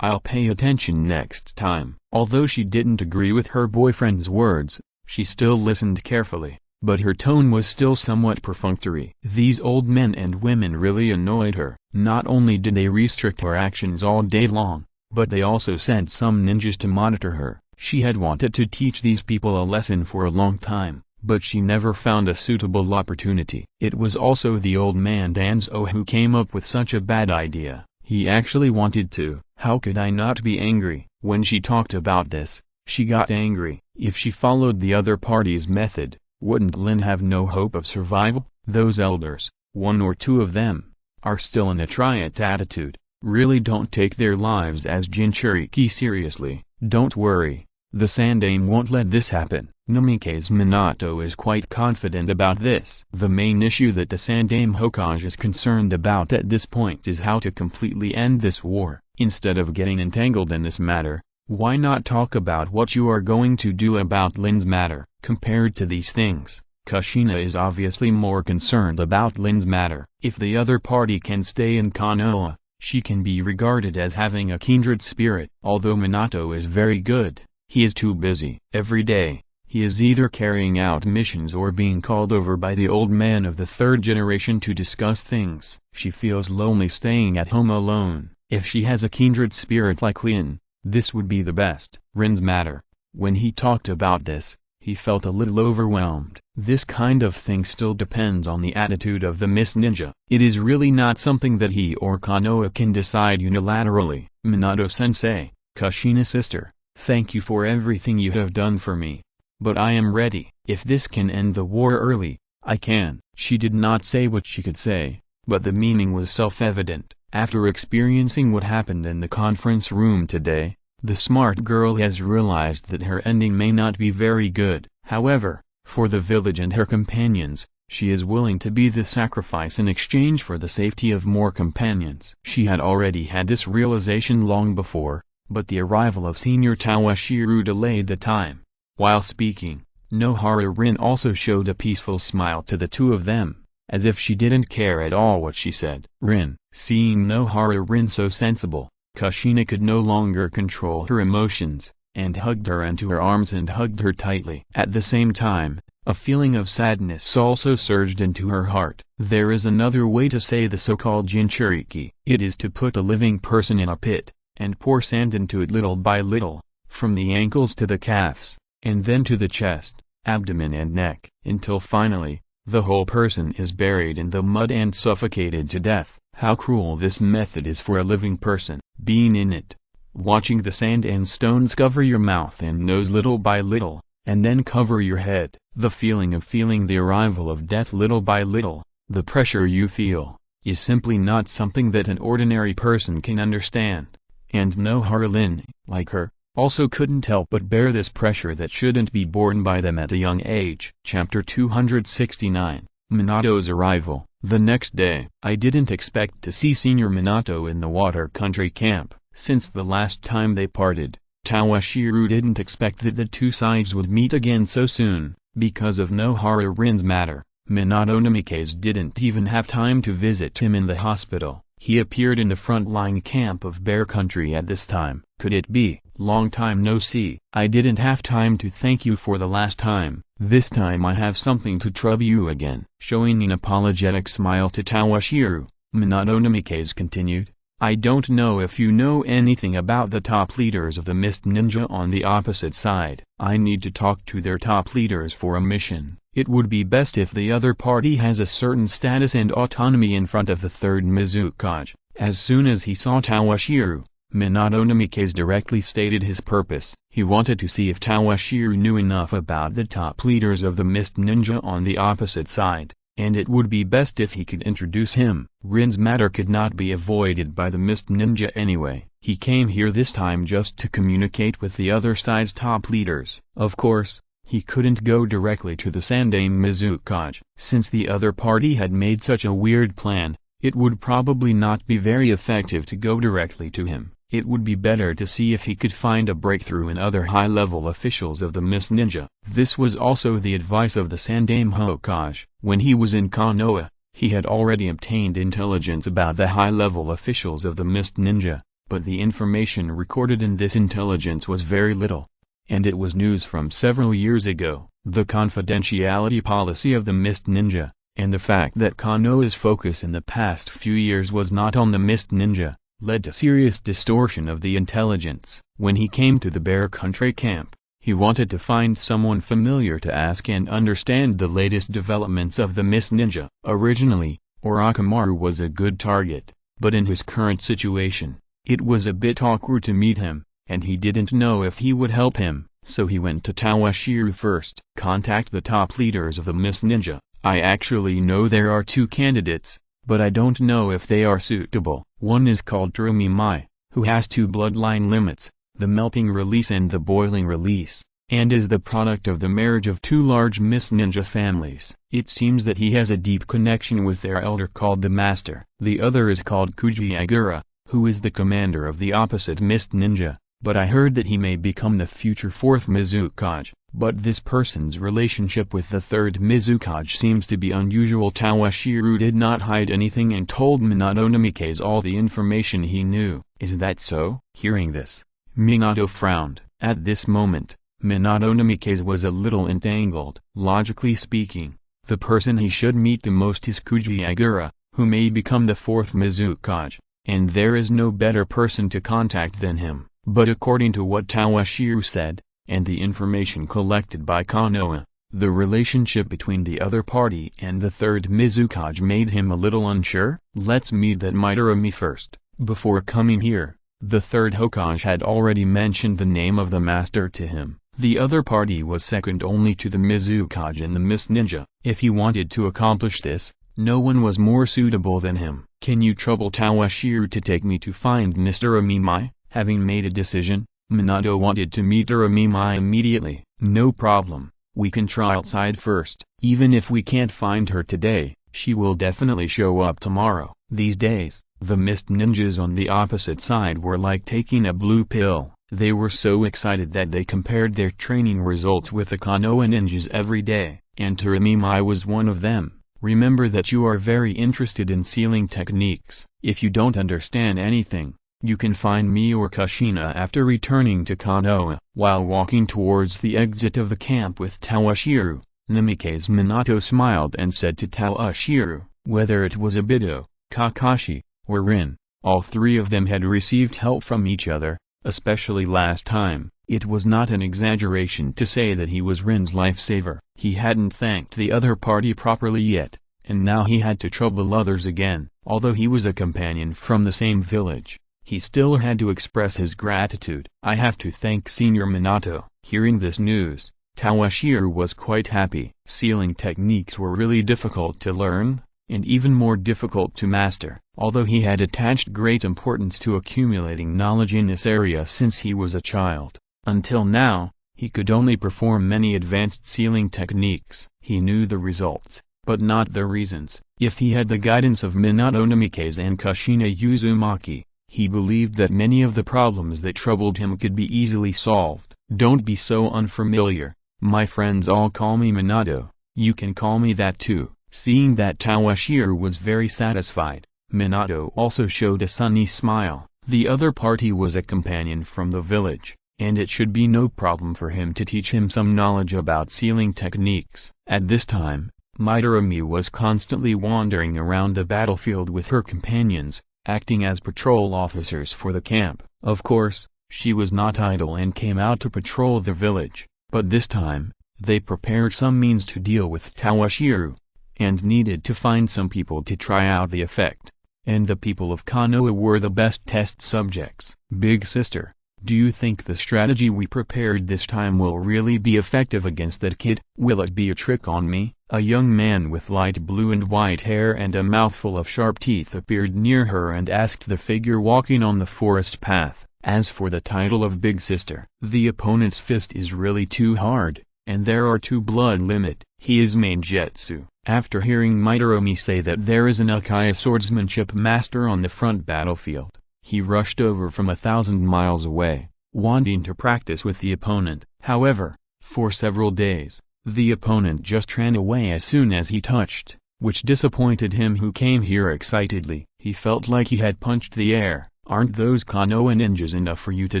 I'll pay attention next time. Although she didn't agree with her boyfriend's words, she still listened carefully, but her tone was still somewhat perfunctory. These old men and women really annoyed her. Not only did they restrict her actions all day long, but they also sent some ninjas to monitor her. She had wanted to teach these people a lesson for a long time, but she never found a suitable opportunity. It was also the old man Danzo who came up with such a bad idea. He actually wanted to. How could I not be angry? When she talked about this, she got angry. If she followed the other party's method, wouldn't Lin have no hope of survival? Those elders, one or two of them, are still in a try-it attitude. Really don't take their lives as Jinchuriki seriously. Don't worry, the Sandaime won't let this happen. Namikaze Minato is quite confident about this. The main issue that the Sandaime Hokage is concerned about at this point is how to completely end this war. Instead of getting entangled in this matter, why not talk about what you are going to do about Lin's matter? Compared to these things, Kushina is obviously more concerned about Lin's matter. If the other party can stay in Konoha, she can be regarded as having a kindred spirit. Although Minato is very good, he is too busy. Every day, he is either carrying out missions or being called over by the old man of the third generation to discuss things. She feels lonely staying at home alone. If she has a kindred spirit like Lin, this would be the best. Rin's matter. When he talked about this, he felt a little overwhelmed. This kind of thing still depends on the attitude of the Miss Ninja. It is really not something that he or Konoha can decide unilaterally. Minato-sensei, Kushina sister, thank you for everything you have done for me. But I am ready. If this can end the war early, I can. She did not say what she could say, but the meaning was self-evident. After experiencing what happened in the conference room today, the smart girl has realized that her ending may not be very good. However, for the village and her companions, she is willing to be the sacrifice in exchange for the safety of more companions. She had already had this realization long before, but the arrival of Senior Tawashiro delayed the time. While speaking, Nohara Rin also showed a peaceful smile to the two of them, as if she didn't care at all what she said. Rin, seeing Nohara Rin so sensible, Kushina could no longer control her emotions, and hugged her into her arms and hugged her tightly. At the same time, a feeling of sadness also surged into her heart. There is another way to say the so-called Jinchuriki. It is to put a living person in a pit, and pour sand into it little by little, from the ankles to the calves, and then to the chest, abdomen and neck, until finally, the whole person is buried in the mud and suffocated to death. How cruel this method is for a living person. Being in it, watching the sand and stones cover your mouth and nose little by little, and then cover your head. The feeling of feeling the arrival of death little by little, the pressure you feel, is simply not something that an ordinary person can understand. and Nohara Lin, like her, also couldn't help but bear this pressure that shouldn't be borne by them at a young age. Chapter 269, Minato's Arrival. The next day, I didn't expect to see Senior Minato in the water country camp. Since the last time they parted, Tawashiro didn't expect that the two sides would meet again so soon. Because of Nohara Rin's matter, Minato Namikaze didn't even have time to visit him in the hospital. He appeared in the front-line camp of Bear Country at this time. Could it be, long time no see? I didn't have time to thank you for the last time. This time I have something to trouble you again. Showing an apologetic smile to Tawashiro, Minato Namikaze continued, I don't know if you know anything about the top leaders of the Mist Ninja on the opposite side. I need to talk to their top leaders for a mission. It would be best if the other party has a certain status and autonomy in front of the third Mizukage. As soon as he saw Tawashiro, Minato Namikaze directly stated his purpose. He wanted to see if Tawashiro knew enough about the top leaders of the Mist Ninja on the opposite side, and it would be best if he could introduce him. Rin's matter could not be avoided by the Mist Ninja anyway. He came here this time just to communicate with the other side's top leaders. Of course, he couldn't go directly to the Sandaime Mizukage. Since the other party had made such a weird plan, it would probably not be very effective to go directly to him. It would be better to see if he could find a breakthrough in other high-level officials of the Mist Ninja. This was also the advice of the Sandaime Hokage. When he was in Konoha, he had already obtained intelligence about the high-level officials of the Mist Ninja, but the information recorded in this intelligence was very little, and it was news from several years ago. The confidentiality policy of the Mist Ninja, and the fact that Konoha's focus in the past few years was not on the Mist Ninja, led to serious distortion of the intelligence. When he came to the Bear Country camp, he wanted to find someone familiar to ask and understand the latest developments of the Mist Ninja. Originally, Orochimaru was a good target, but in his current situation, it was a bit awkward to meet him, and he didn't know if he would help him, so he went to Tawashiro first. Contact the top leaders of the Mist Ninja. I actually know there are two candidates, but I don't know if they are suitable. One is called Terumi Mai, who has two bloodline limits, the melting release and the boiling release, and is the product of the marriage of two large Mist Ninja families. It seems that he has a deep connection with their elder called the Master. The other is called Kuji Agura, who is the commander of the opposite Mist Ninja, but I heard that he may become the future fourth Mizukage. But this person's relationship with the third Mizukage seems to be unusual. Tawashiro did not hide anything and told Minato Namikaze all the information he knew. Is that so? Hearing this, Minato frowned. At this moment, Minato Namikaze was a little entangled. Logically speaking, the person he should meet the most is Kuji Agura, who may become the fourth Mizukage, and there is no better person to contact than him. But according to what Tawashiro said, and the information collected by Konoha, the relationship between the other party and the third Mizukage made him a little unsure. Let's meet that Midorumi first. Before coming here, the third Hokage had already mentioned the name of the master to him. The other party was second only to the Mizukage and the Mist Ninja. If he wanted to accomplish this, no one was more suitable than him. Can you trouble Tawashiro to take me to find Mr. Amimai? Having made a decision, Minato wanted to meet Amimai immediately. No problem, we can try outside first. Even if we can't find her today, she will definitely show up tomorrow. These days, the Mist Ninjas on the opposite side were like taking a blue pill. They were so excited that they compared their training results with the Konoha ninjas every day, and Amimai was one of them. Remember that you are very interested in sealing techniques. If you don't understand anything, you can find me or Kushina after returning to Konoha. While walking towards the exit of the camp with Tawashiro, Namikaze Minato smiled and said to Tawashiro, whether it was Obito, Kakashi, or Rin, all three of them had received help from each other, especially last time. It was not an exaggeration to say that he was Rin's lifesaver. He hadn't thanked the other party properly yet, and now he had to trouble others again. Although he was a companion from the same village, he still had to express his gratitude. I have to thank Senior Minato. Hearing this news, Tawashiro was quite happy. Sealing techniques were really difficult to learn, and even more difficult to master. Although he had attached great importance to accumulating knowledge in this area since he was a child, until now, he could only perform many advanced sealing techniques. He knew the results, but not the reasons. If he had the guidance of Minato Namikaze and Kushina Uzumaki, he believed that many of the problems that troubled him could be easily solved. Don't be so unfamiliar. My friends all call me Minato, you can call me that too. Seeing that Toshiro was very satisfied, Minato also showed a sunny smile. The other party was a companion from the village, and it should be no problem for him to teach him some knowledge about sealing techniques. At this time, Midorumi was constantly wandering around the battlefield with her companions, acting as patrol officers for the camp. Of course, she was not idle and came out to patrol the village, but this time, they prepared some means to deal with Toshiro, and needed to find some people to try out the effect. And the people of Konoha were the best test subjects. Big sister, do you think the strategy we prepared this time will really be effective against that kid? Will it be a trick on me? A young man with light blue and white hair and a mouthful of sharp teeth appeared near her and asked the figure walking on the forest path. As for the title of Big Sister, the opponent's fist is really too hard, and there are 2 blood limit. He is ninjutsu. After hearing Midorumi say that there is an Uchiha swordsmanship master on the front battlefield, he rushed over from 1,000 miles away, wanting to practice with the opponent. However, for several days, the opponent just ran away as soon as he touched, which disappointed him who came here excitedly. He felt like he had punched the air. Aren't those Konoha ninjas enough for you to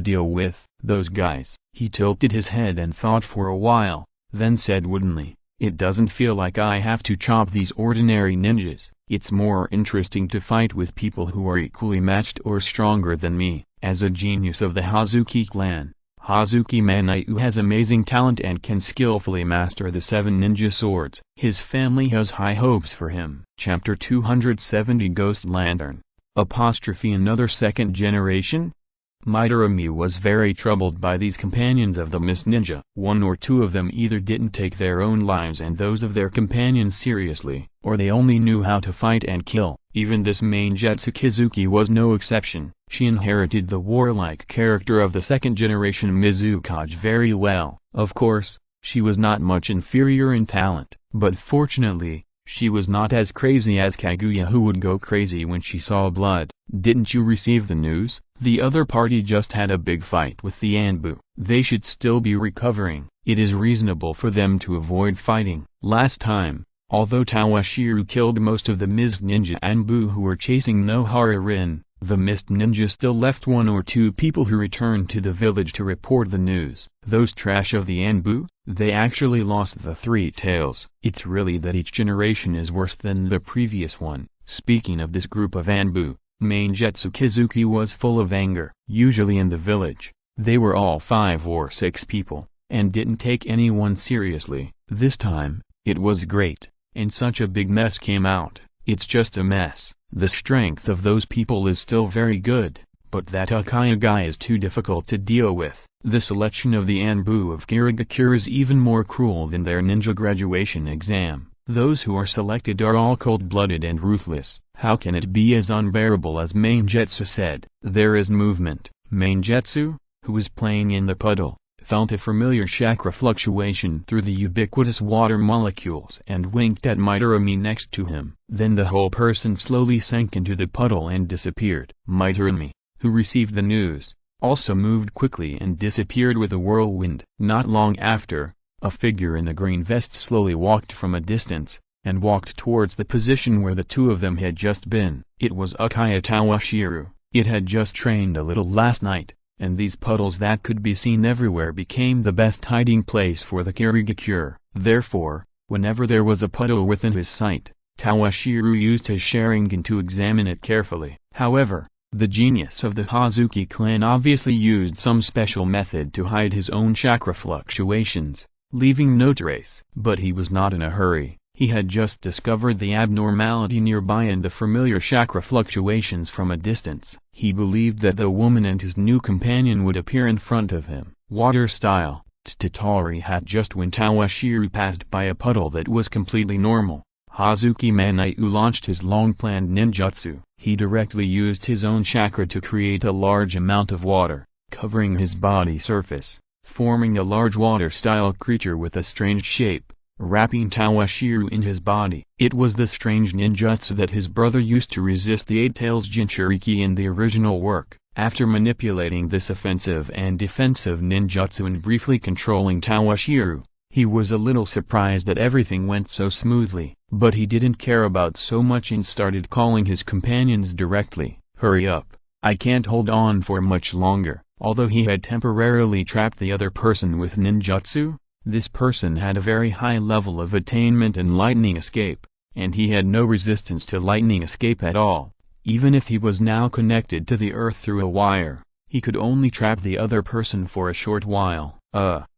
deal with? Those guys. He tilted his head and thought for a while, then said woodenly, it doesn't feel like I have to chop these ordinary ninjas. It's more interesting to fight with people who are equally matched or stronger than me. As a genius of the Hazuki clan, Hazuki Manaiu has amazing talent and can skillfully master the 7 ninja swords. His family has high hopes for him. Chapter 270 Ghost Lantern. Another second generation? Midorumi was very troubled by these companions of the Mist Ninja. 1 or 2 of them either didn't take their own lives and those of their companions seriously, or they only knew how to fight and kill. Even this ninjutsu Kizuki was no exception. She inherited the warlike character of the second generation Mizukage very well. Of course, she was not much inferior in talent, but fortunately, she was not as crazy as Kaguya, who would go crazy when she saw blood. Didn't you receive the news? The other party just had a big fight with the Anbu. They should still be recovering. It is reasonable for them to avoid fighting. Last time, although Toshiro killed most of the Mist Ninja Anbu who were chasing Nohara-rin, the Mist Ninja still left 1 or 2 people who returned to the village to report the news. Those trash of the Anbu? They actually lost the 3 tails. It's really that each generation is worse than the previous one. Speaking of this group of Anbu, ninjutsu Kizuki was full of anger. Usually in the village, they were all 5 or 6 people, and didn't take anyone seriously. This time, it was great, and such a big mess came out. It's just a mess. The strength of those people is still very good, but that Uchiha guy is too difficult to deal with. The selection of the Anbu of Kirigakure is even more cruel than their ninja graduation exam. Those who are selected are all cold-blooded and ruthless. How can it be as unbearable as Mainjutsu said? There is movement. Mainjutsu, who was playing in the puddle, felt a familiar chakra fluctuation through the ubiquitous water molecules and winked at Midorumi next to him. Then the whole person slowly sank into the puddle and disappeared. Midorumi, who received the news, also moved quickly and disappeared with a whirlwind. Not long after, a figure in a green vest slowly walked from a distance, and walked towards the position where the 2 of them had just been. It was Uchiha Toshiro. It had just trained a little last night, and these puddles that could be seen everywhere became the best hiding place for the Kirigakure. Therefore, whenever there was a puddle within his sight, Toshiro used his Sharingan to examine it carefully. However, the genius of the Hazuki clan obviously used some special method to hide his own chakra fluctuations, leaving no trace. But he was not in a hurry. He had just discovered the abnormality nearby and the familiar chakra fluctuations from a distance. He believed that the woman and his new companion would appear in front of him. Water style. Tsutori had just when Toshiro passed by a puddle that was completely normal. Hazuki Man'yu launched his long-planned ninjutsu. He directly used his own chakra to create a large amount of water, covering his body surface, forming a large water-style creature with a strange shape, wrapping Toshiro in his body. It was the strange ninjutsu that his brother used to resist the Eight Tails Jinchuriki in the original work. After manipulating this offensive and defensive ninjutsu and briefly controlling Toshiro, he was a little surprised that everything went so smoothly, but he didn't care about so much and started calling his companions directly. "Hurry up, I can't hold on for much longer." Although he had temporarily trapped the other person with ninjutsu, this person had a very high level of attainment and lightning escape, and he had no resistance to lightning escape at all. Even if he was now connected to the earth through a wire, he could only trap the other person for a short while.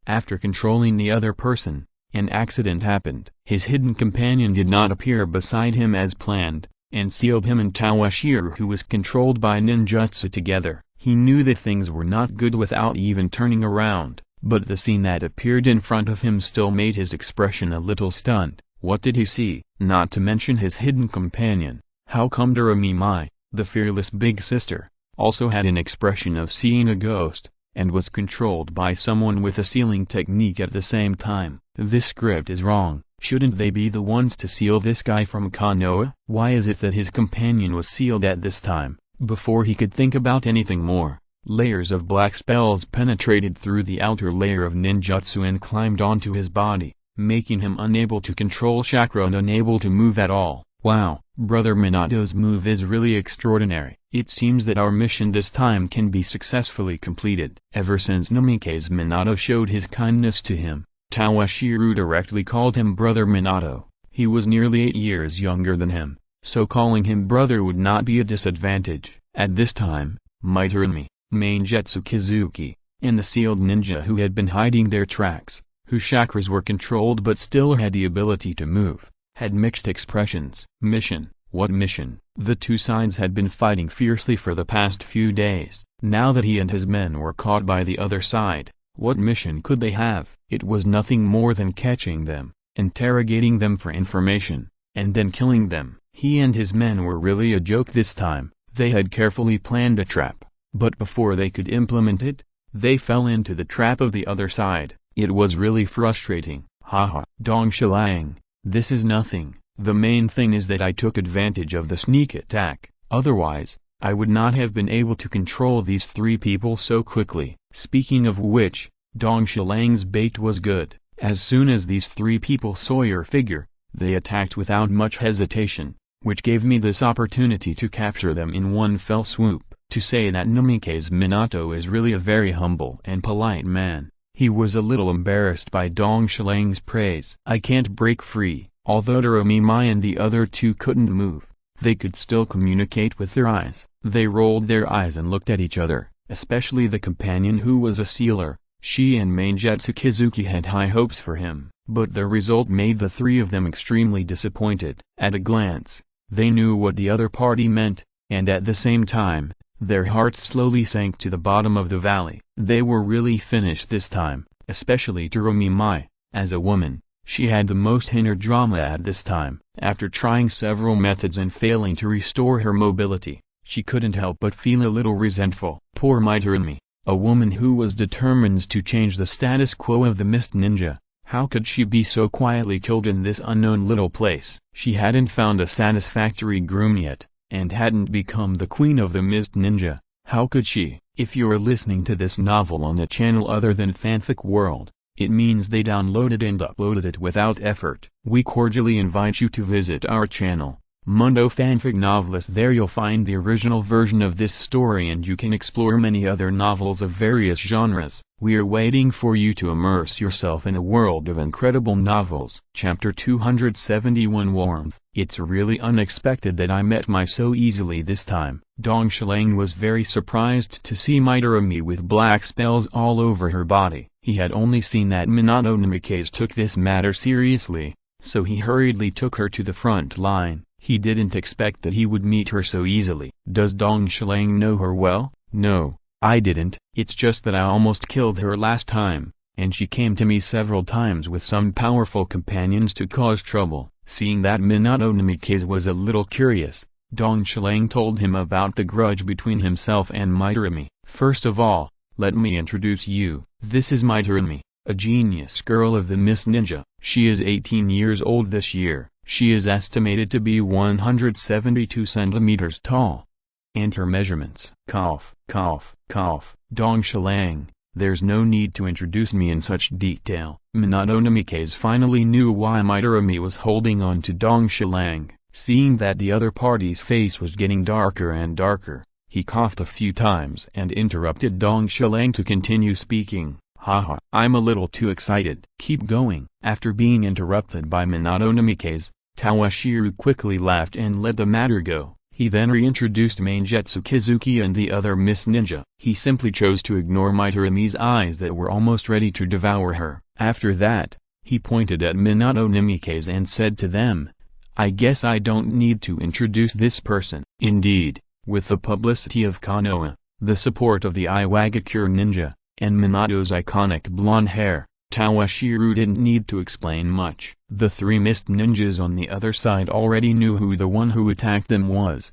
After controlling the other person, an accident happened. His hidden companion did not appear beside him as planned, and sealed him and Toshiro, who was controlled by ninjutsu, together. He knew that things were not good without even turning around, but the scene that appeared in front of him still made his expression a little stunned. What did he see? Not to mention his hidden companion. How come Mai, the fearless big sister, also had an expression of seeing a ghost, and was controlled by someone with a sealing technique at the same time? This script is wrong. Shouldn't they be the ones to seal this guy from Konoha? Why is it that his companion was sealed at this time? Before he could think about anything more, layers of black spells penetrated through the outer layer of ninjutsu and climbed onto his body, making him unable to control chakra and unable to move at all. Wow, Brother Minato's move is really extraordinary. It seems that our mission this time can be successfully completed. Ever since Namikaze Minato showed his kindness to him, Toshiro directly called him Brother Minato. He was nearly 8 years younger than him, so calling him brother would not be a disadvantage. At this time, Meixiang, Mainjutsu Kizuki, and the sealed ninja who had been hiding their tracks, whose chakras were controlled but still had the ability to move, had mixed expressions. Mission? What mission? The two sides had been fighting fiercely for the past few days. Now that he and his men were caught by the other side, what mission could they have? It was nothing more than catching them, interrogating them for information, and then killing them. He and his men were really a joke this time. They had carefully planned a trap, but before they could implement it, they fell into the trap of the other side. It was really frustrating. Haha. Dong Shilang, this is nothing. The main thing is that I took advantage of the sneak attack. Otherwise, I would not have been able to control these 3 people so quickly. Speaking of which, Dong Shilang's bait was good. As soon as these 3 people saw your figure, they attacked without much hesitation, which gave me this opportunity to capture them in one fell swoop. To say that Namikaze Minato is really a very humble and polite man. He was a little embarrassed by Dong Shilang's praise. I can't break free. Although Mai and the other 2 couldn't move, they could still communicate with their eyes. They rolled their eyes and looked at each other, especially the companion who was a sealer. She and Mainjutsu Kizuki had high hopes for him, but the result made the 3 of them extremely disappointed. At a glance, they knew what the other party meant, and at the same time, their hearts slowly sank to the bottom of the valley. They were really finished this time, especially Mai. As a woman, she had the most inner drama at this time. After trying several methods and failing to restore her mobility, she couldn't help but feel a little resentful. Poor Meixiang, a woman who was determined to change the status quo of the Mist Ninja. How could she be so quietly killed in this unknown little place? She hadn't found a satisfactory groom yet, and hadn't become the queen of the Mist Ninja. How could she? If you're listening to this novel on a channel other than Fanfic World, it means they downloaded and uploaded it without effort. We cordially invite you to visit our channel, Mundo Fanfic Novelist. There you'll find the original version of this story and you can explore many other novels of various genres. We are waiting for you to immerse yourself in a world of incredible novels. Chapter 271 Warmth. It's really unexpected that I met Mai so easily this time. Dong Shilang was very surprised to see Meixiang with black spells all over her body. He had only seen that Minato Namikaze took this matter seriously, so he hurriedly took her to the front line. He didn't expect that he would meet her so easily. Does Dong Shilang know her well? No, I didn't. It's just that I almost killed her last time, and she came to me several times with some powerful companions to cause trouble. Seeing that Minato Namikaze was a little curious, Dong Shilang told him about the grudge between himself and Mitorumi. First of all, let me introduce you. This is Mitorumi, a genius girl of the Miss Ninja. She is 18 years old this year. She is estimated to be 172 centimeters tall. And her measurements. Cough, cough, cough. Dong Shilang, there's no need to introduce me in such detail. Minato Namikaze finally knew why Mitorumi was holding on to Dong Shilang. Seeing that the other party's face was getting darker and darker, he coughed a few times and interrupted Dong Shilang to continue speaking. Haha, I'm a little too excited. Keep going. After being interrupted by Minato Namikaze, Tawashiro quickly laughed and let the matter go. He then reintroduced Maingetsu Kizuki and the other Miss Ninja. He simply chose to ignore Mitorumi's eyes that were almost ready to devour her. After that, he pointed at Minato Namikaze and said to them, I guess I don't need to introduce this person. Indeed, with the publicity of Konoha, the support of the Iwagakure ninja, and Minato's iconic blonde hair, Tawashiro didn't need to explain much. The three mist ninjas on the other side already knew who the one who attacked them was.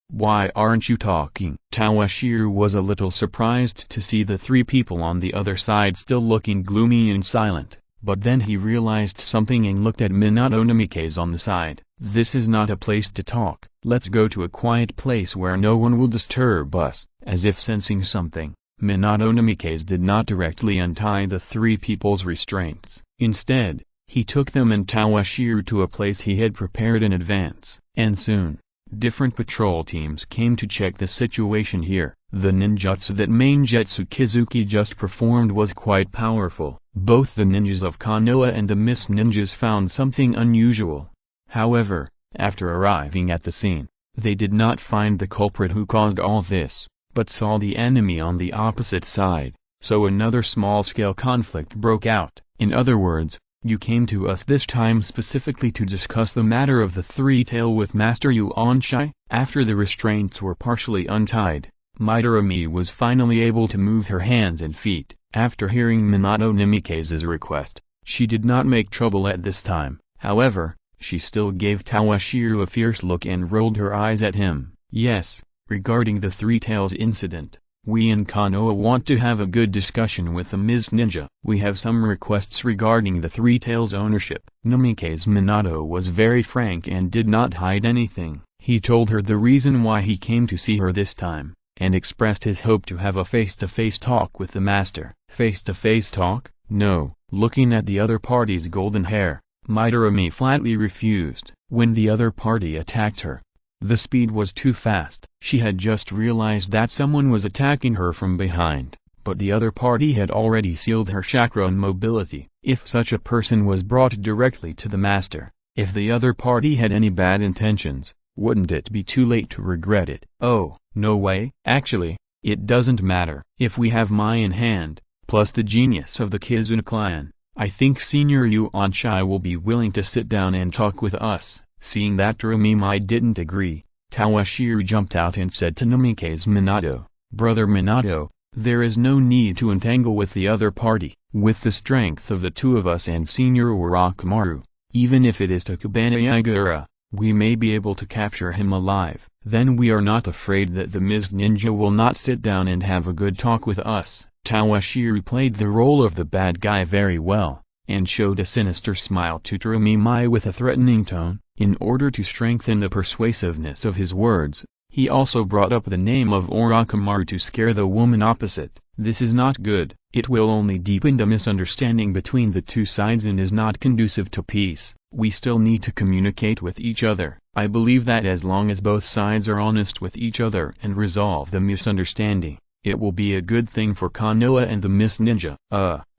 Why aren't you talking? Tawashiro was a little surprised to see the three people on the other side still looking gloomy and silent, but then he realized something and looked at Minato Namikaze on the side. This is not a place to talk. Let's go to a quiet place where no one will disturb us. As if sensing something, Minato Namikaze did not directly untie the three people's restraints. Instead, he took them and Tawashiro to a place he had prepared in advance. And soon, different patrol teams came to check the situation here. The ninjutsu that Maingetsu Kizuki just performed was quite powerful. Both the ninjas of Konoha and the Miss Ninjas found something unusual. However, after arriving at the scene, they did not find the culprit who caused all this, but saw the enemy on the opposite side, so another small-scale conflict broke out. In other words, you came to us this time specifically to discuss the matter of the three-tail with Master Yuanshai? After the restraints were partially untied, Mitorumi was finally able to move her hands and feet. After hearing Minato Namikaze's request, she did not make trouble at this time. However, she still gave Tawashiro a fierce look and rolled her eyes at him. Yes. Regarding the Three Tails incident, we in Konoha want to have a good discussion with the Miss Ninja. We have some requests regarding the Three Tails ownership. Namikaze Minato was very frank and did not hide anything. He told her the reason why he came to see her this time, and expressed his hope to have a face-to-face talk with the master. Face-to-face talk? No. Looking at the other party's golden hair, Mitorumi flatly refused. When the other party attacked her, the speed was too fast. She had just realized that someone was attacking her from behind, but the other party had already sealed her chakra and mobility. If such a person was brought directly to the master, if the other party had any bad intentions, wouldn't it be too late to regret it? Oh, no way. Actually, it doesn't matter. If we have Mai in hand, plus the genius of the Kizuna clan, I think Senior Yuanshai will be willing to sit down and talk with us. Seeing that Mai didn't agree, Tawashiro jumped out and said to Namikaze Minato, Brother Minato, there is no need to entangle with the other party. With the strength of the two of us and Senior Orochimaru, even if it is Takabana Yagura, we may be able to capture him alive. Then we are not afraid that the Miss Ninja will not sit down and have a good talk with us. Tawashiro played the role of the bad guy very well, and showed a sinister smile to Mai with a threatening tone. In order to strengthen the persuasiveness of his words, he also brought up the name of Orochimaru to scare the woman opposite. This is not good. It will only deepen the misunderstanding between the two sides and is not conducive to peace. We still need to communicate with each other. I believe that as long as both sides are honest with each other and resolve the misunderstanding, it will be a good thing for Konoha and the Miss Ninja.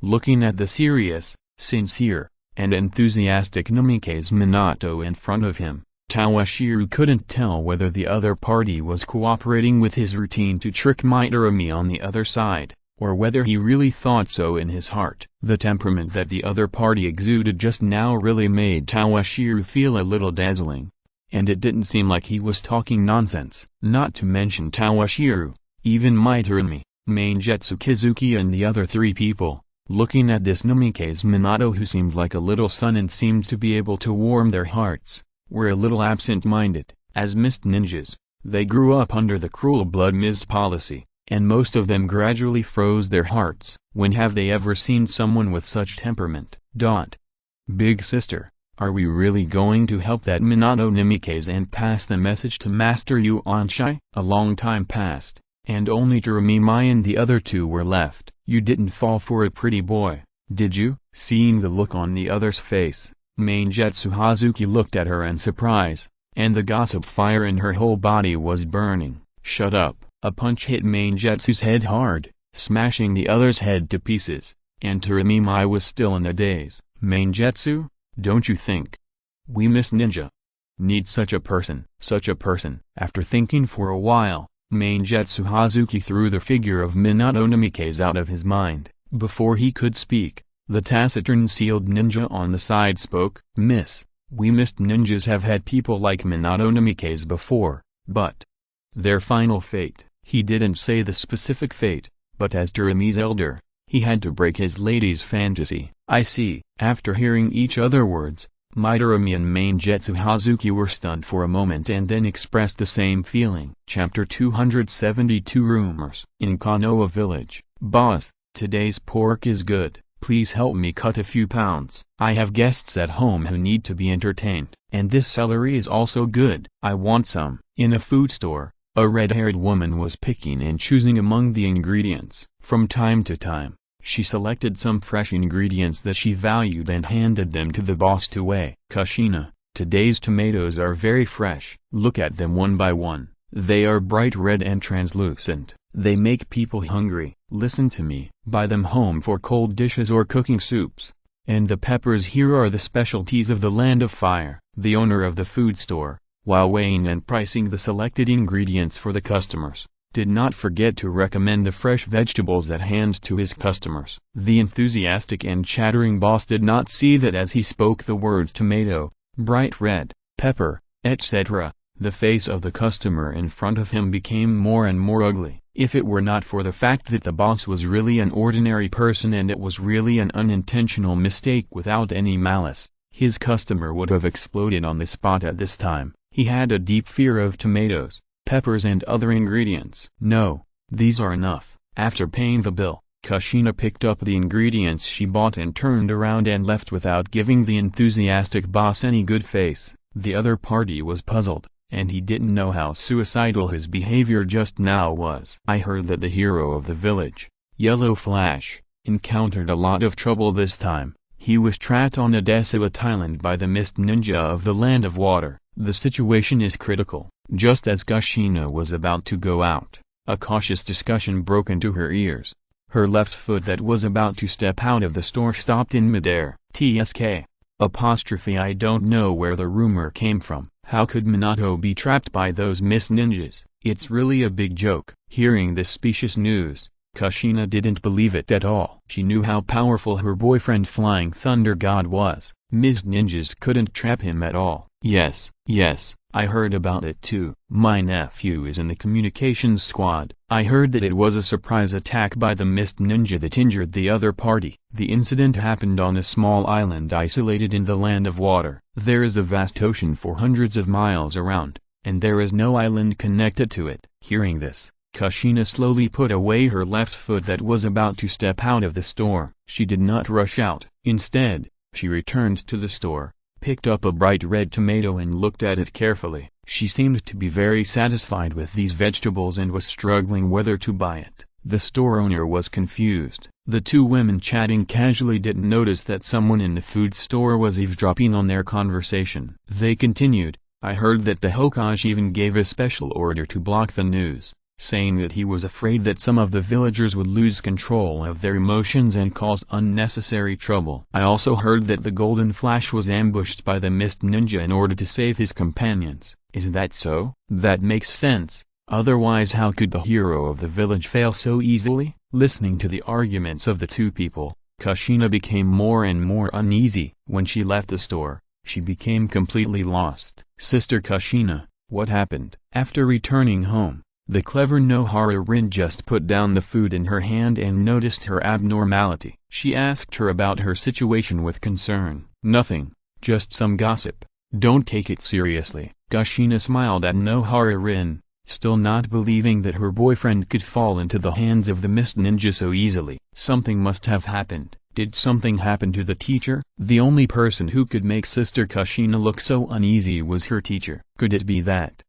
Looking at the serious, sincere, and enthusiastic Namikaze Minato in front of him, Tawashiro couldn't tell whether the other party was cooperating with his routine to trick Mitorumi on the other side, or whether he really thought so in his heart. The temperament that the other party exuded just now really made Tawashiro feel a little dazzling, and it didn't seem like he was talking nonsense. Not to mention Tawashiro, even Mitorumi, Maingetsu Kizuki and the other three people, looking at this Namikaze Minato who seemed like a little son and seemed to be able to warm their hearts, were a little absent-minded. As mist ninjas, they grew up under the cruel blood mist policy, and most of them gradually froze their hearts. When have they ever seen someone with such temperament? Big sister, are we really going to help that Minato Namikaze and pass the message to Master Yuanshai? A long time passed, and only Jeremiah and the other two were left. You didn't fall for a pretty boy, did you? Seeing the look on the other's face, Maingetsu Hazuki looked at her in surprise, and the gossip fire in her whole body was burning. Shut up! A punch hit Maingetsu's head hard, smashing the other's head to pieces, and Jeremiah was still in a daze. Maingetsu, don't you think we Miss Ninja need such a person? Such a person. After thinking for a while, Maingetsu Hazuki threw the figure of Minato Namikaze out of his mind. Before he could speak, the taciturn sealed ninja on the side spoke. Miss, we mist ninjas have had people like Minato Namikaze before, but their final fate. He didn't say the specific fate, but as Jeremiah's elder, he had to break his lady's fantasy. I see. After hearing each other words, Jeremiah and Maingetsu Hazuki were stunned for a moment and then expressed the same feeling. Chapter 272 Rumors. In Konoha village. Boss, today's pork is good. Please help me cut a few pounds. I have guests at home who need to be entertained. And this celery is also good. I want some. In a food store, a red-haired woman was picking and choosing among the ingredients. From time to time, she selected some fresh ingredients that she valued and handed them to the boss to weigh. Kushina, today's tomatoes are very fresh. Look at them one by one. They are bright red and translucent. They make people hungry. Listen to me. Buy them home for cold dishes or cooking soups. And the peppers here are the specialties of the Land of Fire. The owner of the food store, while weighing and pricing the selected ingredients for the customers, did not forget to recommend the fresh vegetables at hand to his customers. The enthusiastic and chattering boss did not see that as he spoke the words tomato, bright red, pepper, etc., the face of the customer in front of him became more and more ugly. If it were not for the fact that the boss was really an ordinary person and it was really an unintentional mistake without any malice, his customer would have exploded on the spot at this time. He had a deep fear of tomatoes, peppers and other ingredients. No, these are enough. After paying the bill, Kushina picked up the ingredients she bought and turned around and left without giving the enthusiastic boss any good face. The other party was puzzled, and he didn't know how suicidal his behavior just now was. I heard that the hero of the village, Yellow Flash, encountered a lot of trouble this time. He was trapped on a desolate island by the mist ninja of the Land of Water. The situation is critical. Just as Kushina was about to go out, a cautious discussion broke into her ears. Her left foot that was about to step out of the store stopped in midair. TSK. I don't know where the rumor came from. How could Minato be trapped by those mist ninjas? It's really a big joke. Hearing this specious news, Kushina didn't believe it at all. She knew how powerful her boyfriend Flying Thunder God was. Mist ninjas couldn't trap him at all. Yes, I heard about it too. My nephew is in the communications squad. I heard that it was a surprise attack by the mist ninja that injured the other party. The incident happened on a small island isolated in the Land of Water. There is a vast ocean for hundreds of miles around, and there is no island connected to it. Hearing this, Kushina slowly put away her left foot that was about to step out of the store. She did not rush out. Instead, she returned to the store, picked up a bright red tomato and looked at it carefully. She seemed to be very satisfied with these vegetables and was struggling whether to buy it. The store owner was confused. The two women chatting casually didn't notice that someone in the food store was eavesdropping on their conversation. They continued, I heard that the Hokage even gave a special order to block the news, saying that he was afraid that some of the villagers would lose control of their emotions and cause unnecessary trouble. I also heard that the Golden Flash was ambushed by the Mist Ninja in order to save his companions. Is that so? That makes sense. Otherwise how could the hero of the village fail so easily? Listening to the arguments of the two people, Kushina became more and more uneasy. When she left the store, she became completely lost. Sister Kushina, what happened? After returning home, The clever Nohara Rin just put down the food in her hand and noticed her abnormality. She asked her about her situation with concern. Nothing, just some gossip. Don't take it seriously. Kushina smiled at Nohara Rin, still not believing that her boyfriend could fall into the hands of the mist ninja so easily. Something must have happened. Did something happen to the teacher? The only person who could make Sister Kushina look so uneasy was her teacher. Could it be that?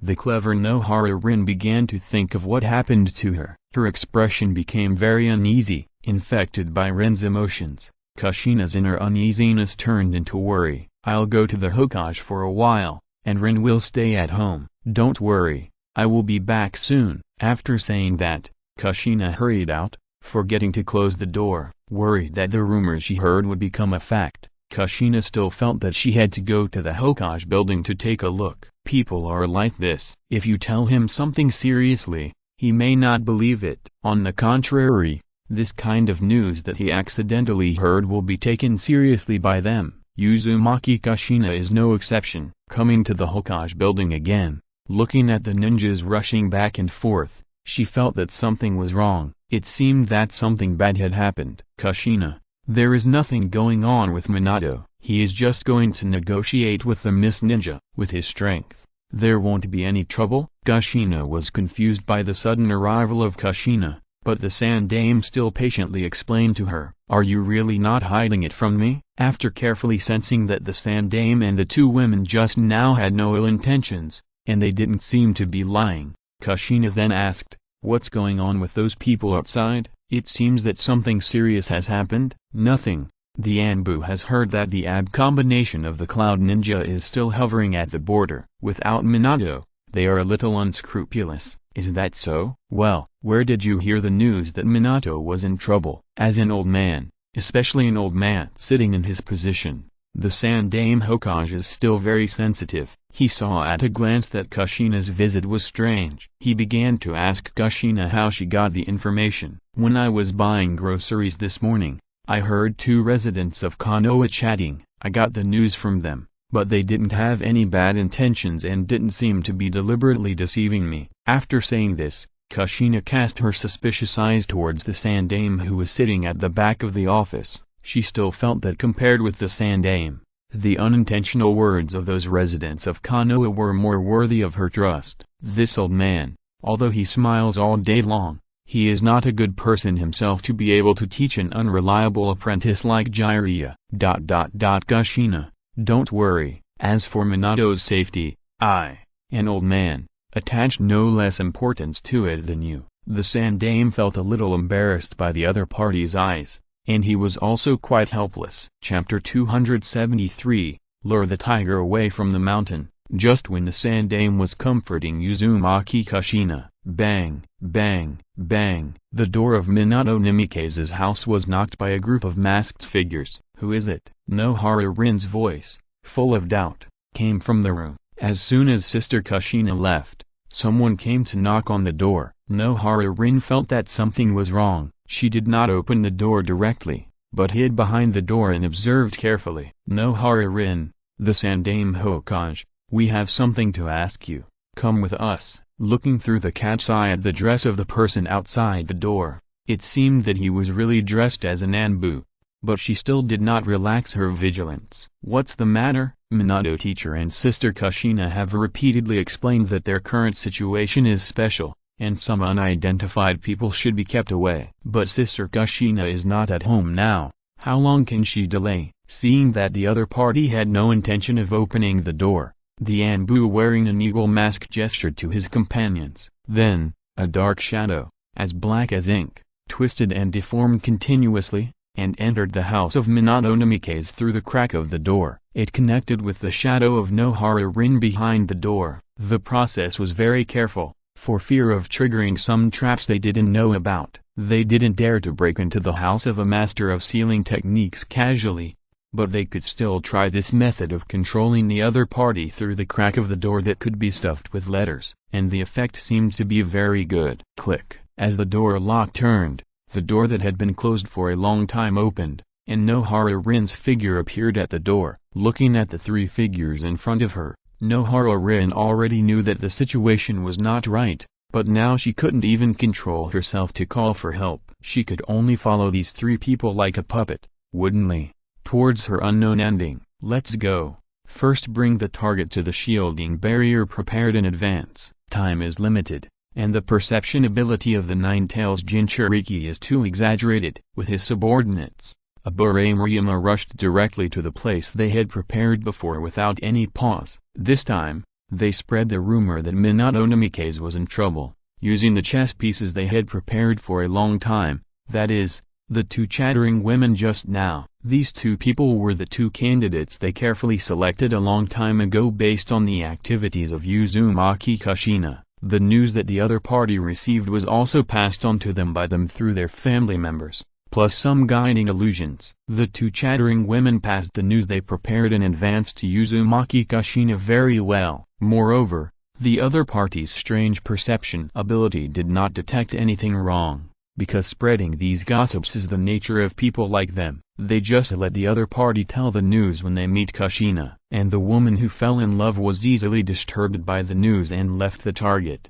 The clever Nohara Rin began to think of what happened to her. Her expression became very uneasy, infected by Rin's emotions. Kushina's inner uneasiness turned into worry. I'll go to the Hokage for a while, and Rin will stay at home. Don't worry, I will be back soon. After saying that, Kushina hurried out, forgetting to close the door. Worried that the rumors she heard would become a fact, Kushina still felt that she had to go to the Hokage building to take a look. People are like this. If you tell him something seriously, he may not believe it. On the contrary, this kind of news that he accidentally heard will be taken seriously by them. Uzumaki Kushina is no exception. Coming to the Hokage building again, looking at the ninjas rushing back and forth, she felt that something was wrong. It seemed that something bad had happened. Kushina, there is nothing going on with Minato. He is just going to negotiate with the Mist Ninja. With his strength, there won't be any trouble. Kushina was confused by the sudden arrival of Kushina, but the Sandame still patiently explained to her, "Are you really not hiding it from me?" After carefully sensing that the Sandame and the two women just now had no ill intentions, and they didn't seem to be lying, Kushina then asked, "What's going on with those people outside? It seems that something serious has happened." "Nothing. The Anbu has heard that the ab combination of the Cloud Ninja is still hovering at the border. Without Minato, they are a little unscrupulous." "Is that so? Well, where did you hear the news that Minato was in trouble?" As an old man, especially an old man sitting in his position, the Sandame Hokage is still very sensitive. He saw at a glance that Kushina's visit was strange. He began to ask Kushina how she got the information. "When I was buying groceries this morning, I heard two residents of Konoha chatting. I got the news from them, but they didn't have any bad intentions and didn't seem to be deliberately deceiving me." After saying this, Kushina cast her suspicious eyes towards the Sandame who was sitting at the back of the office. She still felt that compared with the Sandame, the unintentional words of those residents of Konoha were more worthy of her trust. This old man, although he smiles all day long, he is not a good person himself to be able to teach an unreliable apprentice like Jiraiya. Kushina, don't worry. As for Minato's safety, I, an old man, attach no less importance to it than you. The Sandame felt a little embarrassed by the other party's eyes, and he was also quite helpless. Chapter 273, Lure the Tiger Away from the Mountain. Just when the Sandame was comforting Uzumaki Kushina, bang, bang, bang, the door of Minato Nimike's house was knocked by a group of masked figures. "Who is it?" Nohara Rin's voice, full of doubt, came from the room. As soon as Sister Kushina left, someone came to knock on the door. Nohara Rin felt that something was wrong. She did not open the door directly, but hid behind the door and observed carefully. "Nohara Rin, the Sandame Hokage, we have something to ask you. Come with us." Looking through the cat's eye at the dress of the person outside the door, it seemed that he was really dressed as an Anbu. But she still did not relax her vigilance. "What's the matter?" Minato teacher and Sister Kushina have repeatedly explained that their current situation is special, and some unidentified people should be kept away. But Sister Kushina is not at home now. How long can she delay? Seeing that the other party had no intention of opening the door, the Anbu wearing an eagle mask gestured to his companions. Then, a dark shadow, as black as ink, twisted and deformed continuously, and entered the house of Minato Nimike's through the crack of the door. It connected with the shadow of Nohara Rin behind the door. The process was very careful, for fear of triggering some traps they didn't know about. They didn't dare to break into the house of a master of sealing techniques casually, but they could still try this method of controlling the other party through the crack of the door that could be stuffed with letters, and the effect seemed to be very good. Click. As the door lock turned, the door that had been closed for a long time opened, and Nohara Rin's figure appeared at the door. Looking at the three figures in front of her, Nohara Rin already knew that the situation was not right. But now she couldn't even control herself to call for help. She could only follow these three people like a puppet, woodenly, towards her unknown ending. Let's go. First bring the target to the shielding barrier prepared in advance. Time is limited, and the perception ability of the Nine-Tails Jinchuriki is too exaggerated. With his subordinates, Abura and Ryuma rushed directly to the place they had prepared before without any pause. This time, they spread the rumor that Minato Namikaze was in trouble, using the chess pieces they had prepared for a long time, that is, the two chattering women just now. These two people were the two candidates they carefully selected a long time ago based on the activities of Uzumaki Kushina. The news that the other party received was also passed on to them by them through their family members, plus some guiding illusions. The two chattering women passed the news they prepared in advance to Uzumaki Kushina very well. Moreover, the other party's strange perception ability did not detect anything wrong, because spreading these gossips is the nature of people like them. They just let the other party tell the news when they meet Kushina. And the woman who fell in love was easily disturbed by the news and left the target.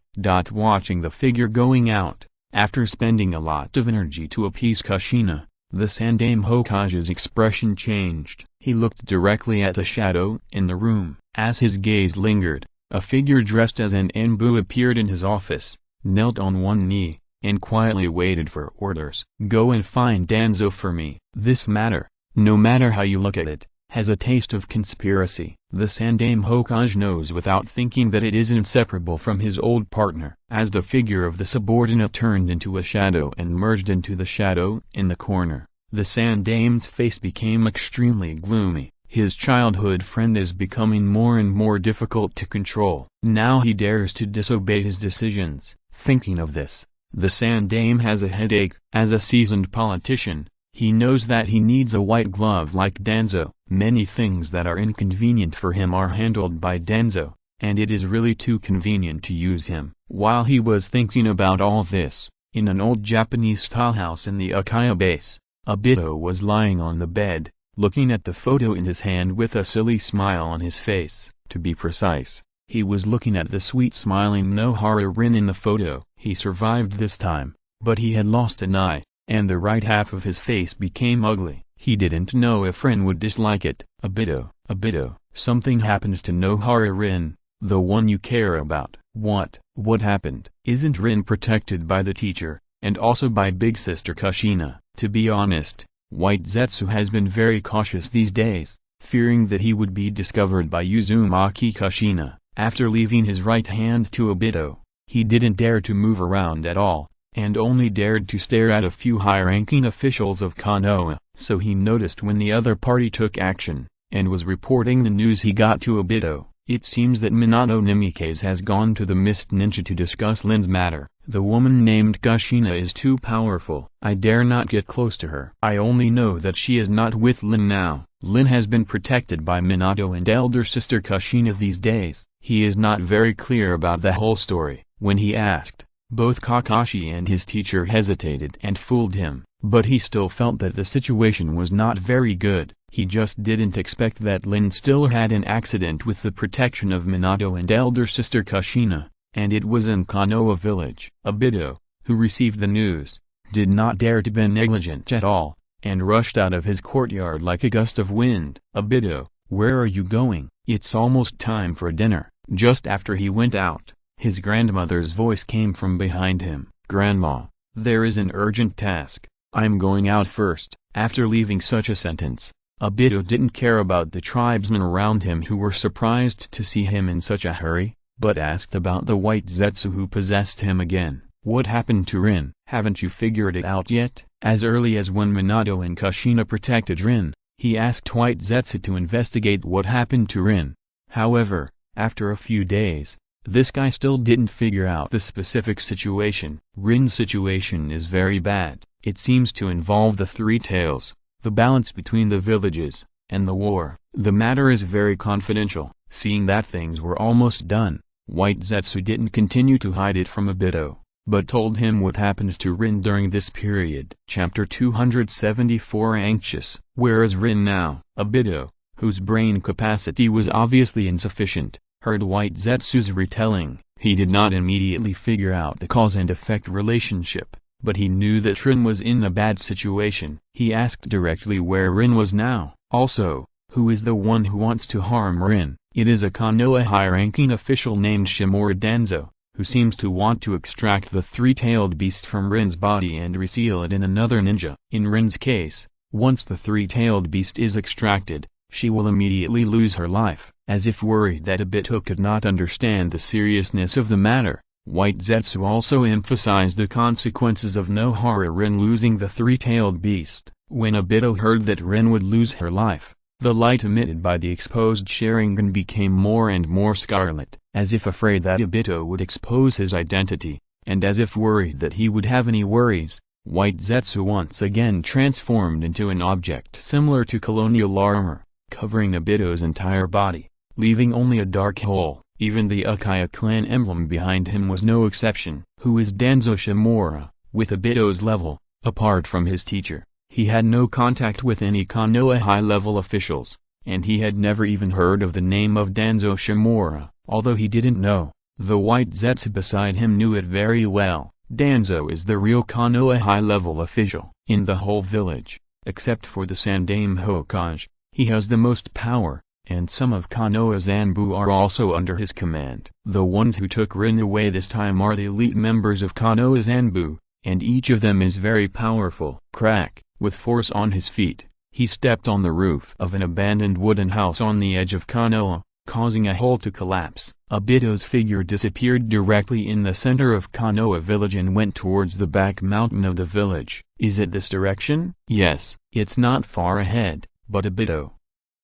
Watching the figure going out, after spending a lot of energy to appease Kushina, the Sandaime Hokage's expression changed. He looked directly at the shadow in the room. As his gaze lingered, a figure dressed as an Anbu appeared in his office, knelt on one knee, and quietly waited for orders. Go and find Danzo for me. This matter, no matter how you look at it, has a taste of conspiracy. The Sandaime Hokage knows without thinking that it is inseparable from his old partner. As the figure of the subordinate turned into a shadow and merged into the shadow in the corner, the Sandaime's face became extremely gloomy. His childhood friend is becoming more and more difficult to control. Now he dares to disobey his decisions. Thinking of this, the Sandaime has a headache. As a seasoned politician, he knows that he needs a white glove like Danzo. Many things that are inconvenient for him are handled by Danzo, and it is really too convenient to use him. While he was thinking about all this, in an old Japanese-style house in the Uchiha base, Obito was lying on the bed, looking at the photo in his hand with a silly smile on his face. To be precise, he was looking at the sweet smiling Nohara Rin in the photo. He survived this time, but he had lost an eye, and the right half of his face became ugly. He didn't know if Rin would dislike it. Obito, something happened to Nohara Rin, the one you care about. What happened? Isn't Rin protected by the teacher, and also by big sister Kushina? To be honest, White Zetsu has been very cautious these days, fearing that he would be discovered by Uzumaki Kushina. After leaving his right hand to Obito, he didn't dare to move around at all, and only dared to stare at a few high-ranking officials of Konoha. So he noticed when the other party took action, and was reporting the news he got to Obito. It seems that Minato Namikaze has gone to the Mist Ninja to discuss Lin's matter. The woman named Kushina is too powerful. I dare not get close to her. I only know that she is not with Lin now. Lin has been protected by Minato and elder sister Kushina these days. He is not very clear about the whole story. When he asked, both Kakashi and his teacher hesitated and fooled him, but he still felt that the situation was not very good. He just didn't expect that Lin still had an accident with the protection of Minato and elder sister Kushina, and it was in Konoha village. Obito, who received the news, did not dare to be negligent at all, and rushed out of his courtyard like a gust of wind. Obito, where are you going? It's almost time for dinner. Just after he went out, his grandmother's voice came from behind him. Grandma, there is an urgent task. I'm going out first. After leaving such a sentence, Obito didn't care about the tribesmen around him who were surprised to see him in such a hurry, but asked about the white Zetsu who possessed him again. What happened to Rin? Haven't you figured it out yet? As early as when Minato and Kushina protected Rin, he asked white Zetsu to investigate what happened to Rin. However, after a few days, this guy still didn't figure out the specific situation. Rin's situation is very bad. It seems to involve the three tails, the balance between the villages, and the war. The matter is very confidential. Seeing that things were almost done, White Zetsu didn't continue to hide it from Obito, but told him what happened to Rin during this period. Chapter 274 Anxious. Where is Rin now? Obito, whose brain capacity was obviously insufficient, heard White Zetsu's retelling. He did not immediately figure out the cause and effect relationship, but he knew that Rin was in a bad situation. He asked directly where Rin was now. Also, who is the one who wants to harm Rin? It is a Konoha high-ranking official named Shimura Danzo, who seems to want to extract the three-tailed beast from Rin's body and reseal it in another ninja. In Rin's case, once the three-tailed beast is extracted, she will immediately lose her life. As if worried that Obito could not understand the seriousness of the matter, White Zetsu also emphasized the consequences of Nohara Rin losing the three-tailed beast. When Obito heard that Rin would lose her life, the light emitted by the exposed Sharingan became more and more scarlet, as if afraid that Obito would expose his identity, and as if worried that he would have any worries. White Zetsu once again transformed into an object similar to colonial armor, covering Obito's entire body, leaving only a dark hole. Even the Uchiha clan emblem behind him was no exception. Who is Danzo Shimura? With Obito's level, apart from his teacher, he had no contact with any Konoha high-level officials, and he had never even heard of the name of Danzo Shimura. Although he didn't know, the White Zetsu beside him knew it very well. Danzo is the real Konoha high-level official. In the whole village, except for the Sandaime Hokage, he has the most power, and some of Konoha Zanbu are also under his command. The ones who took Rin away this time are the elite members of Konoha Zanbu, and each of them is very powerful. Crack, with force on his feet, he stepped on the roof of an abandoned wooden house on the edge of Konoha, causing a hole to collapse. Obito's figure disappeared directly in the center of Konoha village and went towards the back mountain of the village. Is it this direction? Yes, it's not far ahead, but Obito,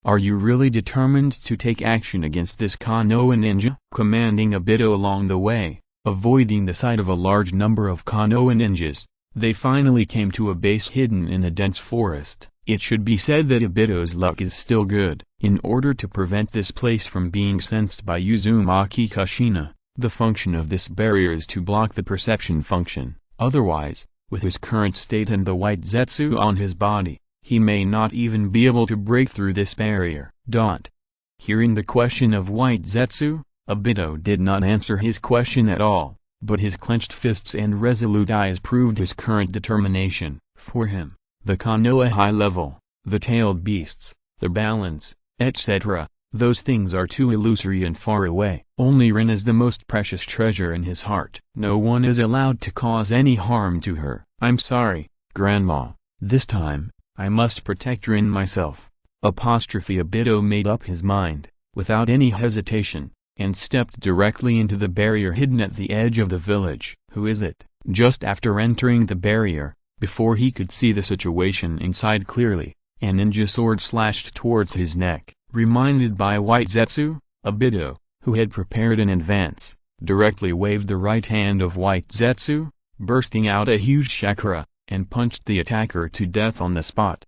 are you really determined to take action against this Konoha ninja? Commanding Obito along the way, avoiding the sight of a large number of Konoha ninjas, they finally came to a base hidden in a dense forest. It should be said that Obito's luck is still good. In order to prevent this place from being sensed by Uzumaki Kushina, the function of this barrier is to block the perception function. Otherwise, with his current state and the White Zetsu on his body, he may not even be able to break through this barrier. Hearing the question of White Zetsu, Obito did not answer his question at all, but his clenched fists and resolute eyes proved his current determination. For him, the Konoha high level, the tailed beasts, the balance, etc., those things are too illusory and far away. Only Rin is the most precious treasure in his heart. No one is allowed to cause any harm to her. I'm sorry, Grandma, this time, I must protect Rin myself. Obito made up his mind, without any hesitation, and stepped directly into the barrier hidden at the edge of the village. Who is it? Just after entering the barrier, before he could see the situation inside clearly, a ninja sword slashed towards his neck. Reminded by White Zetsu, Obito, who had prepared in advance, directly waved the right hand of White Zetsu, bursting out a huge chakra, and punched the attacker to death on the spot.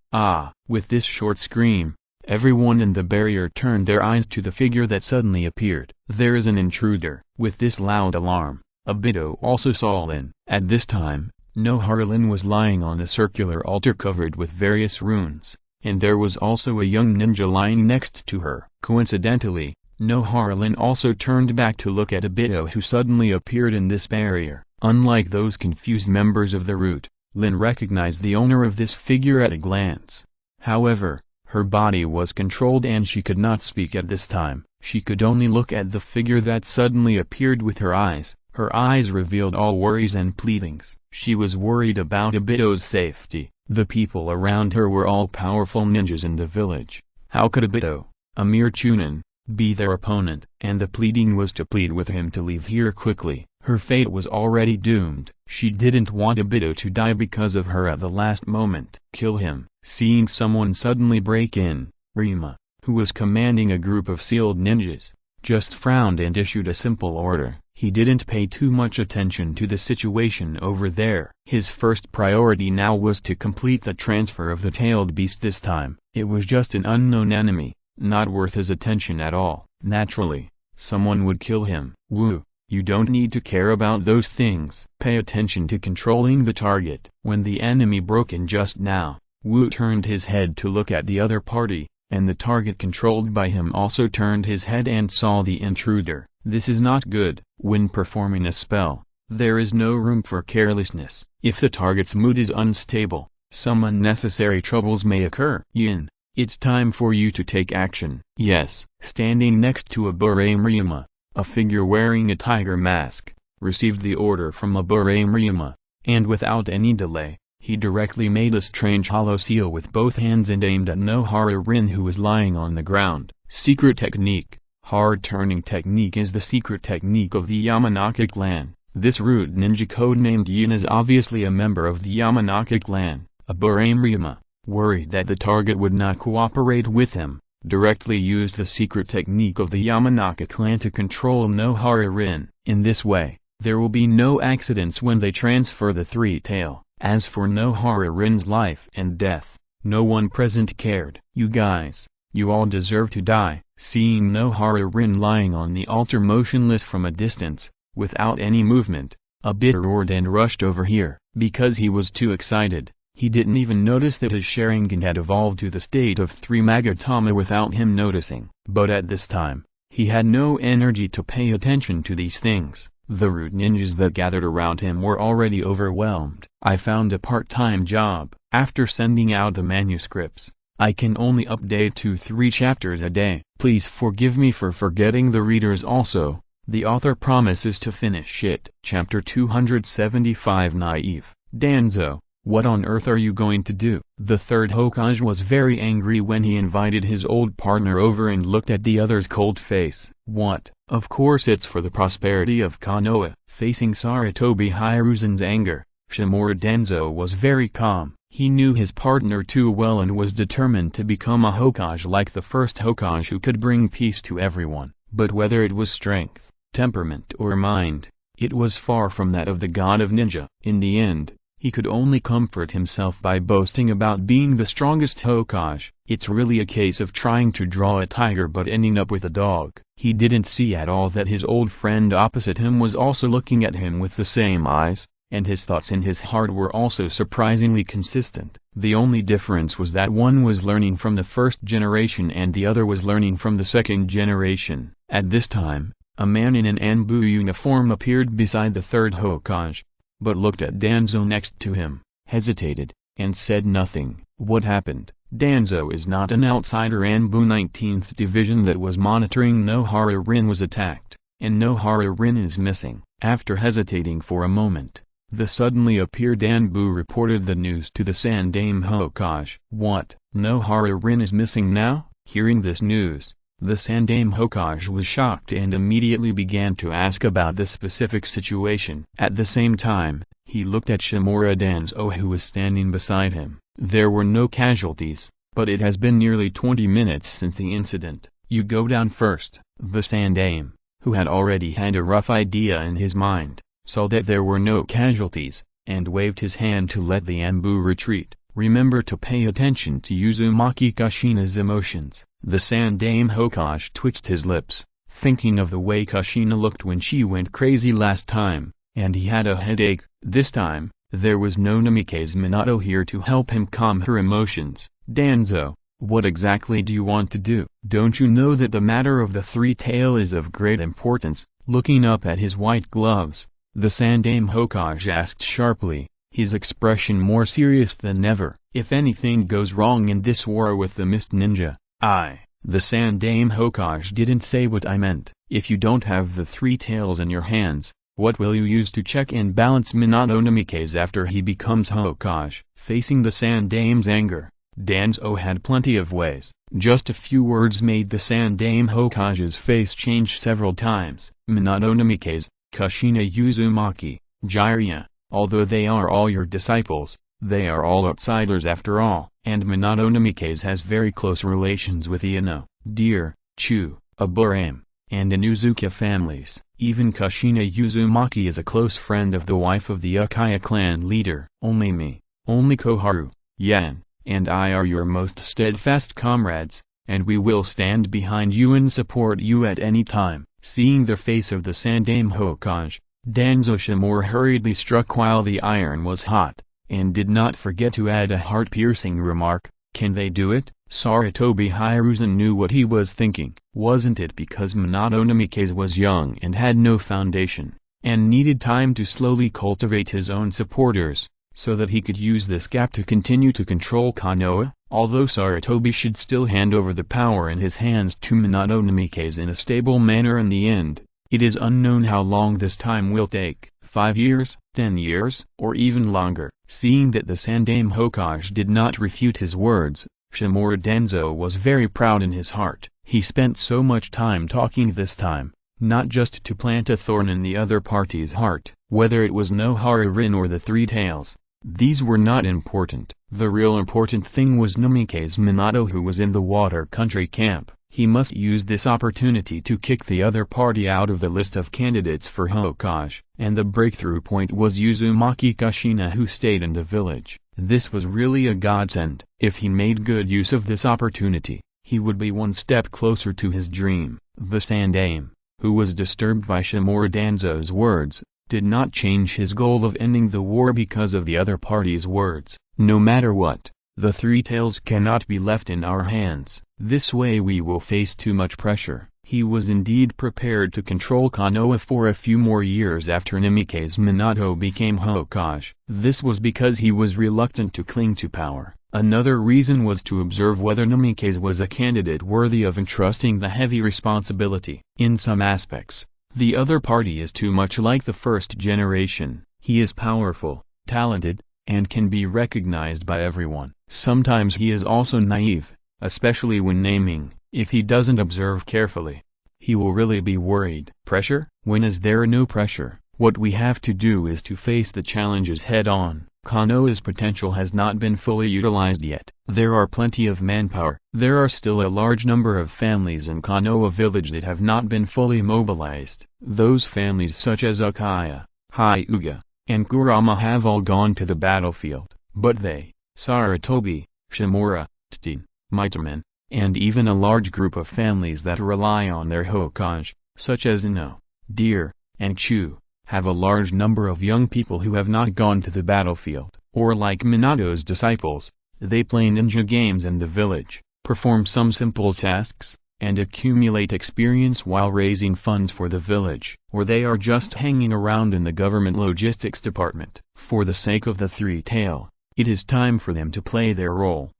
With this short scream, everyone in the barrier turned their eyes to the figure that suddenly appeared. There is an intruder. With this loud alarm, Obito also saw Lin. At this time, Nohara Lin was lying on a circular altar covered with various runes, and there was also a young ninja lying next to her. Coincidentally, Nohara Lin also turned back to look at Obito, who suddenly appeared in this barrier. Unlike those confused members of the root, Lin recognized the owner of this figure at a glance. However, her body was controlled and she could not speak at this time. She could only look at the figure that suddenly appeared with her eyes. Her eyes revealed all worries and pleadings. She was worried about Obito's safety. The people around her were all powerful ninjas in the village. How could Obito, a mere chunin, be their opponent? And the pleading was to plead with him to leave here quickly. Her fate was already doomed. She didn't want Obito to die because of her at the last moment. Kill him. Seeing someone suddenly break in, Rima, who was commanding a group of sealed ninjas, just frowned and issued a simple order. He didn't pay too much attention to the situation over there. His first priority now was to complete the transfer of the tailed beast. This time, it was just an unknown enemy, not worth his attention at all. Naturally, someone would kill him. Woo, you don't need to care about those things. Pay attention to controlling the target. When the enemy broke in just now, Wu turned his head to look at the other party, and the target controlled by him also turned his head and saw the intruder. This is not good. When performing a spell, there is no room for carelessness. If the target's mood is unstable, some unnecessary troubles may occur. Yin, it's time for you to take action. Yes. Standing next to Abure Ryuma, a figure wearing a tiger mask, received the order from Abure Ryuma, and without any delay, he directly made a strange hollow seal with both hands and aimed at Nohara Rin, who was lying on the ground. Secret technique. Hard turning technique is the secret technique of the Yamanaka clan. This rude ninja codenamed Yin is obviously a member of the Yamanaka clan. Abure Ryuma, worried that the target would not cooperate with him, directly used the secret technique of the Yamanaka clan to control Nohara Rin. In this way, there will be no accidents when they transfer the three-tail. As for Nohara Rin's life and death, no one present cared. You guys, you all deserve to die. Seeing Nohara Rin lying on the altar motionless from a distance, without any movement, a bit roared and rushed over here. Because he was too excited, he didn't even notice that his Sharingan had evolved to the state of 3 Magatama without him noticing. But at this time, he had no energy to pay attention to these things. The rude ninjas that gathered around him were already overwhelmed. I found a part-time job. After sending out the manuscripts, I can only update 2-3 chapters a day. Please forgive me for forgetting the readers also. The author promises to finish it. Chapter 275 Naive. Danzo, what on earth are you going to do? The third Hokage was very angry when he invited his old partner over and looked at the other's cold face. What? Of course it's for the prosperity of Konoha. Facing Sarutobi Hiruzen's anger, Shimura Danzo was very calm. He knew his partner too well and was determined to become a Hokage like the first Hokage who could bring peace to everyone. But whether it was strength, temperament or mind, it was far from that of the god of ninja. In the end, he could only comfort himself by boasting about being the strongest Hokage. It's really a case of trying to draw a tiger but ending up with a dog. He didn't see at all that his old friend opposite him was also looking at him with the same eyes, and his thoughts in his heart were also surprisingly consistent. The only difference was that one was learning from the first generation and the other was learning from the second generation. At this time, a man in an Anbu uniform appeared beside the third Hokage, but looked at Danzo next to him, hesitated, and said nothing. What happened? Danzo is not an outsider. Anbu 19th Division that was monitoring Nohara Rin was attacked, and Nohara Rin is missing. After hesitating for a moment, the suddenly appeared Anbu reported the news to the Sandaime Hokage. What? Nohara Rin is missing now? Hearing this news, the Sandaime Hokage was shocked and immediately began to ask about the specific situation. At the same time, he looked at Shimura Danzo who was standing beside him. There were no casualties, but it has been nearly 20 minutes since the incident. You go down first. The Sandaime, who had already had a rough idea in his mind, saw that there were no casualties, and waved his hand to let the Anbu retreat. Remember to pay attention to Uzumaki Kushina's emotions. The Sandaime Hokage twitched his lips, thinking of the way Kushina looked when she went crazy last time, and he had a headache. This time, there was no Namikaze Minato here to help him calm her emotions. Danzo, what exactly do you want to do? Don't you know that the matter of the three-tail is of great importance? Looking up at his white gloves, the Sandaime Hokage asked sharply, his expression more serious than ever. If anything goes wrong in this war with the Mist Ninja, the Sandaime Hokage didn't say what I meant. If you don't have the three tails in your hands, what will you use to check and balance Minato Namikaze after he becomes Hokage? Facing the Sandaime's anger, Danzo had plenty of ways. Just a few words made the Sandaime Hokage's face change several times. Minato Namikaze, Kushina Uzumaki, Jiraiya, although they are all your disciples, they are all outsiders after all. And Minato Namikaze has very close relations with Ino, Deer, Chu, Aburame, and Inuzuka families. Even Kushina Uzumaki is a close friend of the wife of the Uchiha clan leader. Only me, only Koharu, Yan, and I are your most steadfast comrades, and we will stand behind you and support you at any time. Seeing the face of the Sandaime Hokage, Danzo Shimura hurriedly struck while the iron was hot, and did not forget to add a heart-piercing remark, can they do it? Sarutobi Hiruzen knew what he was thinking. Wasn't it because Minato Namikaze was young and had no foundation, and needed time to slowly cultivate his own supporters, so that he could use this gap to continue to control Konoha? Although Sarutobi should still hand over the power in his hands to Minato Namikaze in a stable manner in the end, it is unknown how long this time will take, 5 years, 10 years, or even longer. Seeing that the Sandaime Hokage did not refute his words, Shimura Denzo was very proud in his heart. He spent so much time talking this time, not just to plant a thorn in the other party's heart, whether it was Nohara Rin or the Three Tails. These were not important. The real important thing was Namikaze Minato, who was in the Water Country camp. He must use this opportunity to kick the other party out of the list of candidates for Hokage, and the breakthrough point was Uzumaki Kushina, who stayed in the village. This was really a godsend. If he made good use of this opportunity, he would be one step closer to his dream. The Sandaime, who was disturbed by Shimura Danzo's words, did not change his goal of ending the war because of the other party's words. No matter what, the Three Tails cannot be left in our hands. This way we will face too much pressure. He was indeed prepared to control Konoha for a few more years after Namikaze Minato became Hokage. This was because he was reluctant to cling to power. Another reason was to observe whether Namikaze was a candidate worthy of entrusting the heavy responsibility. In some aspects, the other party is too much like the first generation. He is powerful, talented, and can be recognized by everyone. Sometimes he is also naive, especially when naming. If he doesn't observe carefully, he will really be worried. Pressure? When is there no pressure? What we have to do is to face the challenges head-on. Konoha's potential has not been fully utilized yet. There are plenty of manpower. There are still a large number of families in Konoha village that have not been fully mobilized. Those families such as Uchiha, Hyuga, and Kurama have all gone to the battlefield. But they, Sarutobi, Shimura, Steen, Mitomen, and even a large group of families that rely on their Hokage, such as Ino, Deer, and Chu, have a large number of young people who have not gone to the battlefield. Or like Minato's disciples, they play ninja games in the village, perform some simple tasks, and accumulate experience while raising funds for the village. Or they are just hanging around in the government logistics department. For the sake of the Three Tail, it is time for them to play their role.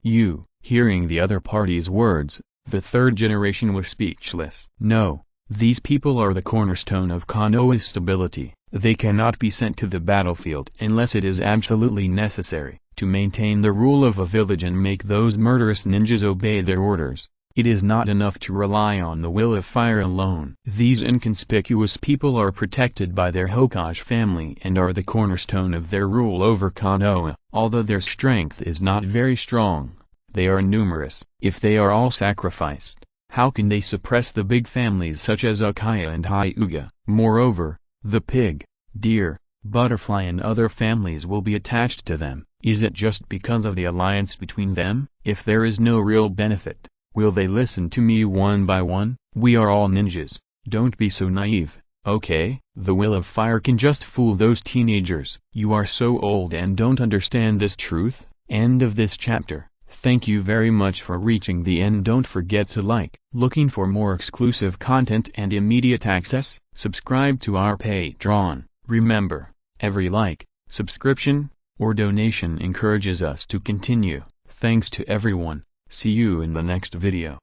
Hearing the other party's words, the third generation was speechless. No, these people are the cornerstone of Konoha's stability. They cannot be sent to the battlefield unless it is absolutely necessary to maintain the rule of a village and make those murderous ninjas obey their orders. It is not enough to rely on the will of fire alone. These inconspicuous people are protected by their Hokage family and are the cornerstone of their rule over Konoha. Although their strength is not very strong, they are numerous. If they are all sacrificed, how can they suppress the big families such as Uchiha and Hyuga? Moreover, the pig, deer, butterfly and other families will be attached to them. Is it just because of the alliance between them? If there is no real benefit, will they listen to me one by one? We are all ninjas. Don't be so naive, okay? The will of fire can just fool those teenagers. You are so old and don't understand this truth. End of this chapter. Thank you very much for reaching the end. Don't forget to like. Looking for more exclusive content and immediate access? Subscribe to our Patreon. Remember, every like, subscription, or donation encourages us to continue. Thanks to everyone. See you in the next video.